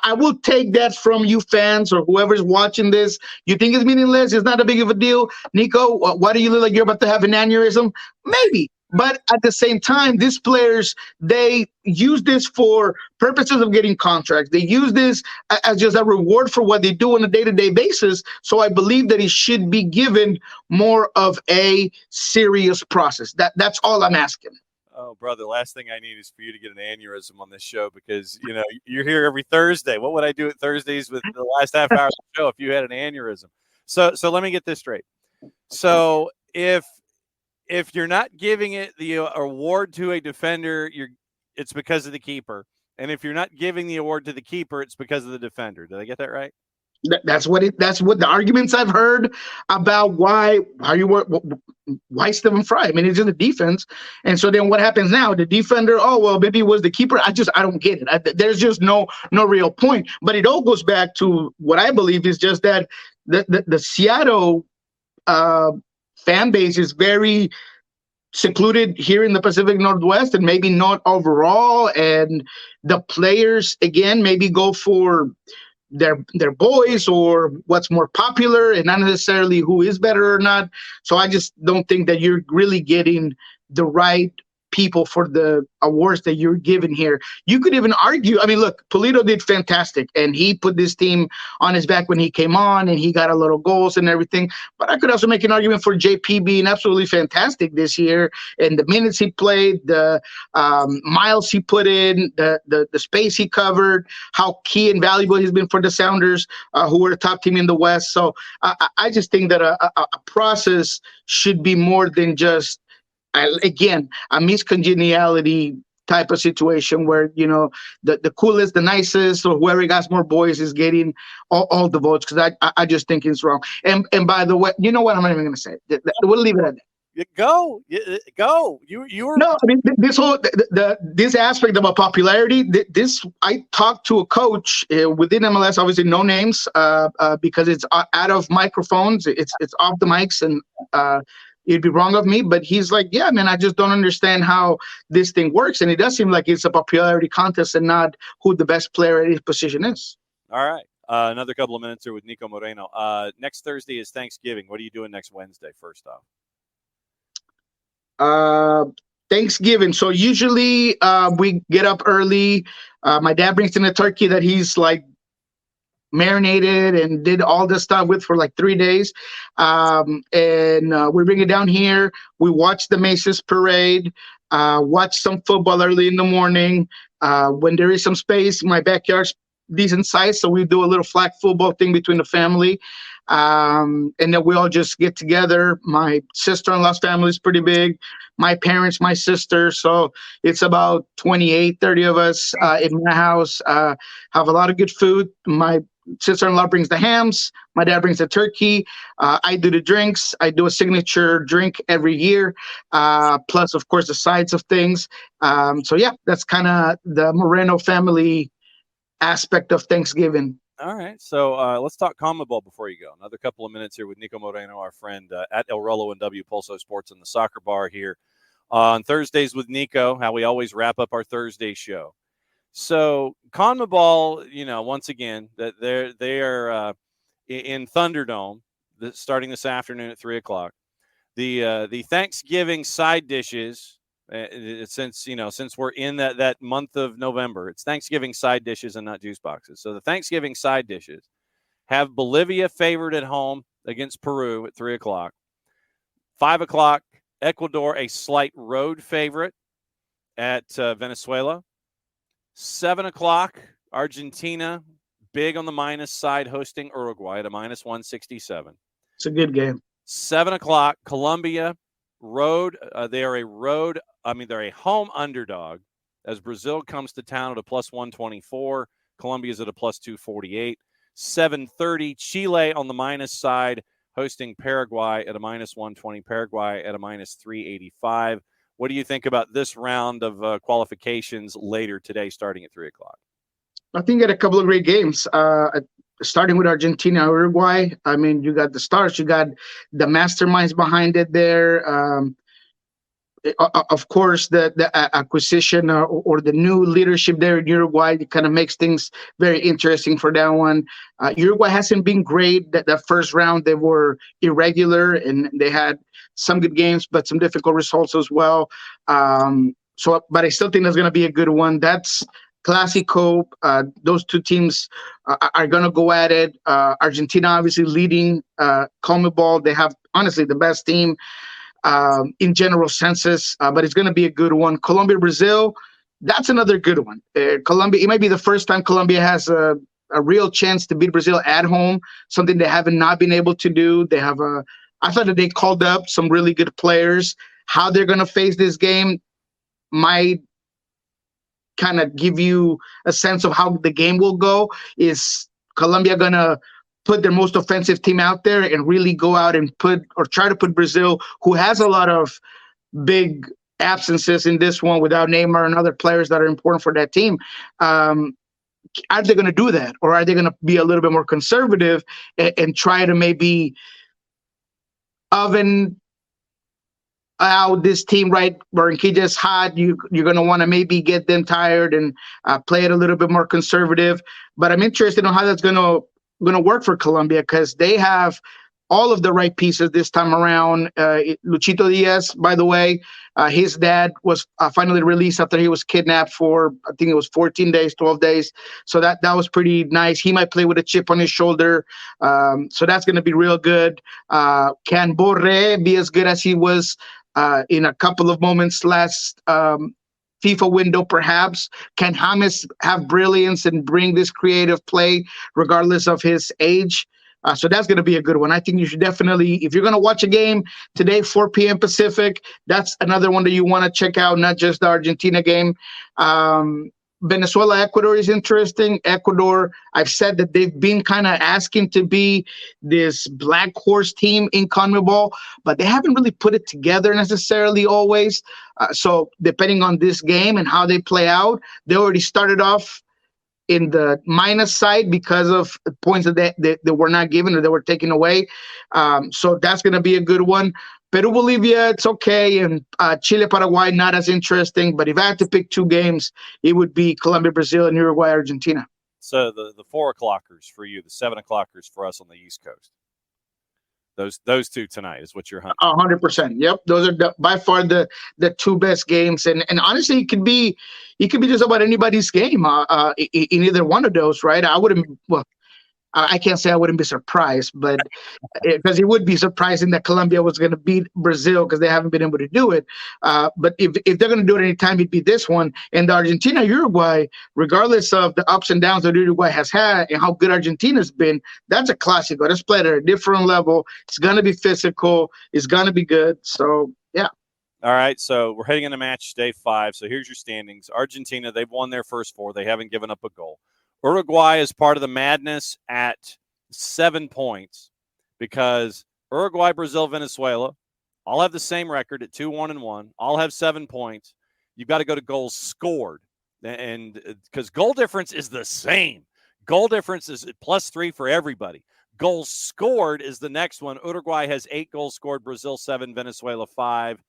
I will take that from you fans or whoever's watching this. You think it's meaningless? It's not a big of a deal. Niko, why do you look like you're about to have an aneurysm? Maybe. But at the same time, these players, they use this for purposes of getting contracts. They use this as just a reward for what they do on a day-to-day basis. So I believe that it should be given more of a serious process. That's all I'm asking. Oh, brother, last thing I need is for you to get an aneurysm on this show because, you're here every Thursday. What would I do at Thursdays with the last half hour of the show if you had an aneurysm? So let me get this straight. So if you're not giving it the award to a defender, it's because of the keeper. And if you're not giving the award to the keeper, it's because of the defender. Did I get that right? That's what the arguments I've heard about why Stephen Fry. I mean, it's just the defense. And so then what happens now? The defender, maybe it was the keeper. I don't get it. There's just no real point. But it all goes back to what I believe is just that the Seattle fan base is very secluded here in the Pacific Northwest and maybe not overall. And the players, again, maybe go for their boys or what's more popular and not necessarily who is better or not. So I just don't think that you're really getting the right people for the awards that you're given here. You could even argue, I mean, look, Pulido did fantastic and he put this team on his back when he came on and he got a lot of goals and everything. But I could also make an argument for JP being absolutely fantastic this year and the minutes he played, the miles he put in, the space he covered, how key and valuable he's been for the Sounders, who were the top team in the West. So I just think that a process should be more than just again, a miscongeniality type of situation where, the coolest, the nicest, or whoever got more boys is getting all the votes, because I just think it's wrong. And by the way, you know what? I'm not even going to say it. We'll leave it at that. Go. You were. No, I mean, this whole this aspect about popularity. I talked to a coach within MLS, obviously no names, because it's out of microphones, it's off the mics, and it'd be wrong of me, but he's like, yeah, man, I just don't understand how this thing works, and it does seem like it's a popularity contest and not who the best player at his position is. All right, another couple of minutes here with Niko Moreno. Next Thursday is Thanksgiving. What are you doing next Wednesday? First off. Thanksgiving. So usually we get up early. My dad brings in a turkey that he's like marinated and did all this stuff with for like 3 days. And we bring it down here. We watch the Macy's parade, watch some football early in the morning. When there is some space, my backyard's decent size, so we do a little flag football thing between the family. And then we all just get together. My sister-in-law's family is pretty big. My parents, my sister. So it's about 28, 30 of us in my house. Have a lot of good food. My sister-in-law brings the hams. My dad brings the turkey. I do the drinks. I do a signature drink every year, plus, of course, the sides of things. So, yeah, that's kind of the Moreno family aspect of Thanksgiving. All right. So let's talk CONMEBOL before you go. Another couple of minutes here with Niko Moreno, our friend at El Rolo and W Pulso Sports in the Soccer Bar here on Thursdays with Niko, how we always wrap up our Thursday show. So CONMEBOL, once again, that they are in Thunderdome starting this afternoon at 3:00. The Thanksgiving side dishes, since we're in that month of November, it's Thanksgiving side dishes and not juice boxes. So the Thanksgiving side dishes have Bolivia favored at home against Peru at 3:00. 5:00, Ecuador a slight road favorite at Venezuela. 7:00, Argentina, big on the minus side, hosting Uruguay at a minus 167. It's a good game. 7:00, Colombia, road. They're a home underdog as Brazil comes to town at a plus 124. Colombia's at a plus 248. 7:30, Chile on the minus side, hosting Paraguay at a minus 120. Paraguay at a minus 385. What do you think about this round of qualifications later today, starting at 3:00? I think you got a couple of great games. Starting with Argentina, Uruguay. I mean, you got the stars, you got the masterminds behind it there. of course, the acquisition or the new leadership there in Uruguay kind of makes things very interesting for that one. Uruguay hasn't been great. That first round, they were irregular, and they had some good games, but some difficult results as well. But I still think that's going to be a good one. That's Clásico. Those two teams are going to go at it. Argentina obviously leading CONMEBOL. They have, honestly, the best team in general census, but it's going to be a good one. Colombia, Brazil, that's another good one. Colombia, it might be the first time Colombia has a real chance to beat Brazil at home, something they haven't not been able to do. They have I thought that they called up some really good players. How they're going to face this game might kind of give you a sense of how the game will go. Is Colombia going to put their most offensive team out there and really go out and try to put Brazil, who has a lot of big absences in this one without Neymar and other players that are important for that team? Are they going to do that? Or are they going to be a little bit more conservative and try to maybe oven out this team, right? Barranquilla's hot. You're going to want to maybe get them tired and play it a little bit more conservative. But I'm interested in how that's going to work for Colombia, because they have all of the right pieces this time around. Luchito Diaz, by the way, his dad was finally released after he was kidnapped for, I think it was 14 days, 12 days. So that was pretty nice. He might play with a chip on his shoulder. So that's going to be real good. Can Borré be as good as he was in a couple of moments last FIFA window, perhaps? Can James have brilliance and bring this creative play regardless of his age? So that's going to be a good one. I think you should definitely, if you're going to watch a game today, 4 p.m. Pacific, that's another one that you want to check out, not just the Argentina game. Venezuela, Ecuador is interesting. Ecuador, I've said that they've been kind of asking to be this black horse team in CONMEBOL, but they haven't really put it together necessarily always. So depending on this game and how they play out, they already started off in the minus side because of points that they were not given or they were taken away. So that's going to be a good one. Peru, Bolivia, it's okay. And Chile, Paraguay, not as interesting. But if I had to pick two games, it would be Colombia, Brazil, and Uruguay, Argentina. So the 4 o'clockers for you, the 7 o'clockers for us on the East Coast. Those two tonight is what you're hunting. 100%. Yep, those are by far the two best games, and honestly, it could be just about anybody's game in either one of those, right? I can't say I wouldn't be surprised, but because it would be surprising that Colombia was going to beat Brazil because they haven't been able to do it. But if they're going to do it anytime, it'd be this one. And the Argentina-Uruguay, regardless of the ups and downs that Uruguay has had and how good Argentina's been, that's a Clásico. That's played at a different level. It's going to be physical. It's going to be good. So, yeah. All right, so we're heading into match day 5. So here's your standings. Argentina, they've won their first 4. They haven't given up a goal. Uruguay is part of the madness at 7 points because Uruguay, Brazil, Venezuela all have the same record at 2-1-1. All have 7 points. You've got to go to goals scored, and because goal difference is the same. Goal difference is +3 for everybody. Goals scored is the next one. Uruguay has 8 goals scored, Brazil 7, Venezuela 5.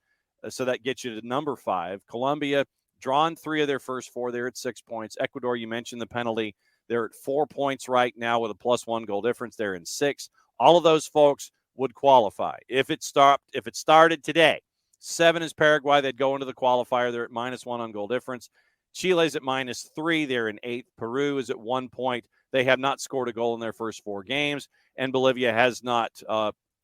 So that gets you to number 5. Colombia drawn 3 of their first 4. They're at 6 points. Ecuador, you mentioned the penalty. They're at 4 points right now with a +1 goal difference. They're in 6. All of those folks would qualify. If it started today, 7 is Paraguay. They'd go into the qualifier. They're at -1 on goal difference. Chile's at -3. They're in 8th. Peru is at 1 point. They have not scored a goal in their first 4 games. And Bolivia has not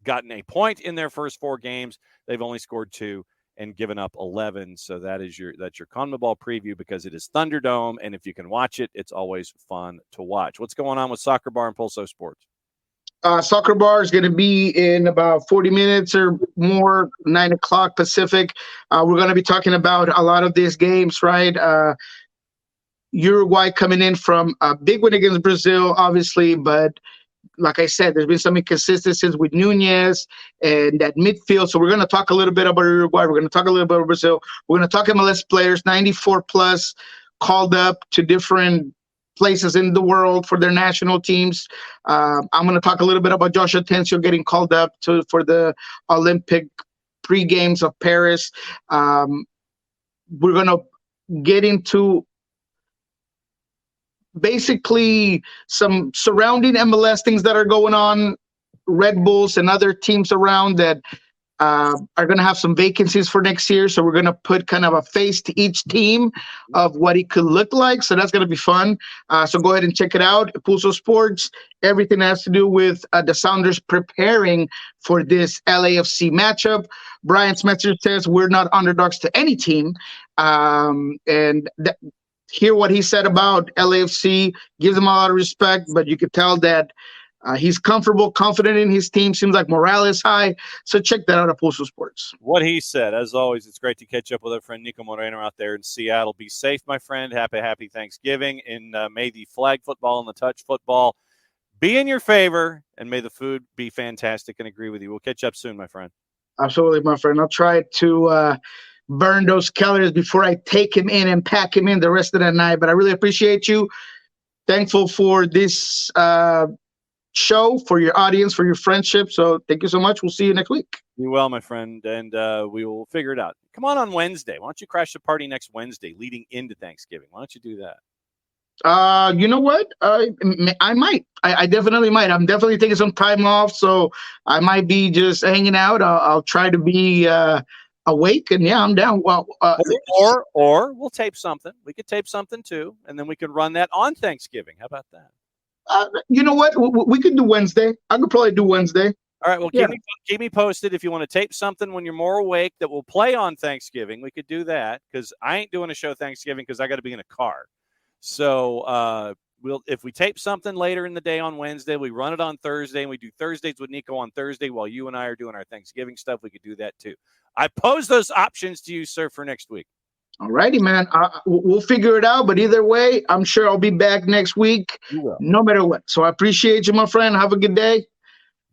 gotten a point in their first 4 games. They've only scored 2. And given up 11. So that's your CONMEBOL preview because it is Thunderdome, and if you can watch it, it's always fun to watch. What's going on with Soccer Bar and Pulso Sports? Soccer Bar is going to be in about 40 minutes or more, 9 o'clock Pacific. We're going to be talking about a lot of these games, right? Uruguay coming in from a big win against Brazil, obviously, but like I said, there's been some inconsistencies with Nunez and that midfield. So we're going to talk a little bit about Uruguay. We're going to talk a little bit about Brazil. We're going to talk MLS players, 94 plus, called up to different places in the world for their national teams. I'm going to talk a little bit about Josh Atencio getting called up for the Olympic 3 games of Paris. We're going to get into basically some surrounding MLS things that are going on, Red Bulls and other teams around that are going to have some vacancies for next year. So we're going to put kind of a face to each team of what it could look like. So that's going to be fun. So go ahead and check it out. Pulso Sports, everything that has to do with the Sounders preparing for this LAFC matchup. Brian's message says we're not underdogs to any team. Hear what he said about LAFC, gives him a lot of respect, but you could tell that he's comfortable, confident in his team. Seems like morale is high. So check that out at Pulso Sports. What he said, as always, it's great to catch up with our friend Niko Moreno out there in Seattle. Be safe, my friend. Happy Thanksgiving. And may the flag football and the touch football be in your favor. And may the food be fantastic, and agree with you. We'll catch up soon, my friend. Absolutely, my friend. I'll try to burn those calories before I take him in and pack him in the rest of the night. But I really appreciate you. Thankful for this show, for your audience, for your friendship. So thank you so much. We'll see you next week. Be well, my friend, and we will figure it out. Come on Wednesday. Why don't you crash the party next Wednesday leading into Thanksgiving? Why don't you do that? You know what? I might. I definitely might. I'm definitely taking some time off, so I might be just hanging out. I'll try to be awake, and yeah, I'm down. Well, or we'll tape something. We could tape something too, and then we can run that on Thanksgiving. How about that? You know what? We could do Wednesday. I could probably do Wednesday. All right. Well, keep me posted if you want to tape something when you're more awake that will play on Thanksgiving. We could do that because I ain't doing a show Thanksgiving because I got to be in a car. So if we tape something later in the day on Wednesday, we run it on Thursday, and we do Thursdays with Niko on Thursday while you and I are doing our Thanksgiving stuff. We could do that too. I pose those options to you, sir, for next week. All righty, man. We'll figure it out. But either way, I'm sure I'll be back next week, no matter what. So I appreciate you, my friend. Have a good day.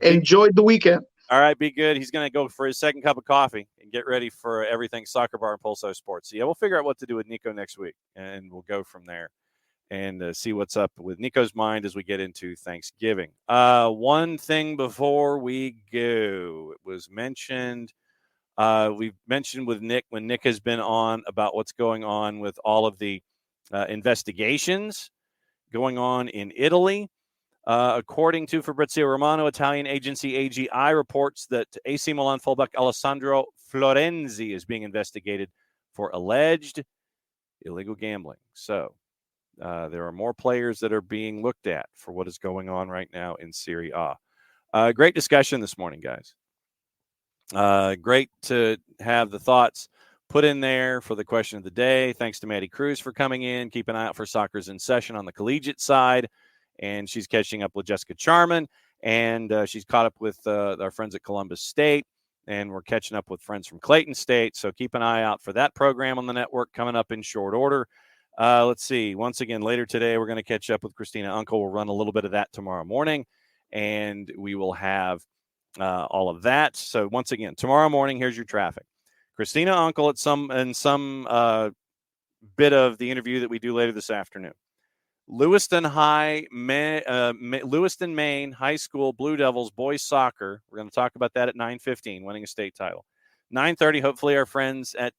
Enjoy the weekend. All right, be good. He's going to go for his second cup of coffee and get ready for everything Soccer Bar and Pulso Sports. So, yeah, we'll figure out what to do with Niko next week, and we'll go from there and see what's up with Niko's mind as we get into Thanksgiving. One thing before we go, it was mentioned. We've mentioned with Nick when Nick has been on about what's going on with all of the investigations going on in Italy. According to Fabrizio Romano, Italian agency AGI reports that AC Milan fullback Alessandro Florenzi is being investigated for alleged illegal gambling. So there are more players that are being looked at for what is going on right now in Serie A. Great discussion this morning, guys. Great to have the thoughts put in there for the question of the day. Thanks to Madison Crews for coming in. Keep an eye out for Soccer's in Session on the collegiate side. And she's catching up with Jessica Charman. And she's caught up with our friends at Columbus State. And we're catching up with friends from Clayton State. So keep an eye out for that program on the network coming up in short order. Let's see. Once again, later today, we're going to catch up with Christina Uncle. We'll run a little bit of that tomorrow morning. And we will have all of that. So once again, tomorrow morning, here's your traffic. Christina Uncle in some bit of the interview that we do later this afternoon. Lewiston, Maine High School Blue Devils boys soccer. We're going to talk about that at 9:15, winning a state title. 9:30, hopefully our friends at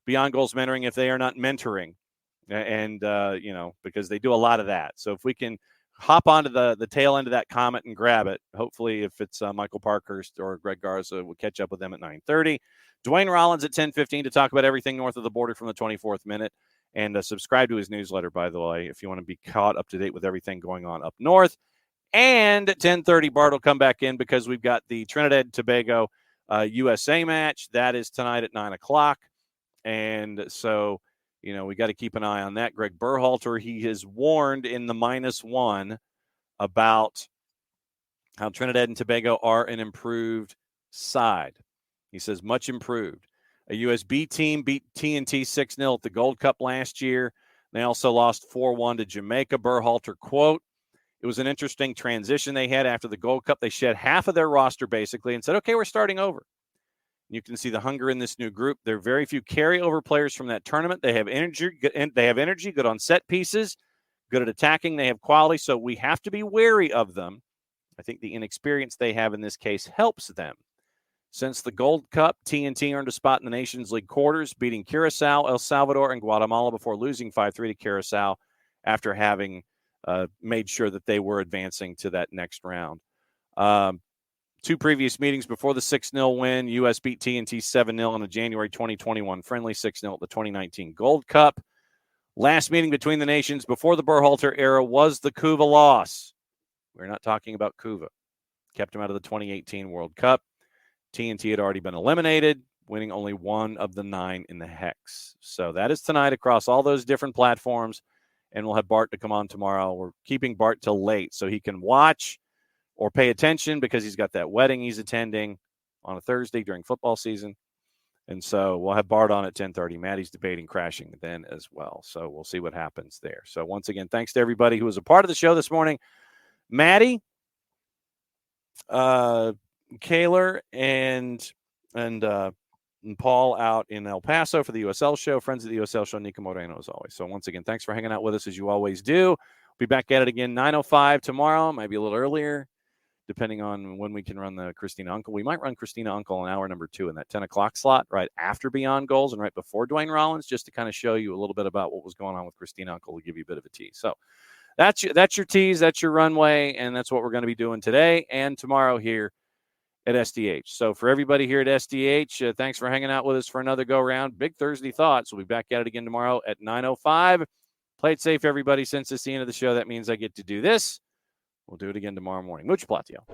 Beyond Goals Mentoring, if they are not mentoring, and because they do a lot of that. So if we can hop onto the tail end of that comment and grab it. Hopefully, if it's Michael Parkhurst or Greg Garza, we'll catch up with them at 9:30. Dwayne Rollins at 10:15 to talk about everything north of the border from the 24th minute. And subscribe to his newsletter, by the way, if you want to be caught up to date with everything going on up north. And at 10:30, Bart will come back in because we've got the Trinidad and Tobago USA match. That is tonight at 9 o'clock. And so, we got to keep an eye on that. Greg Berhalter, he has warned in the -1 about how Trinidad and Tobago are an improved side. He says much improved. A USB team beat TNT 6-0 at the Gold Cup last year. They also lost 4-1 to Jamaica. Berhalter, quote, "It was an interesting transition they had after the Gold Cup. They shed half of their roster basically and said, okay, we're starting over." You can see the hunger in this new group. There are very few carryover players from that tournament. They have energy, good on set pieces, good at attacking. They have quality, so we have to be wary of them. I think the inexperience they have in this case helps them. Since the Gold Cup, TNT earned a spot in the Nations League quarters, beating Curacao, El Salvador, and Guatemala before losing 5-3 to Curacao after having made sure that they were advancing to that next round. Two previous meetings before the 6-0 win, U.S. beat TNT 7-0 in a January 2021 friendly, 6-0 at the 2019 Gold Cup. Last meeting between the nations before the Berhalter era was the Cuba loss. We're not talking about Cuba. Kept him out of the 2018 World Cup. TNT had already been eliminated, winning only one of the 9 in the Hex. So that is tonight across all those different platforms, and we'll have Bart to come on tomorrow. We're keeping Bart till late so he can watch or pay attention because he's got that wedding he's attending on a Thursday during football season. And so we'll have Bart on at 10:30. Maddie's debating crashing then as well. So we'll see what happens there. So once again, thanks to everybody who was a part of the show this morning. Maddie, Kaylor, and Paul out in El Paso for the USL show. Friends of the USL show, Niko Moreno as always. So once again, thanks for hanging out with us as you always do. We'll be back at it again 9:05 tomorrow, maybe a little earlier, depending on when we can run the Christina Uncle. We might run Christina Uncle in hour number 2 in that 10 o'clock slot, right after Beyond Goals and right before Dwayne Rollins, just to kind of show you a little bit about what was going on with Christina Uncle, to give you a bit of a tease. So that's your tease, that's your runway, and that's what we're going to be doing today and tomorrow here at SDH. So for everybody here at SDH, thanks for hanging out with us for another go-round. Big Thursday Thoughts. We'll be back at it again tomorrow at 9:05. Play it safe, everybody. Since it's the end of the show, that means I get to do this. We'll do it again tomorrow morning. Mucho platio.